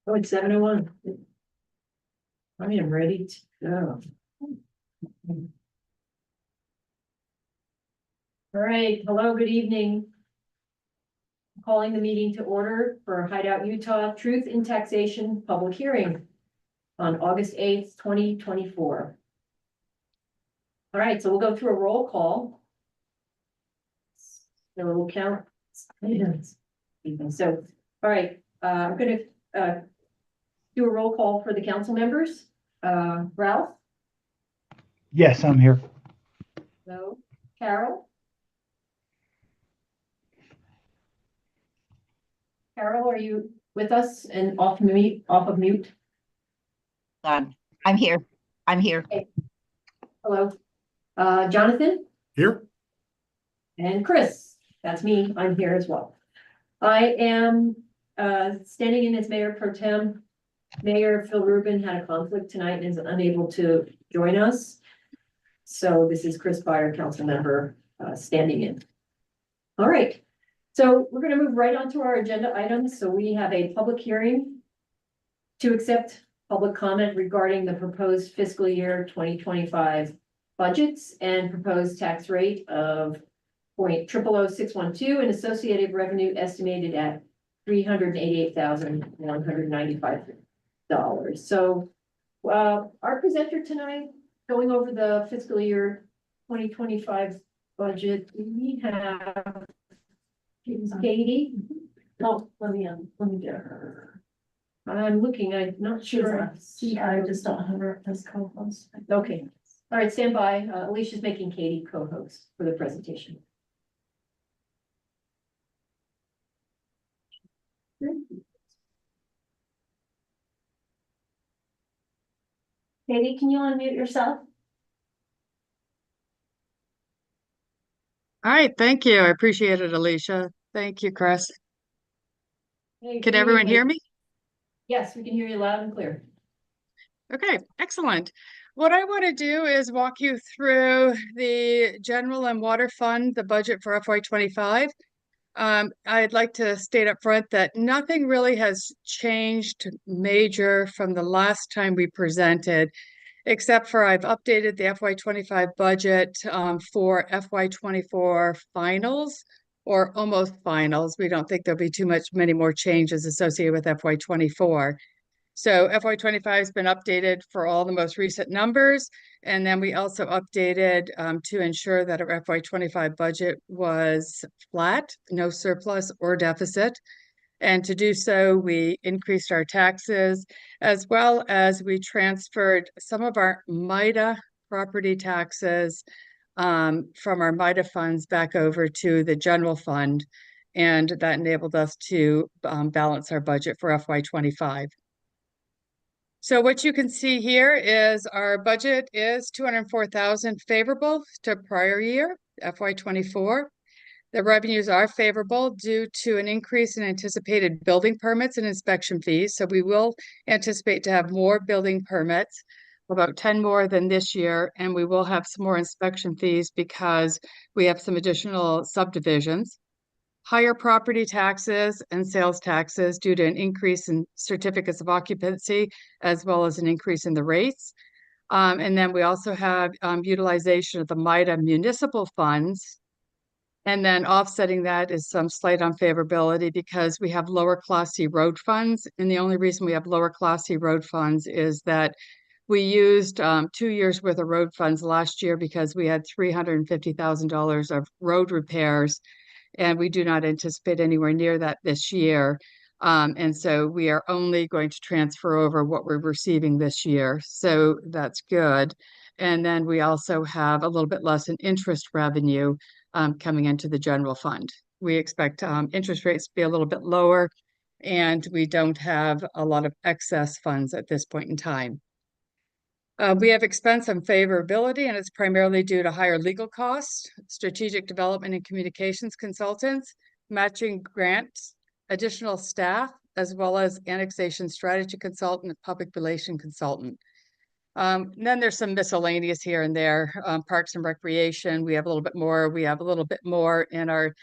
Oh, it's 7:01. I am ready to go. All right, hello, good evening. Calling the meeting to order for Hideout Utah Truth in Taxation Public Hearing on August 8th, 2024. All right, so we'll go through a roll call. So we'll count. So, all right, I'm gonna do a roll call for the council members. Ralph? Yes, I'm here. No. Carol? Carol, are you with us and off of mute? Done. I'm here. I'm here. Hello. Jonathan Here. and Chris, that's me. I'm here as well. I am standing in as Mayor Pro Tem. Mayor Phil Rubin had a conflict tonight and is unable to join us. So this is Chris Byer, council member, standing in. All right. So we're going to move right on to our agenda items. So we have a public hearing to accept public comment regarding the proposed fiscal year 2025 budgets and proposed tax rate of 0.000612 and associated revenue estimated at $388,195. So our presenter tonight, going over the fiscal year 2025 budget, we have Katie. Oh, let me get her. I'm looking, I'm not sure. I just don't have her as co-host. Okay, all right, stand by. Alicia's making Katie co-host for the presentation. Katie, can you unmute yourself? All right, thank you. I appreciate it, Alicia. Thank you, Chris. Hey, Can good everyone hear evening. me? Yes, we can hear you loud and clear. Okay, excellent. What I want to do is walk you through the general and water fund, the budget for FY25. I'd like to state up front that nothing really has changed major from the last time we presented, except for I've updated the FY25 budget for FY24 finals or almost finals. We don't think there'll be many more changes associated with FY '24. So FY '25 has been updated for all the most recent numbers. And then we also updated to ensure that our FY '25 budget was flat, no surplus or deficit. And to do so, we increased our taxes as well as we transferred some of our MIDA property taxes from our MIDA funds back over to the general fund. And that enabled us to balance our budget for FY '25. So what you can see here is our budget is 204,000 favorable to prior year, FY '24. The revenues are favorable due to an increase in anticipated building permits and inspection fees. So we will anticipate to have more building permits, about 10 more than this year, and we will have some more inspection fees because we have some additional subdivisions. Higher property taxes and sales taxes due to an increase in certificates of occupancy, as well as an increase in the rates. And then we also have utilization of the MIDA municipal funds. And then offsetting that is some slight unfavorability because we have lower Class C road funds. And the only reason we have lower Class C road funds is that we used 2 years worth of road funds last year because we had $350,000 of road repairs, and we do not anticipate anywhere near that this year. And so we are only going to transfer over what we're receiving this year. So that's good. And then we also have a little bit less in interest revenue coming into the general fund. We expect interest rates to be a little bit lower, and we don't have a lot of excess funds at this point in time. We have expense unfavorability, and it's primarily due to higher legal costs, strategic development and communications consultants, matching grants, additional staff, as well as annexation strategy consultant and public relation consultant. Then there's some miscellaneous here and there. Parks and recreation, we have a little bit more. We have a little bit more in our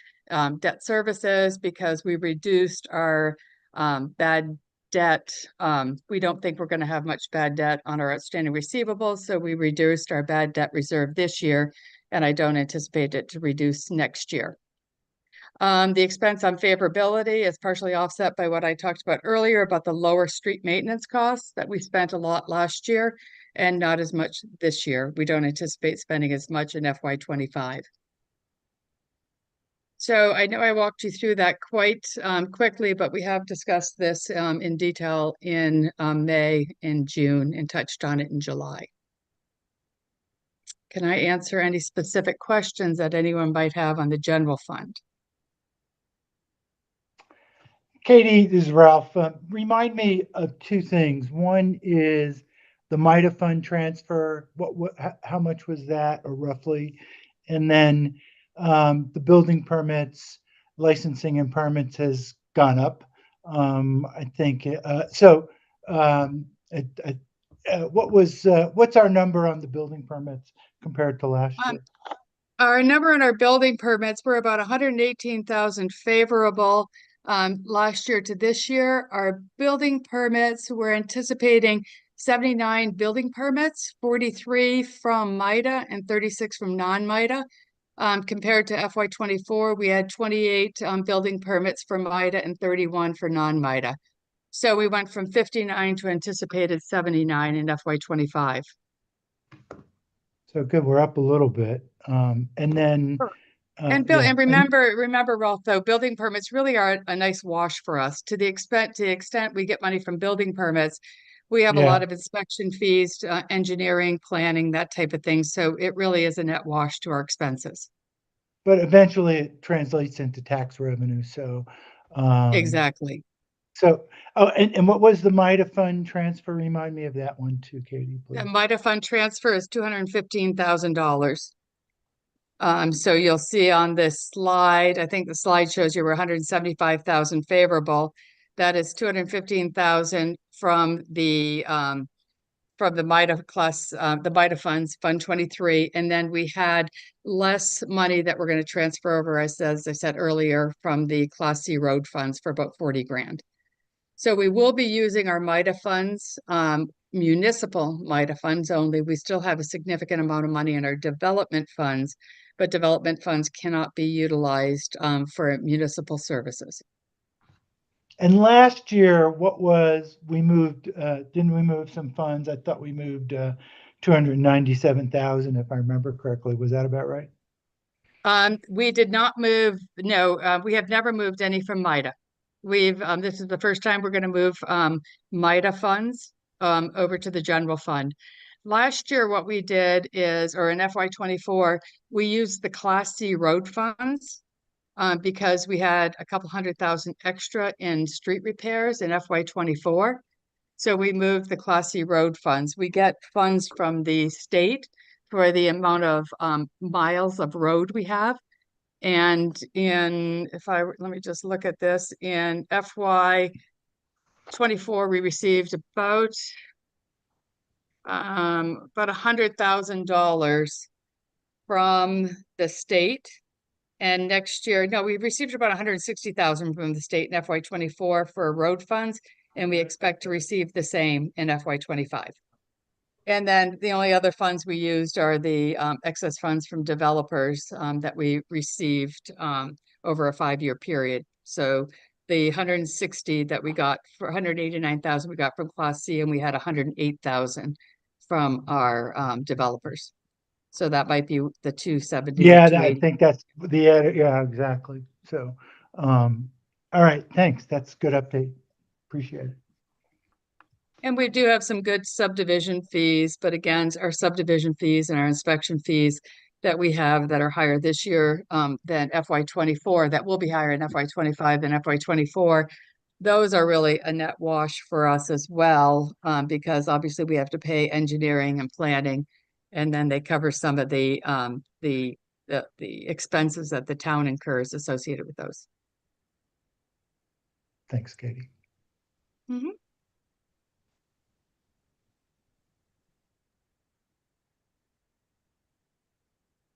debt services because we reduced our bad debt. We don't think we're going to have much bad debt on our outstanding receivables, so we reduced our bad debt reserve this year, and I don't anticipate it to reduce next year. The expense unfavorability is partially offset by what I talked about earlier about the lower street maintenance costs that we spent a lot last year and not as much this year. We don't anticipate spending as much in FY '25. So I know I walked you through that quite quickly, but we have discussed this in detail in May and June and touched on it in July. Can I answer any specific questions that anyone might have on the general fund? Katie, this is Ralph. Remind me of two things. One is the MIDA fund transfer. How much was that, or roughly? And then the building permits, licensing and permits has gone up. I think what's our number on the building permits compared to last year? Our number on our building permits, we're about 118,000 favorable last year to this year. Our building permits, we're anticipating 79 building permits, 43 from MIDA and 36 from non-MIDA. Compared to FY '24, we had 28 building permits for MIDA and 31 for non-MIDA. So we went from 59 to anticipated 79 in FY '25. So good, we're up a little bit. And then and remember, Ralph, though, building permits really are a nice wash for us. To the extent we get money from building permits, we have a lot of inspection fees, engineering, planning, that type of thing. So it really is a net wash to our expenses. But eventually it translates into tax revenue. So exactly. So, and what was the MIDA fund transfer? Remind me of that one too, Katie, please. The MIDA fund transfer is $215,000. So you'll see on this slide, I think the slide shows you we're 175,000 favorable. That is 215,000 from the MIDA class, the MIDA funds, Fund 23, and then we had less money that we're going to transfer over, as I said earlier, from the Class C road funds for about 40 grand. So we will be using our MIDA funds, municipal MIDA funds only. We still have a significant amount of money in our development funds, but development funds cannot be utilized for municipal services. And last year, we moved, didn't we move some funds? I thought we moved 297,000, if I remember correctly. Was that about right? We did not move, no, we have never moved any from MIDA. This is the first time we're going to move MIDA funds over to the general fund. Last year, what we did is, or in FY24, we used the Class C road funds because we had a couple 100,000 extra in street repairs in FY24. So we moved the Class C road funds. We get funds from the state for the amount of miles of road we have. And let me just look at this, in FY24, we received about $100,000 from the state. And next year, no, we received about 160,000 from the state in FY24 for road funds, and we expect to receive the same in FY25. And then the only other funds we used are the excess funds from developers that we received over a 5-year period. So the 160 that we got, for 189,000 we got from Class C, and we had 108,000 from our developers. So that might be the 270. Yeah, I think that's yeah, exactly. So, all right, thanks. That's a good update. Appreciate it. And we do have some good subdivision fees, but again, our subdivision fees and our inspection fees that we have that are higher this year than FY24, that will be higher in FY25 than FY24. Those are really a net wash for us as well, because obviously we have to pay engineering and planning, and then they cover some of the expenses that the town incurs associated with those. Thanks, Katie. Mm-hmm.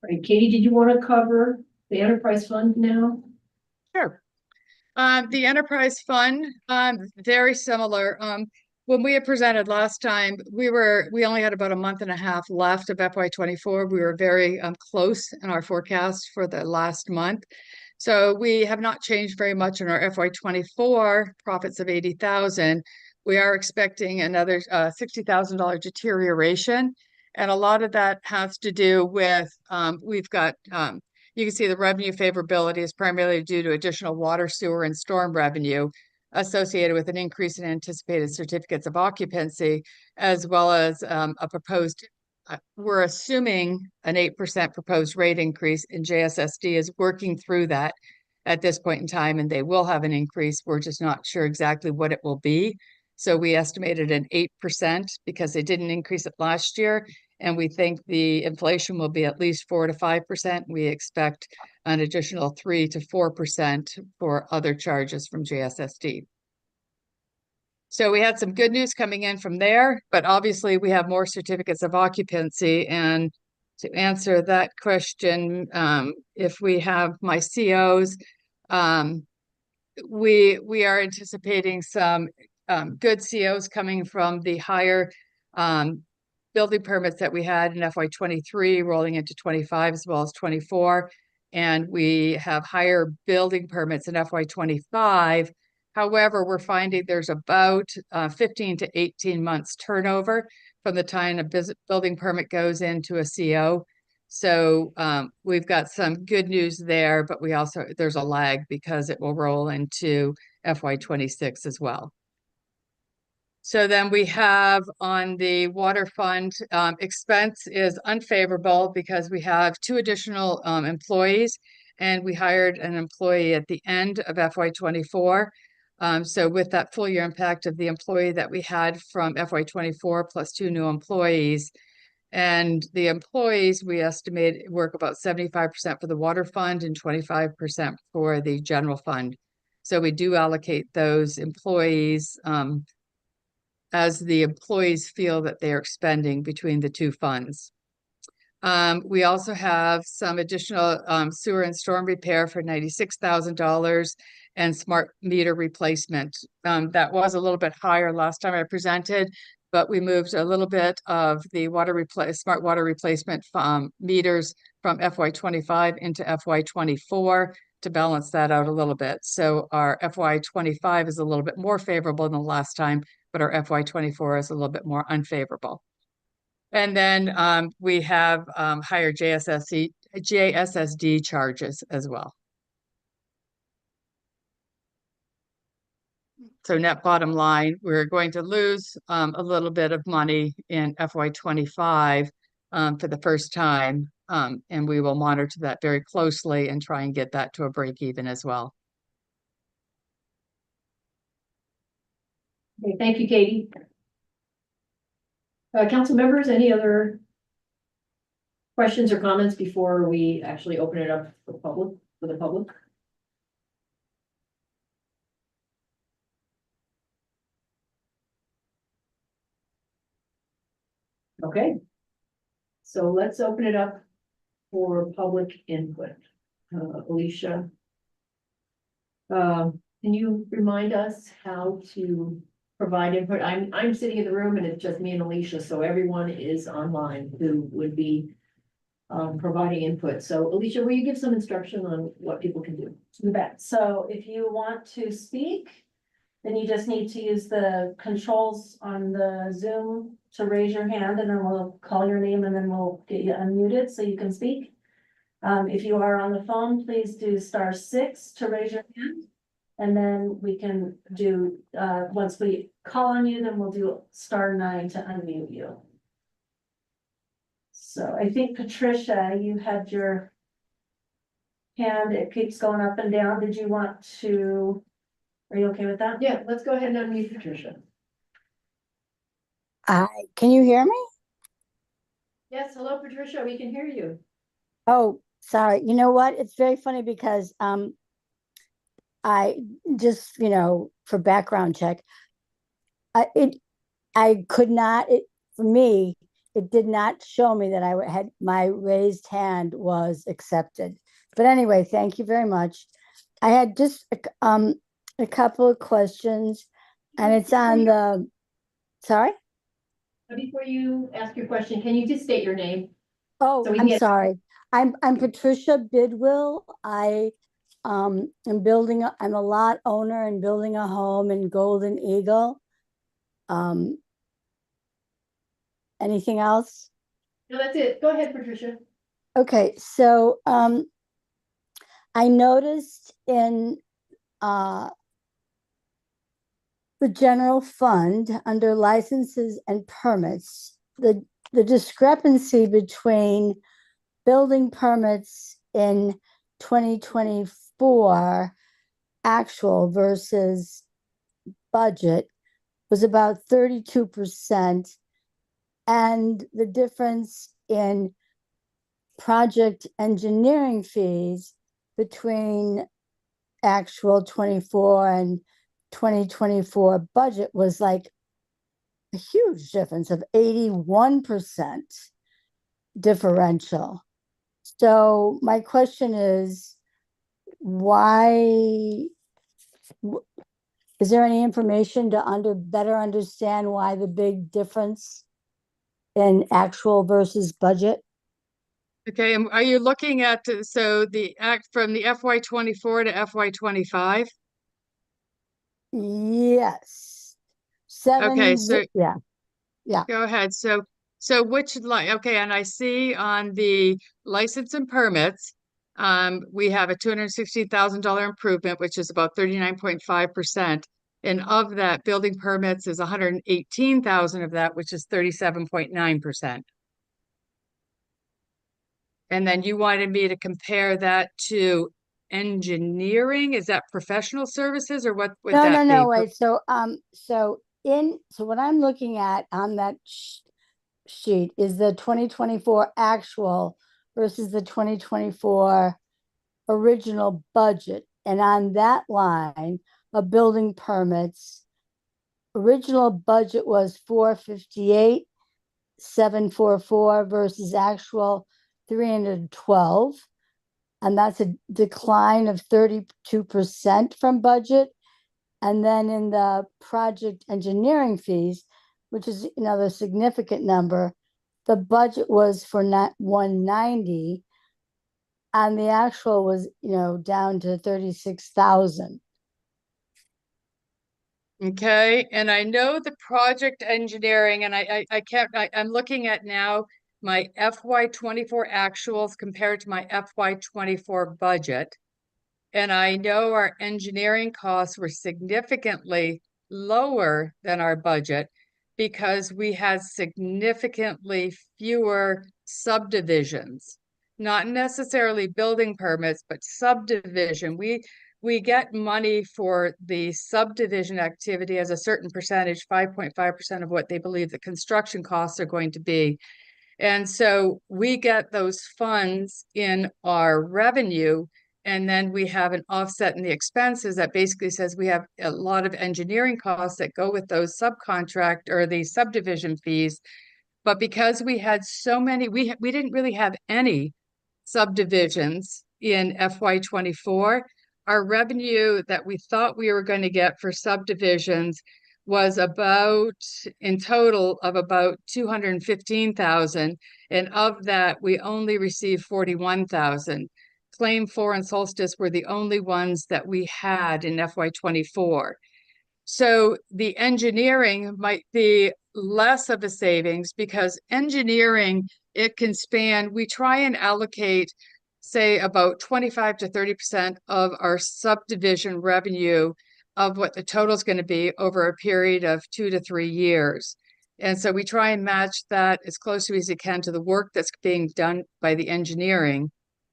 Right, Katie, did you want to cover the enterprise fund now? Sure. The enterprise fund, very similar. When we had presented last time, we only had about a month and a half left of FY24. We were very close in our forecast for the last month. So we have not changed very much in our FY24 profits of 80,000. We are expecting another $60,000 deterioration. And a lot of that has to do with, we've got, you can see the revenue favorability is primarily due to additional water, sewer, and storm revenue associated with an increase in anticipated certificates of occupancy, as well as a proposed, we're assuming an 8% proposed rate increase, and JSSD is working through that at this point in time, and they will have an increase. We're just not sure exactly what it will be. So we estimated an 8% because they didn't increase it last year. And we think the inflation will be at least 4 to 5%. We expect an additional 3 to 4% for other charges from JSSD. So we had some good news coming in from there, but obviously we have more certificates of occupancy. And to answer that question, if we have my COs, we are anticipating some good COs coming from the higher building permits that we had in FY23 rolling into 25 as well as 24. And we have higher building permits in FY25. However, we're finding there's about 15 to 18 months turnover from the time a building permit goes into a CO. So we've got some good news there, but there's a lag because it will roll into FY26 as well. So then we have on the water fund, expense is unfavorable because we have 2 additional employees, and we hired an employee at the end of FY24. So with that full year impact of the employee that we had from FY24 plus 2 new employees, and the employees we estimate work about 75% for the water fund and 25% for the general fund. So we do allocate those employees as the employees feel that they are expending between the 2 funds. We also have some additional sewer and storm repair for $96,000 and smart meter replacement. That was a little bit higher last time I presented, but we moved a little bit of the smart water replacement meters from FY 25 into FY 24 to balance that out a little bit. So our FY 25 is a little bit more favorable than the last time, but our FY 24 is a little bit more unfavorable. And then we have higher JSSD charges as well. So net bottom line, we're going to lose a little bit of money in FY 25 for the first time. And we will monitor that very closely and try and get that to a break even as well. Okay, thank you, Katie. Council members, any other questions or comments before we actually open it up for the public? Okay, so let's open it up for public input. Alicia, can you remind us how to provide input? I'm sitting in the room and it's just me and Alicia, so everyone is online who would be providing input. So Alicia, will you give some instruction on what people can do? You bet. So if you want to speak, then you just need to use the controls on the Zoom to raise your hand, and then we'll call your name and then we'll get you unmuted so you can speak. If you are on the phone, please do *6 to raise your hand. And then we can do, once we call on you, then we'll do *9 to unmute you. So I think Patricia, you had your hand, it keeps going up and down. Did you want to, are you okay with that? Yeah, let's go ahead and unmute Patricia. Can you hear me? Yes, hello, Patricia, we can hear you. Oh, sorry. You know what? It's very funny because I just, for background check, I could not, for me, it did not show me that I had my raised hand was accepted. But anyway, thank you very much. I had just a couple of questions, and it's on the, sorry? Before you ask your question, can you just state your name? Oh, So we I'm get- sorry. I'm Patricia Bidwill. I am I'm a lot owner and building a home in Golden Eagle. Anything else? No, that's it. Go ahead, Patricia. Okay, so I noticed in the general fund under licenses and permits, the discrepancy between building permits in 2024 actual versus budget was about 32%, and the difference in project engineering fees between actual 24 and 2024 budget was like a huge difference of 81% differential. So my question is, why is there any information to better understand why the big difference in actual versus budget? Okay, and are you looking at, so the act from the FY 24 to FY 25? Yes. Okay, so yeah. go ahead. So which okay, and I see on the license and permits, we have a $260,000 improvement, which is about 39.5%. And of that, building permits is 118,000 of that, which is 37.9%. And then you wanted me to compare that to engineering? Is that professional services, or what would that be? No, wait. So what I'm looking at on that sheet is the 2024 actual versus the 2024 original budget. And on that line of building permits, original budget was 458,744 versus actual 312. And that's a decline of 32% from budget. And then in the project engineering fees, which is another significant number. The budget was for 190, and the actual was, down to 36,000. Okay, and I know the project engineering, and I'm looking at now my FY 24 actuals compared to my FY 24 budget. And I know our engineering costs were significantly lower than our budget because we had significantly fewer subdivisions. Not necessarily building permits, but subdivision. We get money for the subdivision activity as a certain percentage, 5.5% of what they believe the construction costs are going to be. And so we get those funds in our revenue, and then we have an offset in the expenses that basically says we have a lot of engineering costs that go with those subcontract or the subdivision fees. But because we had so many, we didn't really have any subdivisions in FY 24. Our revenue that we thought we were going to get for subdivisions was about, in total, of about 215,000. And of that, we only received 41,000. Claim 4 and Solstice were the only ones that we had in FY 24. So the engineering might be less of a savings because engineering, it can span, we try and allocate, say, about 25 to 30% of our subdivision revenue of what the total is going to be over a period of 2 to 3 years. And so we try and match that as closely as you can to the work that's being done by the engineering.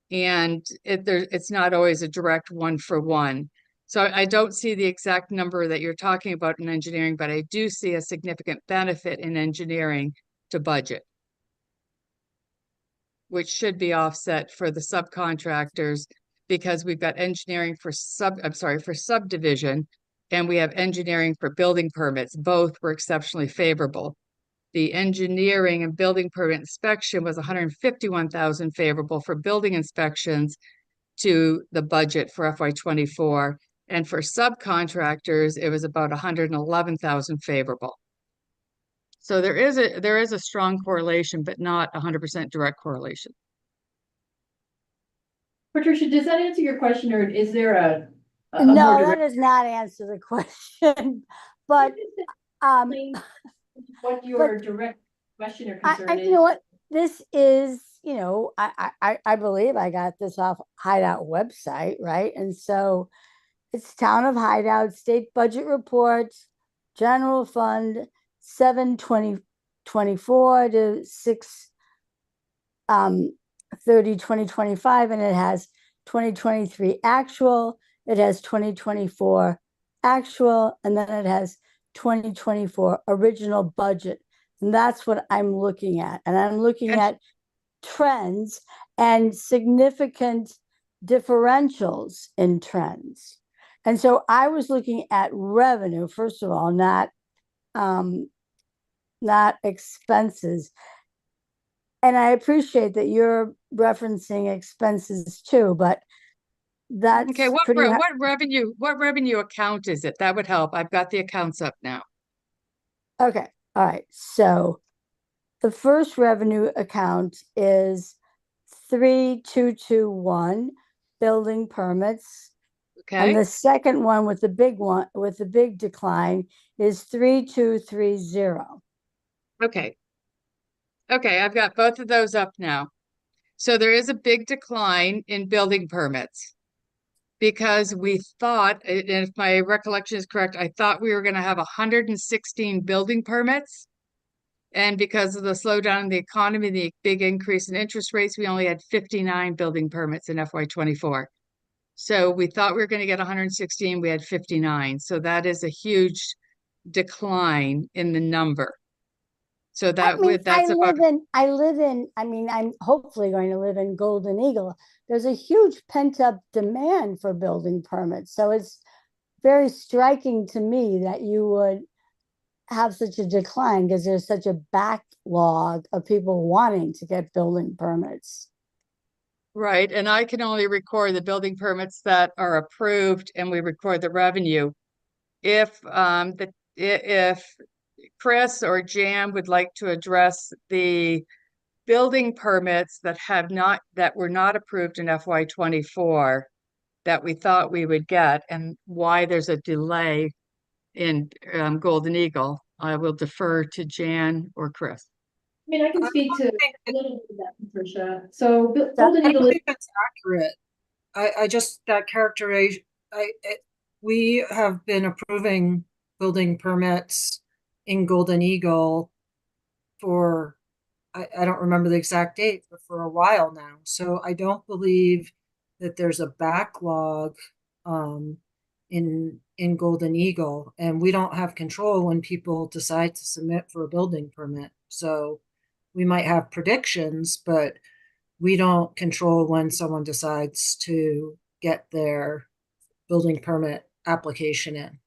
And it's not always a direct 1-for-1. So I don't see the exact number that you're talking about in engineering, but I do see a significant benefit in engineering to budget, which should be offset for the subcontractors because we've got engineering for subdivision, and we have engineering for building permits. Both were exceptionally favorable. The engineering and building permit inspection was 151,000 favorable for building inspections to the budget for FY 24. And for subcontractors, it was about 111,000 favorable. So there is a strong correlation, but not 100% direct correlation. Patricia, does that answer your question, or is there a No, more that direct? does not answer the question, but What your direct question or concern is? you know what, this is, I believe I got this off Hideout website, right? And so it's Town of Hideout State Budget Report, General Fund 7/2024 to 6/30/2025, and it has 2023 actual, it has 2024 actual, and then it has 2024 original budget. And that's what I'm looking at. And I'm looking at trends and significant differentials in trends. And so I was looking at revenue, first of all, not expenses. And I appreciate that you're referencing expenses too, but that's okay. What revenue account is it? That would help. I've got the accounts up now. Okay. All right. So the first revenue account is 3221 building permits. Okay. And the second one with the big decline is 3230. Okay. Okay, I've got both of those up now. So there is a big decline in building permits because we thought, and if my recollection is correct, I thought we were going to have 116 building permits. And because of the slowdown in the economy, the big increase in interest rates, we only had 59 building permits in FY 24. So we thought we were going to get 116, we had 59. So that is a huge decline in the number. So that's about. I'm hopefully going to live in Golden Eagle. There's a huge pent up demand for building permits. So it's very striking to me that you would have such a decline because there's such a backlog of people wanting to get building permits. Right, and I can only record the building permits that are approved, and we record the revenue. If Chris or Jan would like to address the building permits that were not approved in FY 24 that we thought we would get and why there's a delay in Golden Eagle. I will defer to Jan or Chris. I mean, I can speak to a little bit of that, Patricia. So I Golden Eagle, think that's accurate. I just, that characterization, we have been approving building permits in Golden Eagle for, I don't remember the exact date, but for a while now. So I don't believe that there's a backlog in Golden Eagle, and we don't have control when people decide to submit for a building permit. So we might have predictions, but we don't control when someone decides to get their building permit application in.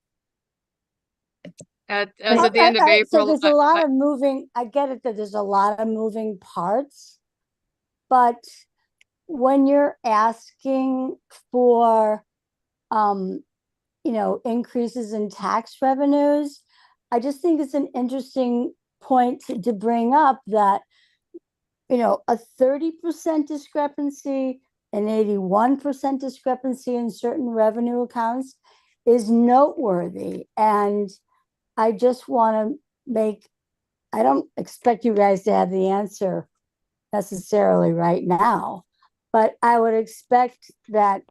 As at the end of So April, there's a lot of moving, I get it that there's a lot of moving parts, but when you're asking for, increases in tax revenues, I just think it's an interesting point to bring up that, a 30% discrepancy, an 81% discrepancy in certain revenue accounts is noteworthy. And I just want to I don't expect you guys to have the answer necessarily right now, but I would expect that,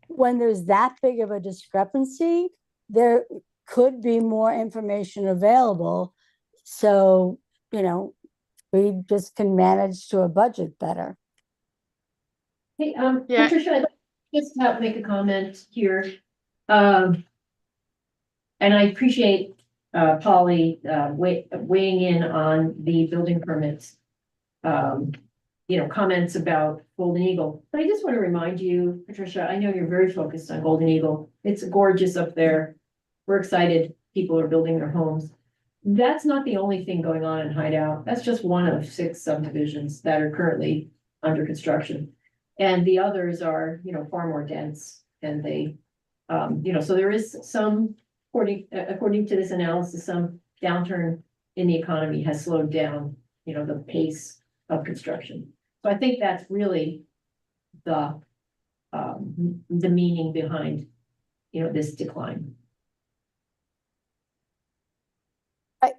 when there's that big of a discrepancy, there could be more information available. So, we just can manage to a budget better. hey, Yeah. Patricia, I'd like just to make a comment here. And I appreciate Polly weighing in on the building permits. Comments about Golden Eagle. But I just want to remind you, Patricia, I know you're very focused on Golden Eagle. It's gorgeous up there. We're excited. People are building their homes. That's not the only thing going on in Hideout. That's just one of 6 subdivisions that are currently under construction. And the others are, far more dense, and they, so there is some, according to this analysis, some downturn in the economy has slowed down, the pace of construction. So I think that's really the meaning behind, this decline.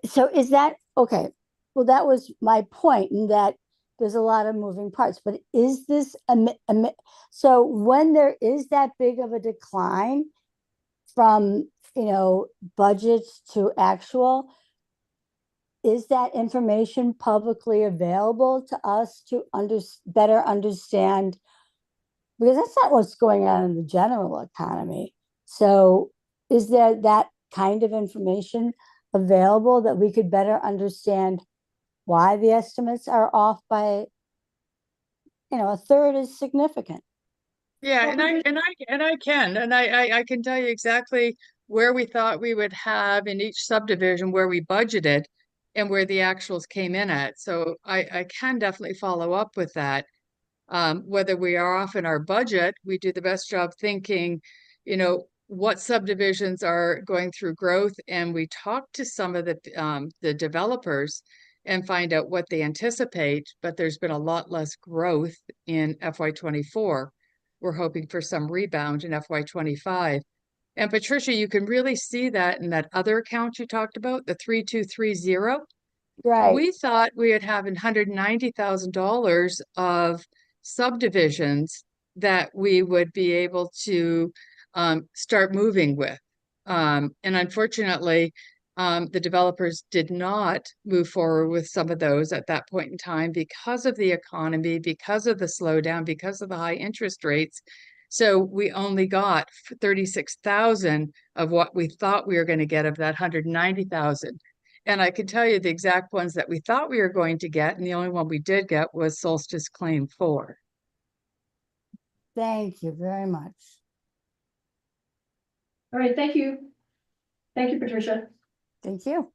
So is that, okay, well, that was my point, in that there's a lot of moving parts, but is this, so when there is that big of a decline from, budgets to actual, is that information publicly available to us to better understand? Because that's not what's going on in the general economy. So is there that kind of information available that we could better understand why the estimates are off by, a third is significant? Yeah, and I can tell you exactly where we thought we would have in each subdivision, where we budgeted and where the actuals came in at. So I can definitely follow up with that. Whether we are off in our budget, we do the best job thinking, what subdivisions are going through growth, and we talk to some of the developers and find out what they anticipate, but there's been a lot less growth in FY 24. We're hoping for some rebound in FY 25. And Patricia, you can really see that in that other account you talked about, the 3230. Right. We thought we would have $190,000 of subdivisions that we would be able to start moving with. And unfortunately, the developers did not move forward with some of those at that point in time because of the economy, because of the slowdown, because of the high interest rates. So we only got 36,000 of what we thought we were going to get of that 190,000. And I can tell you the exact ones that we thought we were going to get, and the only one we did get was Solstice Claim 4. Thank you very much. All right, thank you. Thank you, Patricia. Thank you.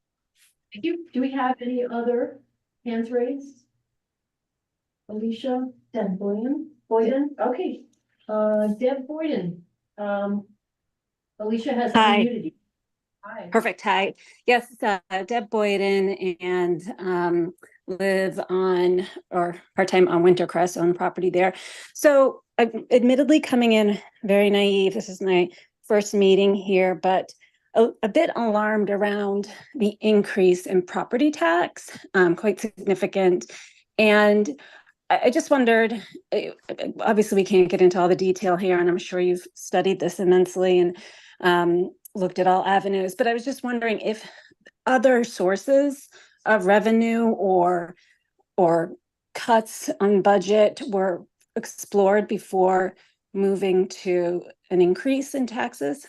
Thank you. Do we have any other hands raised? Alicia, Deb Boyden, okay. Deb Boyden, Alicia has Hi. unmuted you. Perfect. Hi. Yes, Deb Boyden, and live on or part-time on Wintercrest, on the property there. So I'm admittedly coming in very naive. This is my first meeting here, but a bit alarmed around the increase in property tax, quite significant. And I just wondered, obviously we can't get into all the detail here, and I'm sure you've studied this immensely and looked at all avenues, but I was just wondering if other sources of revenue or cuts on budget were explored before moving to an increase in taxes.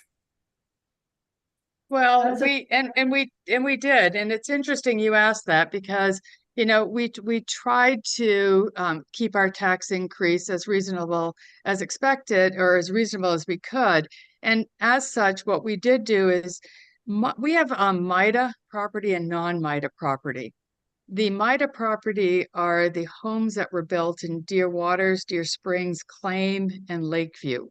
Well, we did, and it's interesting you asked that because we tried to keep our tax increase as reasonable as expected or as reasonable as we could, and as such, what we did do is we have MIDA property and non-MIDA property. The MIDA property are the homes that were built in Deer Waters, Deer Springs, Claim, and Lakeview.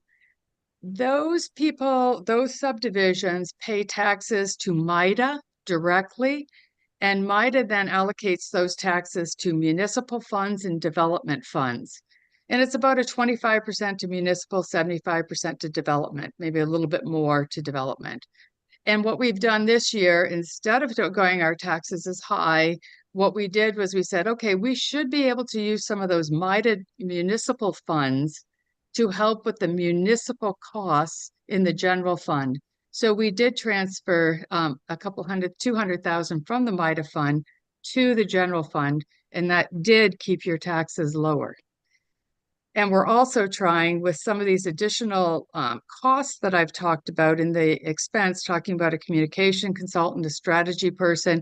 Those people, those subdivisions pay taxes to MIDA directly, and MIDA then allocates those taxes to municipal funds and development funds. And it's about a 25% to municipal, 75% to development, maybe a little bit more to development. And what we've done this year, instead of going our taxes as high, what we did was we said, okay, we should be able to use some of those MIDA municipal funds to help with the municipal costs in the general fund. So we did transfer a couple hundred, 200,000 from the MIDA fund to the general fund, and that did keep your taxes lower. And we're also trying with some of these additional costs that I've talked about in the expense, talking about a communication consultant, a strategy person,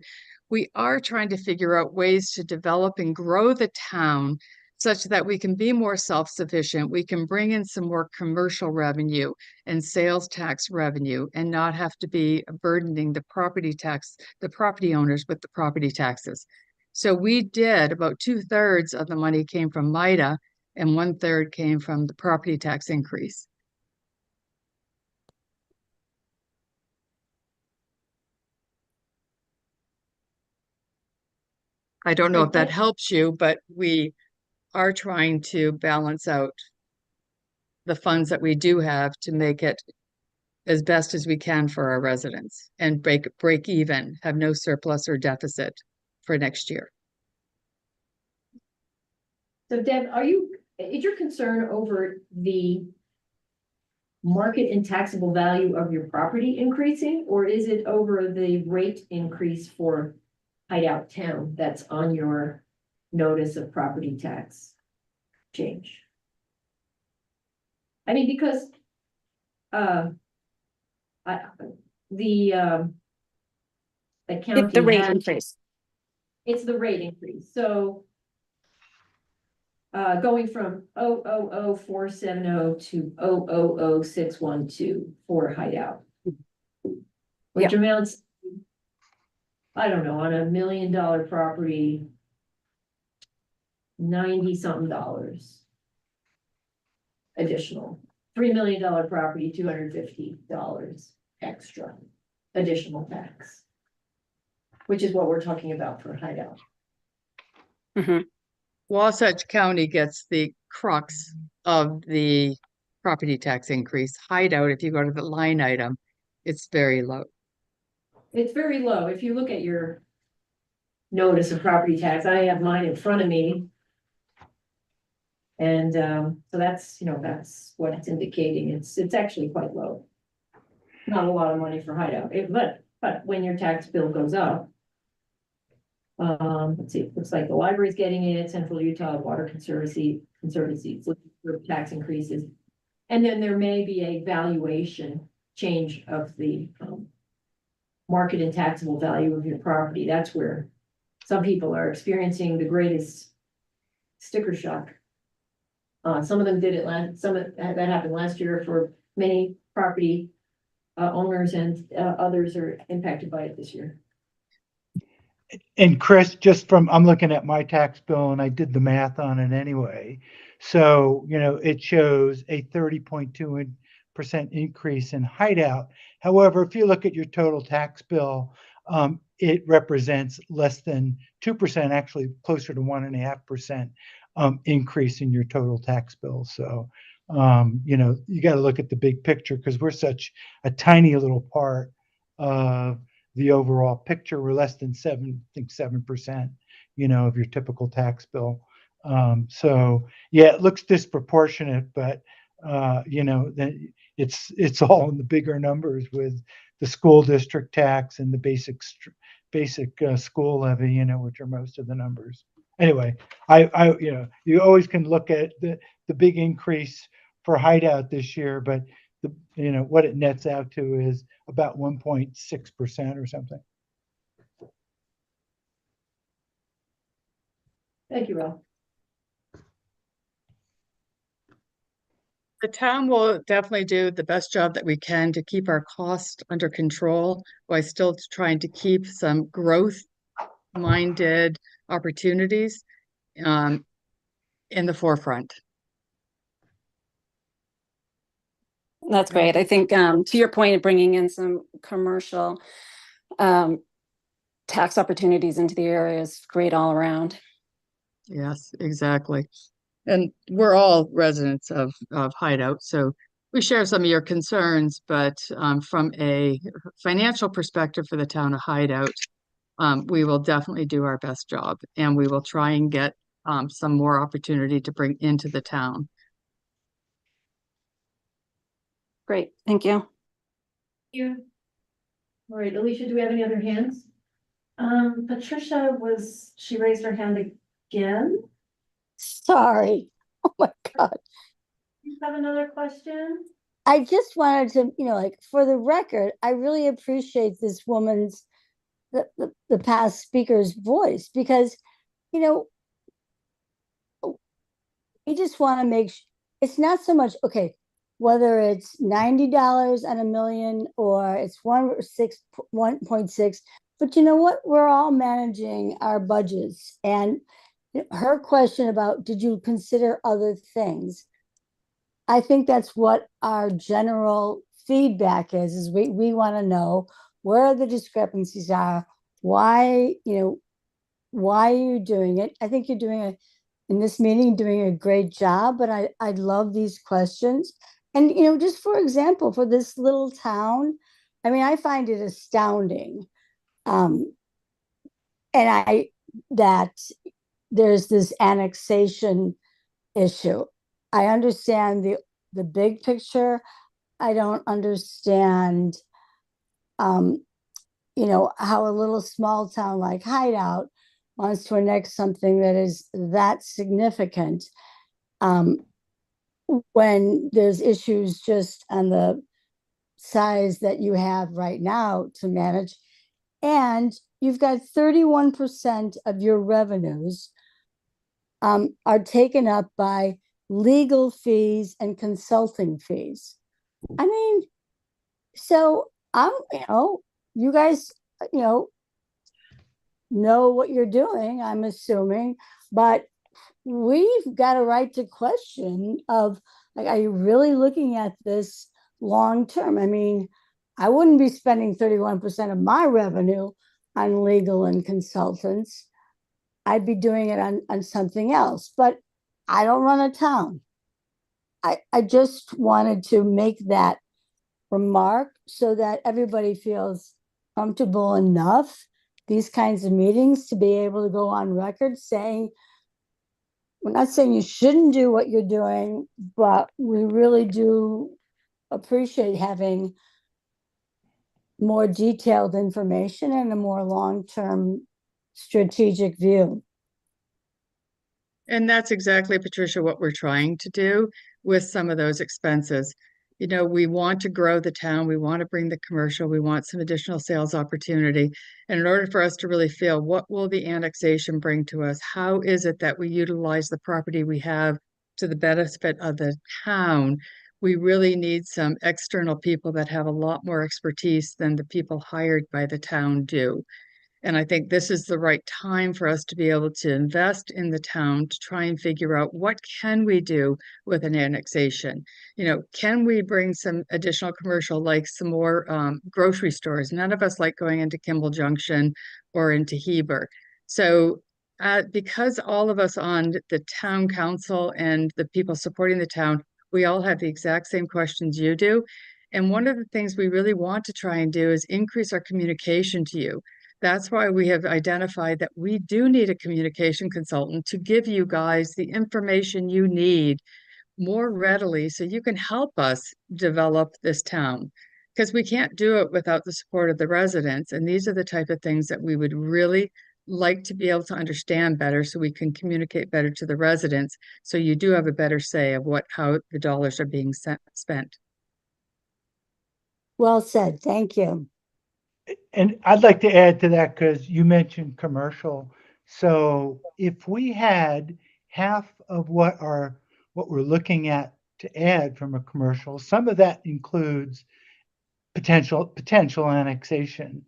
we are trying to figure out ways to develop and grow the town such that we can be more self-sufficient. We can bring in some more commercial revenue and sales tax revenue and not have to be burdening the property owners with the property taxes. So we did about 2/3 of the money came from MIDA and 1/3 came from the property tax increase. I don't know if that helps you, but we are trying to balance out the funds that we do have to make it as best as we can for our residents and break even, have no surplus or deficit for next year. So Deb, is your concern over the market and taxable value of your property increasing, or is it over the rate increase for Hideout Town that's on your notice of property tax change? I mean, because the county The rate increase. It's the rate increase. So going from 0,00470 to 0,00612 for Hideout, which amounts, I don't know, on $1 million property, $90-something additional. $3 million property, $250 extra additional tax, which is what we're talking about for Hideout. Mm-hmm. Wasatch County gets the crux of the property tax increase. Hideout, if you go to the line item, it's very low. It's very low. If you look at your notice of property tax, I have mine in front of me. And so that's what it's indicating. It's actually quite low. Not a lot of money for Hideout, but when your tax bill goes up, let's see, it looks like the library's getting it, Central Utah Water Conservancy looking for tax increases. And then there may be a valuation change of the market and taxable value of your property. That's where some people are experiencing the greatest sticker shock. Some of them did it that happened last year for many property owners, and others are impacted by it this year. And Chris, I'm looking at my tax bill and I did the math on it anyway. So, it shows a 30.2 increase in Hideout. However, if you look at your total tax bill, it represents less than 2%, actually closer to 1.5% increase in your total tax bill. So, you know, you got to look at the big picture because we're such a tiny little part of the overall picture. We're less than 7%, you know, of your typical tax bill. So yeah, it looks disproportionate, but you know, that it's all in the bigger numbers with the school district tax and the basic school levy, you know, which are most of the numbers. Anyway, you know, you always can look at the big increase for Hideout this year, but you know, what it nets out to is about 1.6% or something. Thank you, Rob. The town will definitely do the best job that we can to keep our costs under control while still trying to keep some growth-minded opportunities in the forefront. That's great. I think to your point of bringing in some commercial tax opportunities into the area is great all around. Yes, exactly. And we're all residents of Hideout, so we share some of your concerns, but from a financial perspective for the town of Hideout, we will definitely do our best job, and we will try and get some more opportunity to bring into the town. Great, thank you. You. All right, Alicia, do we have any other hands? Patricia she raised her hand again. Sorry. Oh my God. You have another question? I just wanted to, you know, like for the record, I really appreciate this woman's, the past speaker's voice because, you know, we just want to make it's not so much, okay, whether it's $90 and $1 million or it's 1.6, but you know what? We're all managing our budgets. And her question about, did you consider other things? I think that's what our general feedback is we want to know where the discrepancies are, why, you know, why are you doing it? I think you're doing in this meeting, doing a great job, but I love these questions. And, you know, just for example, for this little town, I mean, I find it astounding. And that there's this annexation issue. I understand the big picture. I don't understand, you know, how a little small town like Hideout wants to annex something that is that significant when there's issues just on the size that you have right now to manage. And you've got 31% of your revenues are taken up by legal fees and consulting fees. I mean, so you know, you guys, you know what you're doing, I'm assuming, but we've got a right to question of, like, are you really looking at this long term? I mean, I wouldn't be spending 31% of my revenue on legal and consultants. I'd be doing it on something else, but I don't run a town. I just wanted to make that remark so that everybody feels comfortable enough these kinds of meetings to be able to go on record saying, we're not saying you shouldn't do what you're doing, but we really do appreciate having more detailed information and a more long-term strategic view. And that's exactly, Patricia, what we're trying to do with some of those expenses. You know, we want to grow the town, we want to bring the commercial, we want some additional sales opportunity. And in order for us to really feel what will the annexation bring to us, how is it that we utilize the property we have to the benefit of the town, we really need some external people that have a lot more expertise than the people hired by the town do. And I think this is the right time for us to be able to invest in the town to try and figure out what can we do with an annexation. You know, can we bring some additional commercial, like some more grocery stores? None of us like going into Kimball Junction or into Heber. So because all of us on the town council and the people supporting the town, we all have the exact same questions you do. And one of the things we really want to try and do is increase our communication to you. That's why we have identified that we do need a communication consultant to give you guys the information you need more readily so you can help us develop this town. Because we can't do it without the support of the residents. And these are the type of things that we would really like to be able to understand better so we can communicate better to the residents. So you do have a better say of how the dollars are being spent. Well said. Thank you. And I'd like to add to that because you mentioned commercial. So if we had half of what we're looking at to add from a commercial, some of that includes potential annexation.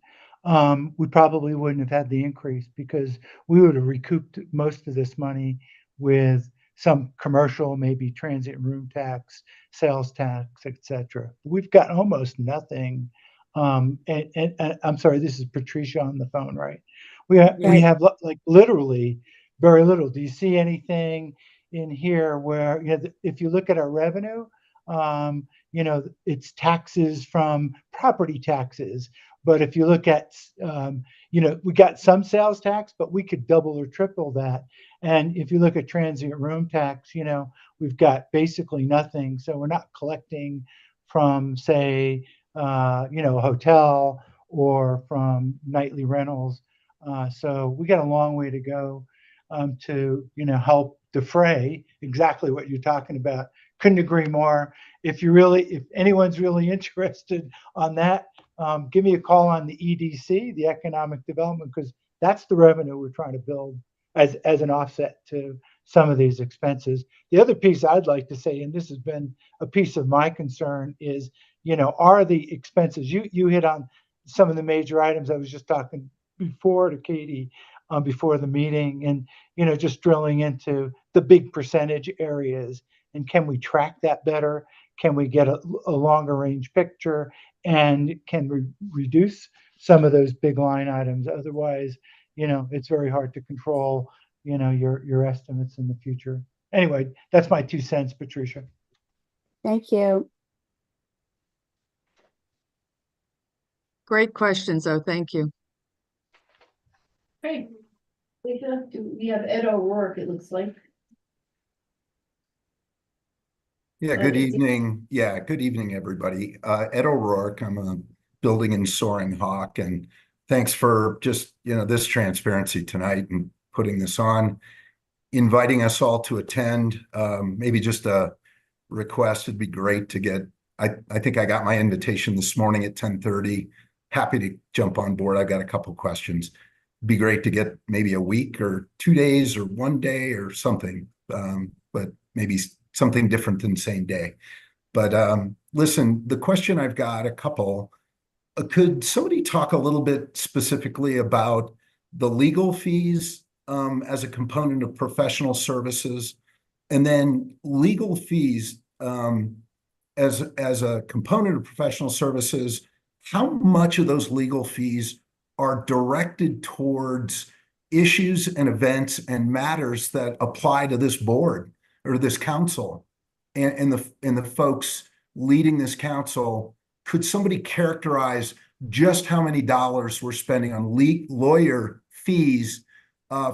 We probably wouldn't have had the increase because we would have recouped most of this money with some commercial, maybe transient room tax, sales tax, etc. We've got almost nothing. And I'm sorry, this is Patricia on the phone, right? We have like literally very little. Do you see anything in here where, you know, if you look at our revenue, you know, it's taxes from property taxes. But if you look at, you know, we got some sales tax, but we could double or triple that. And if you look at transient room tax, you know, we've got basically nothing. So we're not collecting from, say, you know, a hotel or from nightly rentals. So we got a long way to go to, you know, help defray exactly what you're talking about. Couldn't agree more. If anyone's really interested on that, give me a call on the EDC, the economic development, because that's the revenue we're trying to build as an offset to some of these expenses. The other piece I'd like to say, and this has been a piece of my concern, is, you know, are the expenses, you hit on some of the major items. I was just talking before to Katie before the meeting, and, you know, just drilling into the big percentage areas. And can we track that better? Can we get a longer range picture? And can we reduce some of those big line items? Otherwise, you know, it's very hard to control, you know, your estimates in the future. Anyway, that's my 2 cents, Patricia. Thank you. Great questions, though. Thank you. Great. We have Ed O'Rourke, it looks like. Yeah, good evening. Yeah, good evening, everybody. Ed O'Rourke, I'm a building and Soaring Hawk, and thanks for just, you know, this transparency tonight and putting this on, inviting us all to attend. Maybe just a request, it'd be great to get, I think I got my invitation this morning at 10:30. Happy to jump on board. I've got a couple questions. It'd be great to get maybe a week or 2 days or 1 day or something, but maybe something different than same day. But listen, the question I've got a couple, could somebody talk a little bit specifically about the legal fees as a component of professional services, and then legal fees as a component of professional services? How much of those legal fees are directed towards issues and events and matters that apply to this board or this council and the folks leading this council? Could somebody characterize just how many dollars we're spending on lawyer fees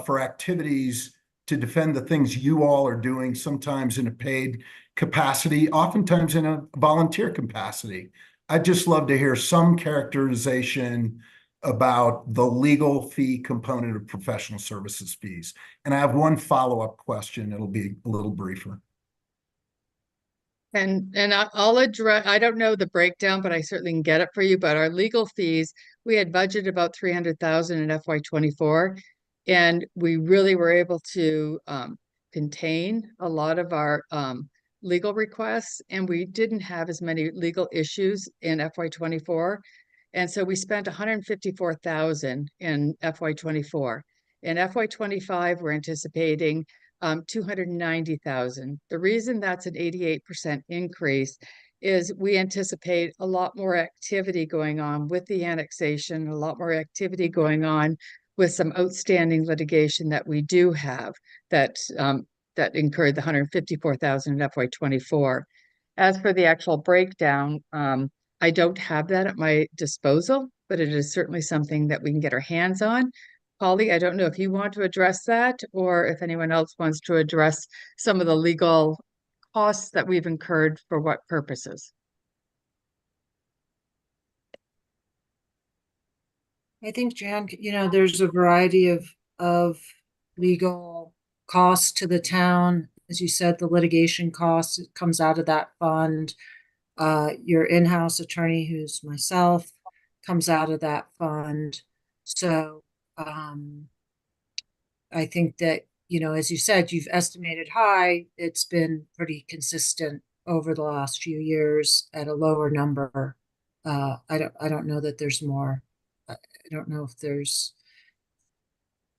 for activities to defend the things you all are doing, sometimes in a paid capacity, oftentimes in a volunteer capacity? I'd just love to hear some characterization about the legal fee component of professional services fees. And I have one follow-up question. It'll be a little briefer. And I'll address, I don't know the breakdown, but I certainly can get it for you. But our legal fees, we had budgeted about 300,000 in FY24, and we really were able to contain a lot of our legal requests, and we didn't have as many legal issues in FY24. And so we spent 154,000 in FY '24. In FY '25, we're anticipating 290,000. The reason that's an 88% increase is we anticipate a lot more activity going on with the annexation, a lot more activity going on with some outstanding litigation that we do have that that incurred the 154,000 in FY '24. As for the actual breakdown, I don't have that at my disposal, but it is certainly something that we can get our hands on. Polly, I don't know if you want to address that or if anyone else wants to address some of the legal costs that we've incurred for what purposes. I think, Jan, there's a variety of legal costs to the town. As you said, the litigation costs, it comes out of that fund. Your in-house attorney, who's myself, comes out of that fund. So I think that, as you said, you've estimated high. It's been pretty consistent over the last few years at a lower number. I don't know that there's more. I don't know if there's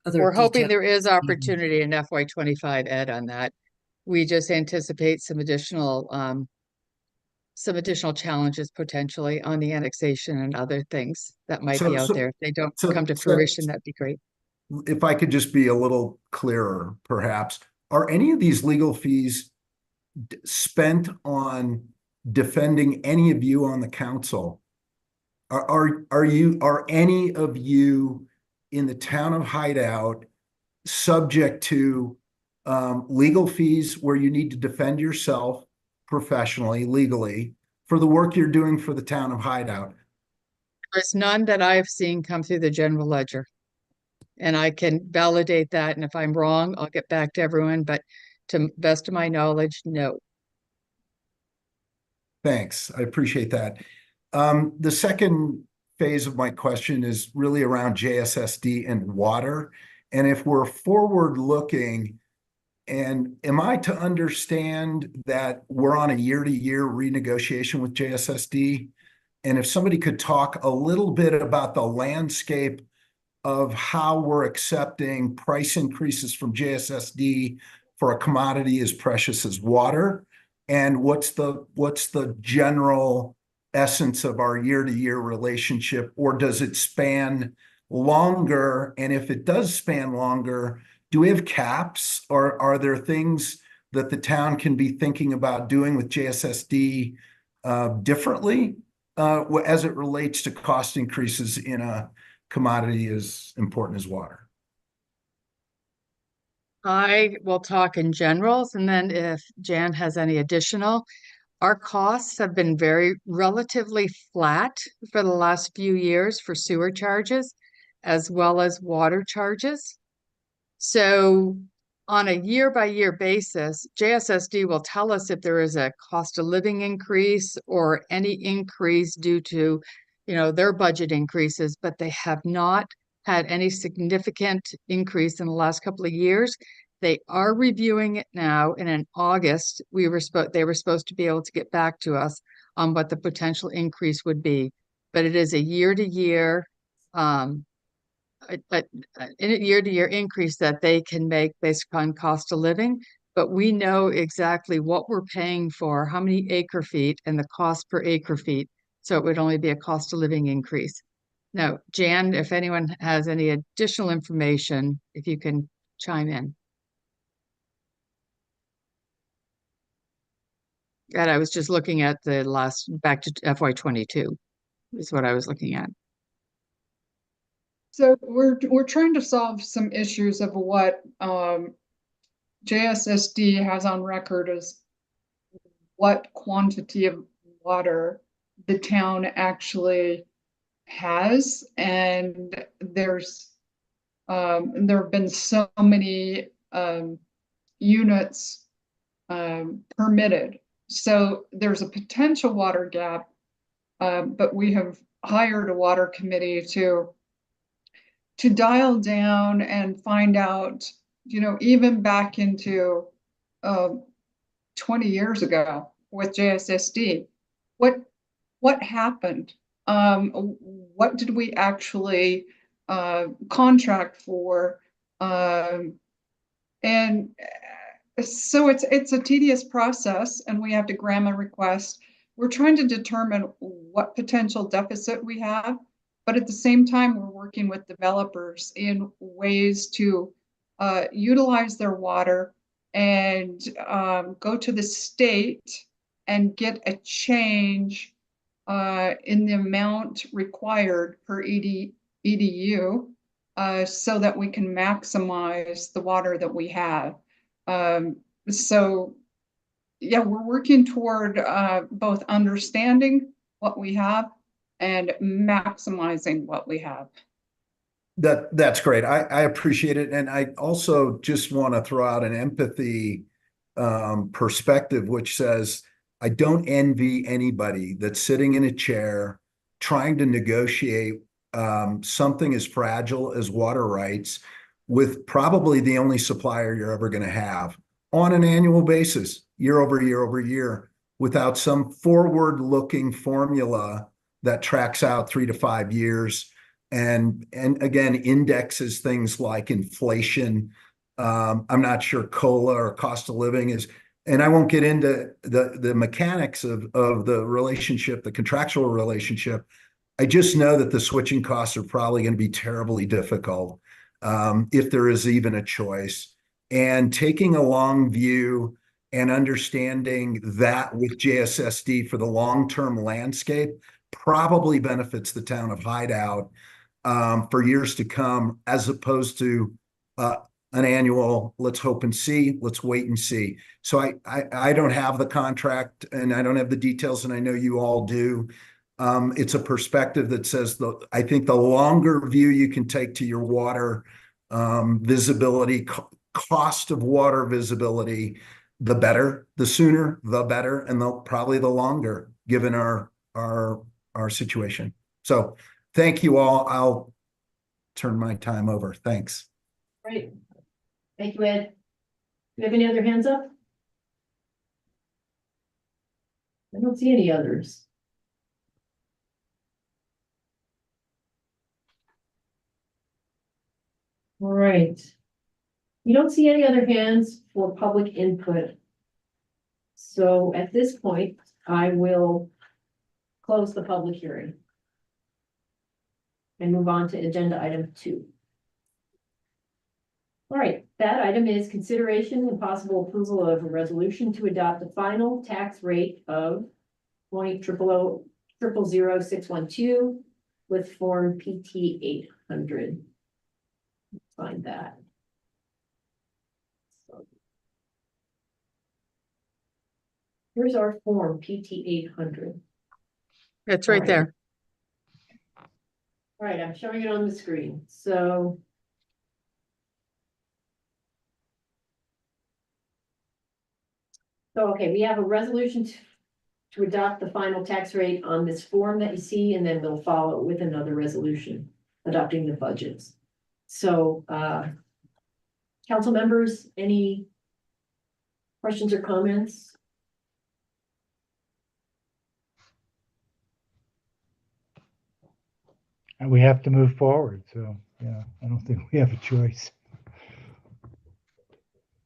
other We're hoping details. there is opportunity in FY '25, Ed, on that. We just anticipate some additional challenges potentially on the annexation and other things that might be out there. If they don't come to fruition, that'd be great. If I could just be a little clearer, perhaps, are any of these legal fees spent on defending any of you on the council? Are any of you in the town of Hideout subject to legal fees where you need to defend yourself professionally, legally, for the work you're doing for the town of Hideout? There's none that I've seen come through the general ledger. And I can validate that. And if I'm wrong, I'll get back to everyone. But to best of my knowledge, no. Thanks. I appreciate that. The second phase of my question is really around JSSD and water. And if we're forward looking, and am I to understand that we're on a year-to-year renegotiation with JSSD? And if somebody could talk a little bit about the landscape of how we're accepting price increases from JSSD for a commodity as precious as water, and what's the general essence of our year-to-year relationship, or does it span longer? And if it does span longer, do we have caps, or are there things that the town can be thinking about doing with JSSD differently as it relates to cost increases in a commodity as important as water? I will talk in generals, and then if Jan has any additional. Our costs have been relatively flat for the last few years for sewer charges as well as water charges. So on a year-by-year basis, JSSD will tell us if there is a cost of living increase or any increase due to, their budget increases, but they have not had any significant increase in the last couple of years. They are reviewing it now, and in August, they were supposed to be able to get back to us on what the potential increase would be. But it is a year-to-year increase that they can make based upon cost of living. But we know exactly what we're paying for, how many acre feet, and the cost per acre feet. So it would only be a cost of living increase. Now, Jan, if anyone has any additional information, if you can chime in. And I was just looking at back to FY '22 is what I was looking at. So we're trying to solve some issues of what JSSD has on record as what quantity of water the town actually has, and there have been so many units permitted. So there's a potential water gap, but we have hired a water committee to dial down and find out, even back into 20 years ago with JSSD, what happened what did we actually contract for? And so it's a tedious process, and we have to grant a request. We're trying to determine what potential deficit we have, but at the same time, we're working with developers in ways to utilize their water and go to the state and get a change in the amount required per EDU so that we can maximize the water that we have. So yeah, we're working toward both understanding what we have and maximizing what we have. That's great. I appreciate it. And I also just want to throw out an empathy perspective, which says, I don't envy anybody that's sitting in a chair trying to negotiate something as fragile as water rights with probably the only supplier you're ever going to have on an annual basis, year over year over year, without some forward-looking formula that tracks out 3 to 5 years and again indexes things like inflation. I'm not sure COLA or cost of living is, and I won't get into the mechanics of the relationship, the contractual relationship. I just know that the switching costs are probably going to be terribly difficult if there is even a choice. And taking a long view and understanding that with JSSD for the long-term landscape probably benefits the town of Hideout for years to come, as opposed to an annual, let's hope and see, let's wait and see. So I don't have the contract and I don't have the details, and I know you all do. It's a perspective that says, I think the longer view you can take to your water visibility, cost of water visibility, the better, the sooner, the better, and probably the longer, given our situation. So thank you all. I'll turn my time over. Thanks. Great. Thank you, Ed. Do you have any other hands up? I don't see any others. All right. You don't see any other hands for public input. So at this point, I will close the public hearing and move on to agenda item 2. All right, that item is consideration and possible approval of a resolution to adopt a final tax rate of 20,000,612 with form PT 800. Find that. Here's our form PT 800. It's right there. All right, I'm showing it on the screen. So okay, we have a resolution to adopt the final tax rate on this form that you see, and then they'll follow with another resolution adopting the budgets. So, council members, any questions or comments? And we have to move forward. So, yeah, I don't think we have a choice.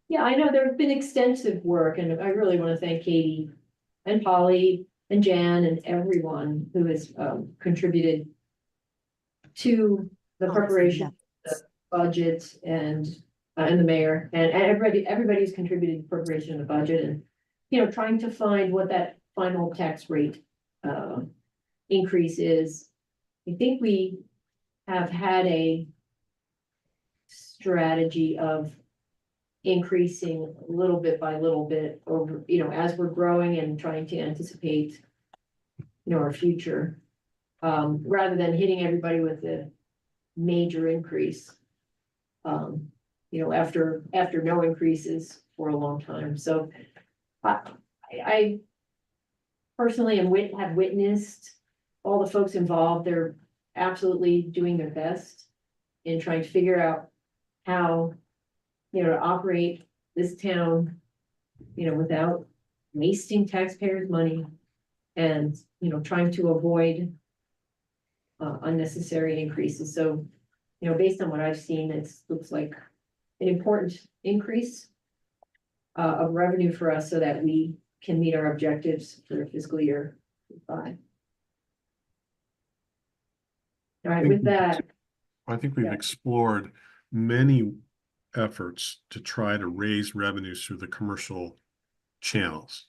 Yeah, I know there's been extensive work, and I really want to thank Katie and Polly and Jan and everyone who has contributed to the preparation of the budget and the mayor and everybody's contributed to preparation of the budget, and trying to find what that final tax rate increase is. I think we have had a strategy of increasing little bit by little bit over, as we're growing and trying to anticipate, our future, rather than hitting everybody with a major increase, after no increases for a long time. So I personally have witnessed all the folks involved. They're absolutely doing their best in trying to figure out how, to operate this town, without wasting taxpayers' money and, trying to avoid unnecessary increases. So, you know, based on what I've seen, it looks like an important increase of revenue for us so that we can meet our objectives for fiscal year 5. All right, with that, I think we've Yeah. explored many efforts to try to raise revenues through the commercial channels.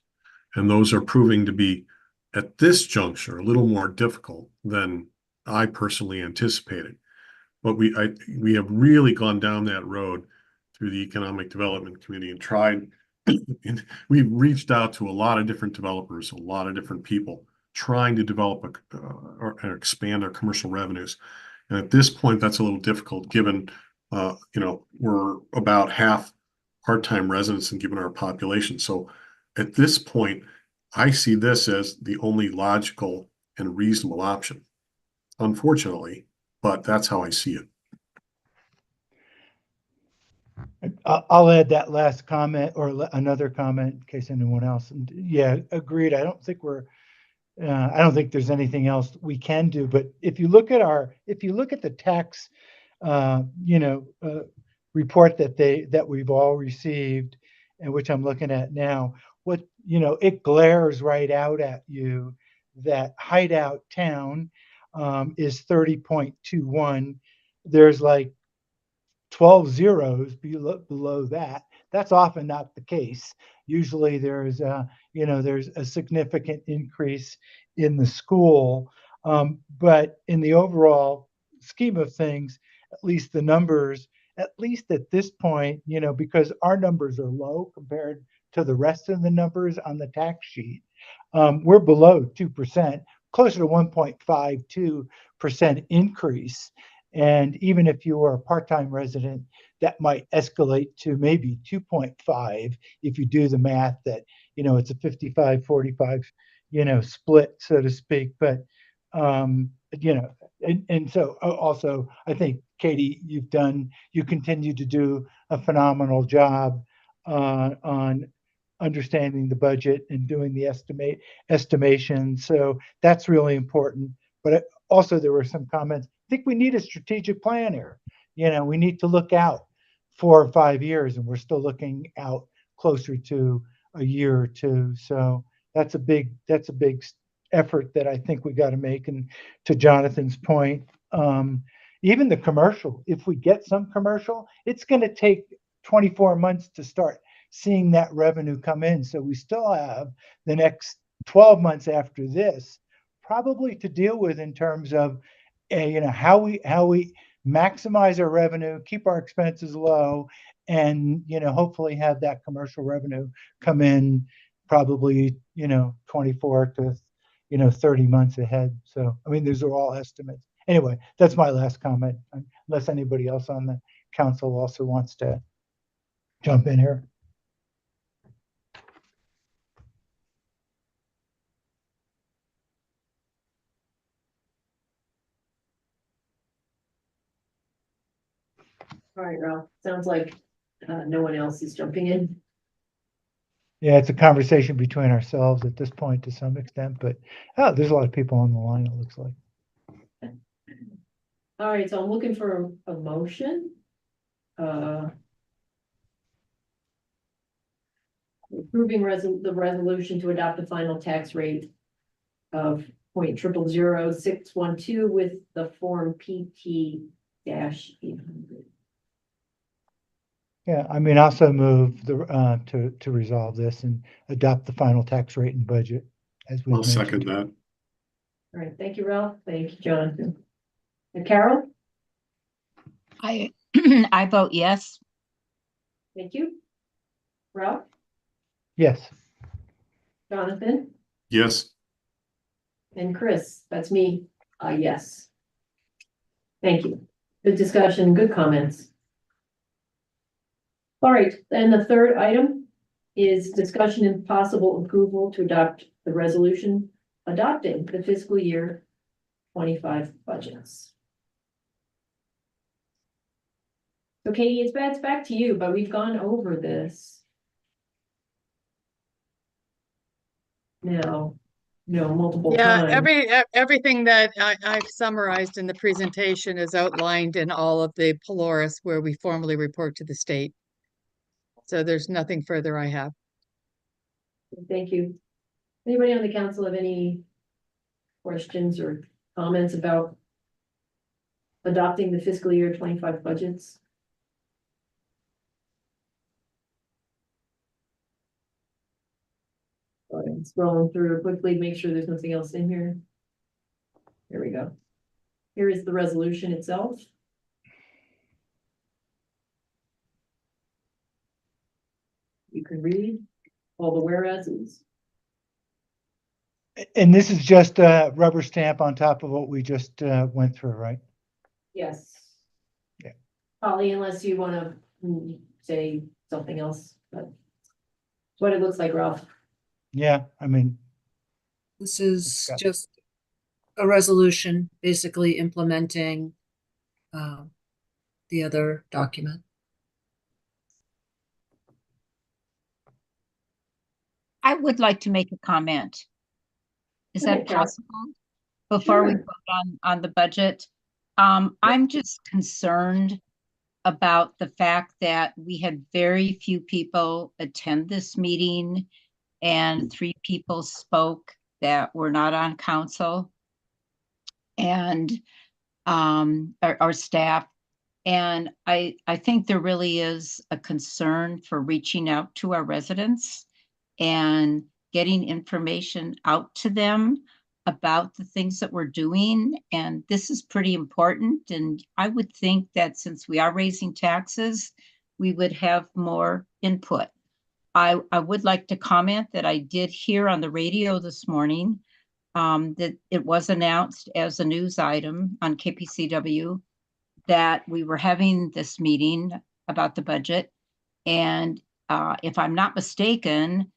And those are proving to be, at this juncture, a little more difficult than I personally anticipated. But we have really gone down that road through the Economic Development Committee and tried, and we've reached out to a lot of different developers, a lot of different people, trying to develop or expand our commercial revenues. And at this point, that's a little difficult given, you know, we're about half part-time residents and given our population. So at this point, I see this as the only logical and reasonable option, unfortunately, but that's how I see it. I'll add that last comment or another comment in case anyone else. And yeah, agreed. I don't think there's anything else we can do. But if you look at the tax, report that we've all received, and which I'm looking at now, it glares right out at you that Hideout town is 30.21. There's like 12 zeros below that. That's often not the case. Usually there's a significant increase in the school. But in the overall scheme of things, at least the numbers, at least at this point, because our numbers are low compared to the rest of the numbers on the tax sheet, we're below 2%, closer to 1.52% increase. And even if you are a part-time resident, that might escalate to maybe 2.5 if you do the math that, it's a 55-45, split, so to speak. But, and so also, I think, Katie, you continue to do a phenomenal job on understanding the budget and doing the estimation. So that's really important. But also there were some comments. I think we need a strategic plan here. We need to look out 4 or 5 years, and we're still looking out closer to a year or two. So that's a big effort that I think we got to make. And to Jonathan's point, even the commercial, if we get some commercial, it's going to take 24 months to start seeing that revenue come in. So we still have the next 12 months after this probably to deal with in terms of how we maximize our revenue, keep our expenses low, and hopefully have that commercial revenue come in probably 24 to 30 months ahead. So I mean, these are all estimates. Anyway, that's my last comment, unless anybody else on the council also wants to jump in here. all right, Ralph, sounds like no one else is jumping in. Yeah, it's a conversation between ourselves at this point to some extent, but there's a lot of people on the line, it looks like. All right, so I'm looking for a motion. Approving the resolution to adopt a final tax rate of 0.000612 with the form PT-800. Yeah, I mean, also move to resolve this and adopt the final tax rate and budget as we I'll second that. All right, thank you, Ralph. Thank you, Jonathan. And Carol? I vote yes. Thank you. Ralph? Yes. Jonathan? Yes. And Chris, that's me, yes. Thank you. Good discussion, good comments. All right, and the third item is discussion and possible approval to adopt the resolution adopting the fiscal year 25 budgets. So Katie, it's back to you, but we've gone over this. Now, multiple Yeah, times. everything that I've summarized in the presentation is outlined in all of the Polaris where we formally report to the state. So there's nothing further I have. Thank you. Anybody on the council have any questions or comments about adopting the fiscal year 25 budgets? All right, scrolling through quickly, make sure there's nothing else in here. There we go. Here is the resolution itself. You can read all the whereases. And this is just a rubber stamp on top of what we just went through, right? Yes. Yeah. Holly, unless you want to say something else, but it's what it looks like, Ralph. Yeah, I mean, This is got- just a resolution basically implementing the other document. I would like to make a comment. Is Go that ahead, Carol. possible? Before we Sure. vote on the budget? I'm just concerned about the fact that we had very few people attend this meeting and 3 people spoke that were not on council and our staff. And I think there really is a concern for reaching out to our residents and getting information out to them about the things that we're doing. And this is pretty important. And I would think that since we are raising taxes, we would have more input. I would like to comment that I did hear on the radio this morning that it was announced as a news item on KPCW that we were having this meeting about the budget. And if I'm not mistaken,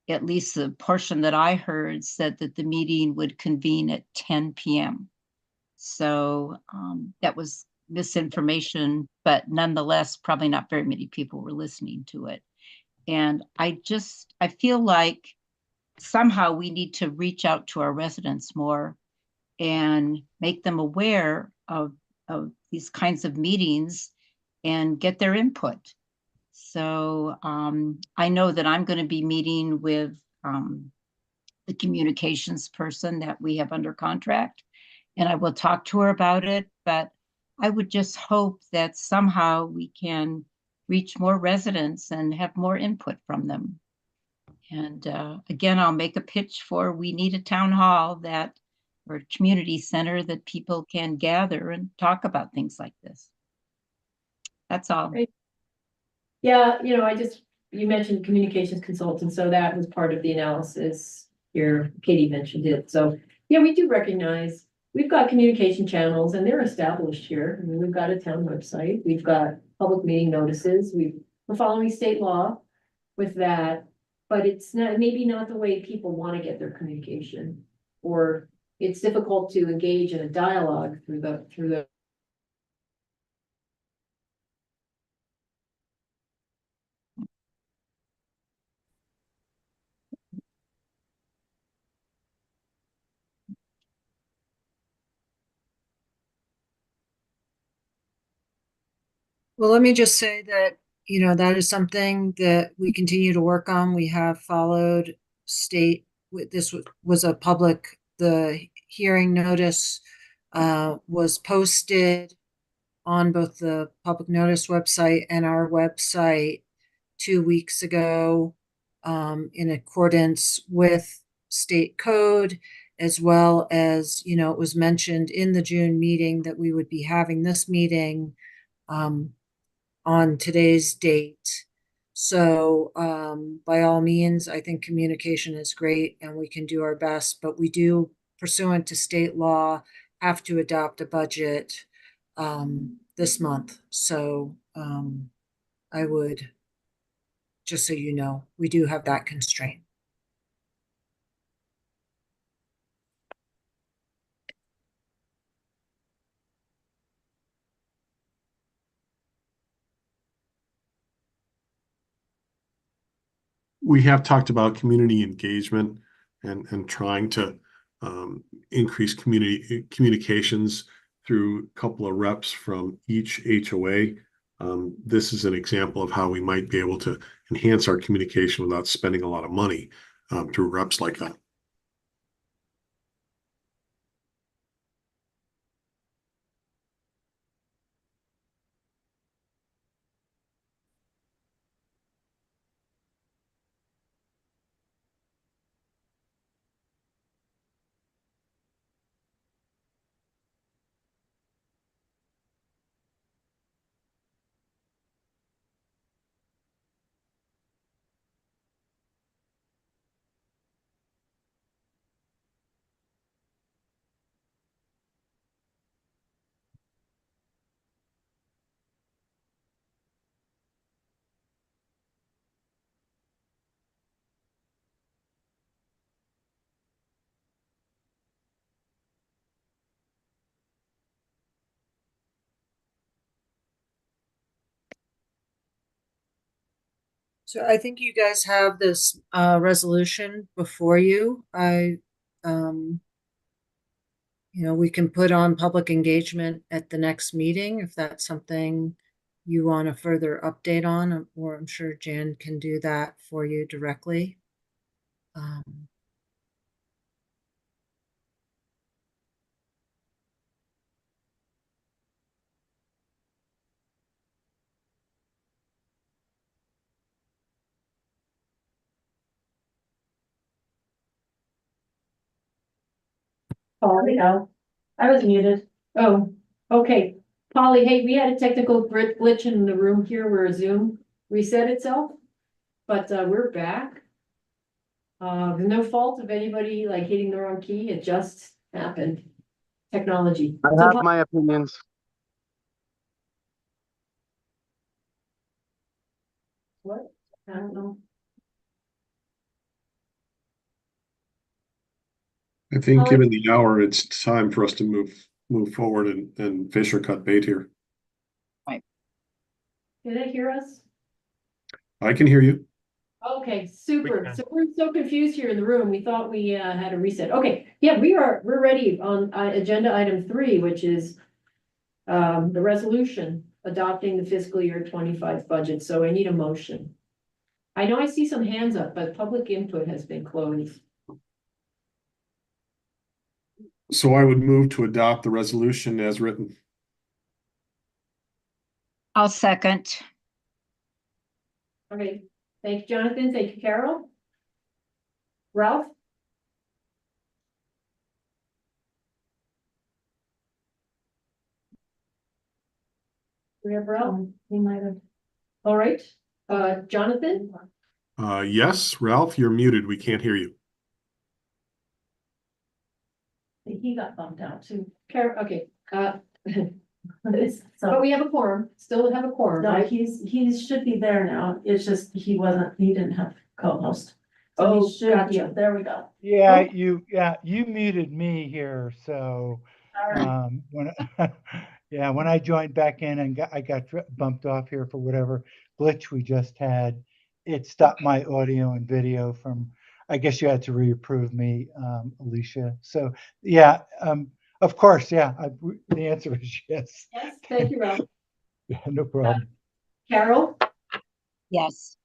at least the portion that I heard said that the meeting would convene at 10 p.m. So that was misinformation, but nonetheless, probably not very many people were listening to it. And I feel like somehow we need to reach out to our residents more and make them aware of these kinds of meetings and get their input. So I know that I'm going to be meeting with the communications person that we have under contract, and I will talk to her about it, but I would just hope that somehow we can reach more residents and have more input from them. And again, I'll make a pitch for we need a town hall that or a community center that people can gather and talk about things like this. That's all. Great. Yeah, you mentioned communications consultant, so that was part of the analysis here. Katie mentioned it. So yeah, we do recognize we've got communication channels and they're established here. I mean, we've got a town website, we've got public meeting notices, we're following state law with that, but it's not maybe not the way people want to get their communication, or it's difficult to engage in a dialogue through the Well, let me just say that, that is something that we continue to work on. We have followed state, this was a public, the hearing notice was posted on both the public notice website and our website 2 weeks ago in accordance with state code, as well as, it was mentioned in the June meeting that we would be having this meeting on today's date. So by all means, I think communication is great and we can do our best, but we do, pursuant to state law, have to adopt a budget this month. So I would, just so you know, we do have that constraint. We have talked about community engagement and trying to increase communications through a couple of reps from each HOA. This is an example of how we might be able to enhance our communication without spending a lot of money through reps like that. So I think you guys have this resolution before you. We can put on public engagement at the next meeting if that's something you want a further update on, or I'm sure Jan can do that for you directly. Polly, no, I was muted. Oh, okay. Polly, hey, we had a technical glitch in the room here where Zoom reset itself, but we're back. No fault of anybody like hitting the wrong key. It just happened. Technology. I So, have my opinions. what? I don't know. I think given the hour, it's time for us to move forward and fish or cut bait here. Can they hear us? I can hear you. Okay, super. can. So we're so confused here in the room. We thought we had a reset. Okay, yeah, we're ready on agenda item 3, which is the resolution adopting the fiscal year 25 budget. So I need a motion. I know I see some hands up, but public input has been closed. So I would move to adopt the resolution as written. I'll second. Okay, thank you, Jonathan. Thank you, Carol. Ralph? We have Ralph? He might have. All right, Jonathan? Yes, Ralph, you're muted. We can't hear you. He got bumped out too. Carol, okay, So, but we have a quorum, still have a quorum, no, right? he should be there now. It's just, he didn't have co-host. So Oh, he should be, gotcha. there we go. Yeah, you muted me here, so All right. when I joined back in and I got bumped off here for whatever glitch we just had, it stopped my audio and video from, I guess you had to reapprove me, Alicia. So yeah, of course, yeah, the answer is yes. Yes, thank you, Ralph. Yeah, no problem. Carol? Yes.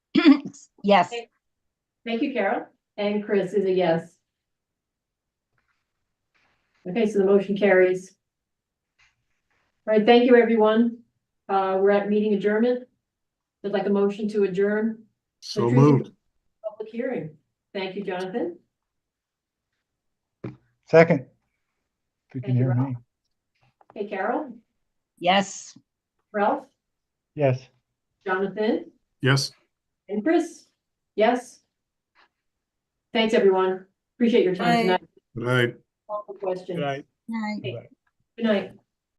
Yes. Thank you, Carol. And Chris is a yes. Okay, so the motion carries. All right, thank you, everyone. We're at meeting adjournment. I'd like a motion to adjourn So moved. public hearing. Thank you, Jonathan. Second, if you Thank can you, hear Ralph. me. Hey, Carol, Yes. Ralph, Yes. Jonathan, Yes. and Chris. Yes. Thanks, everyone. Appreciate your time Bye. tonight. Good night. All the questions. Good night. Night. Okay. Good night.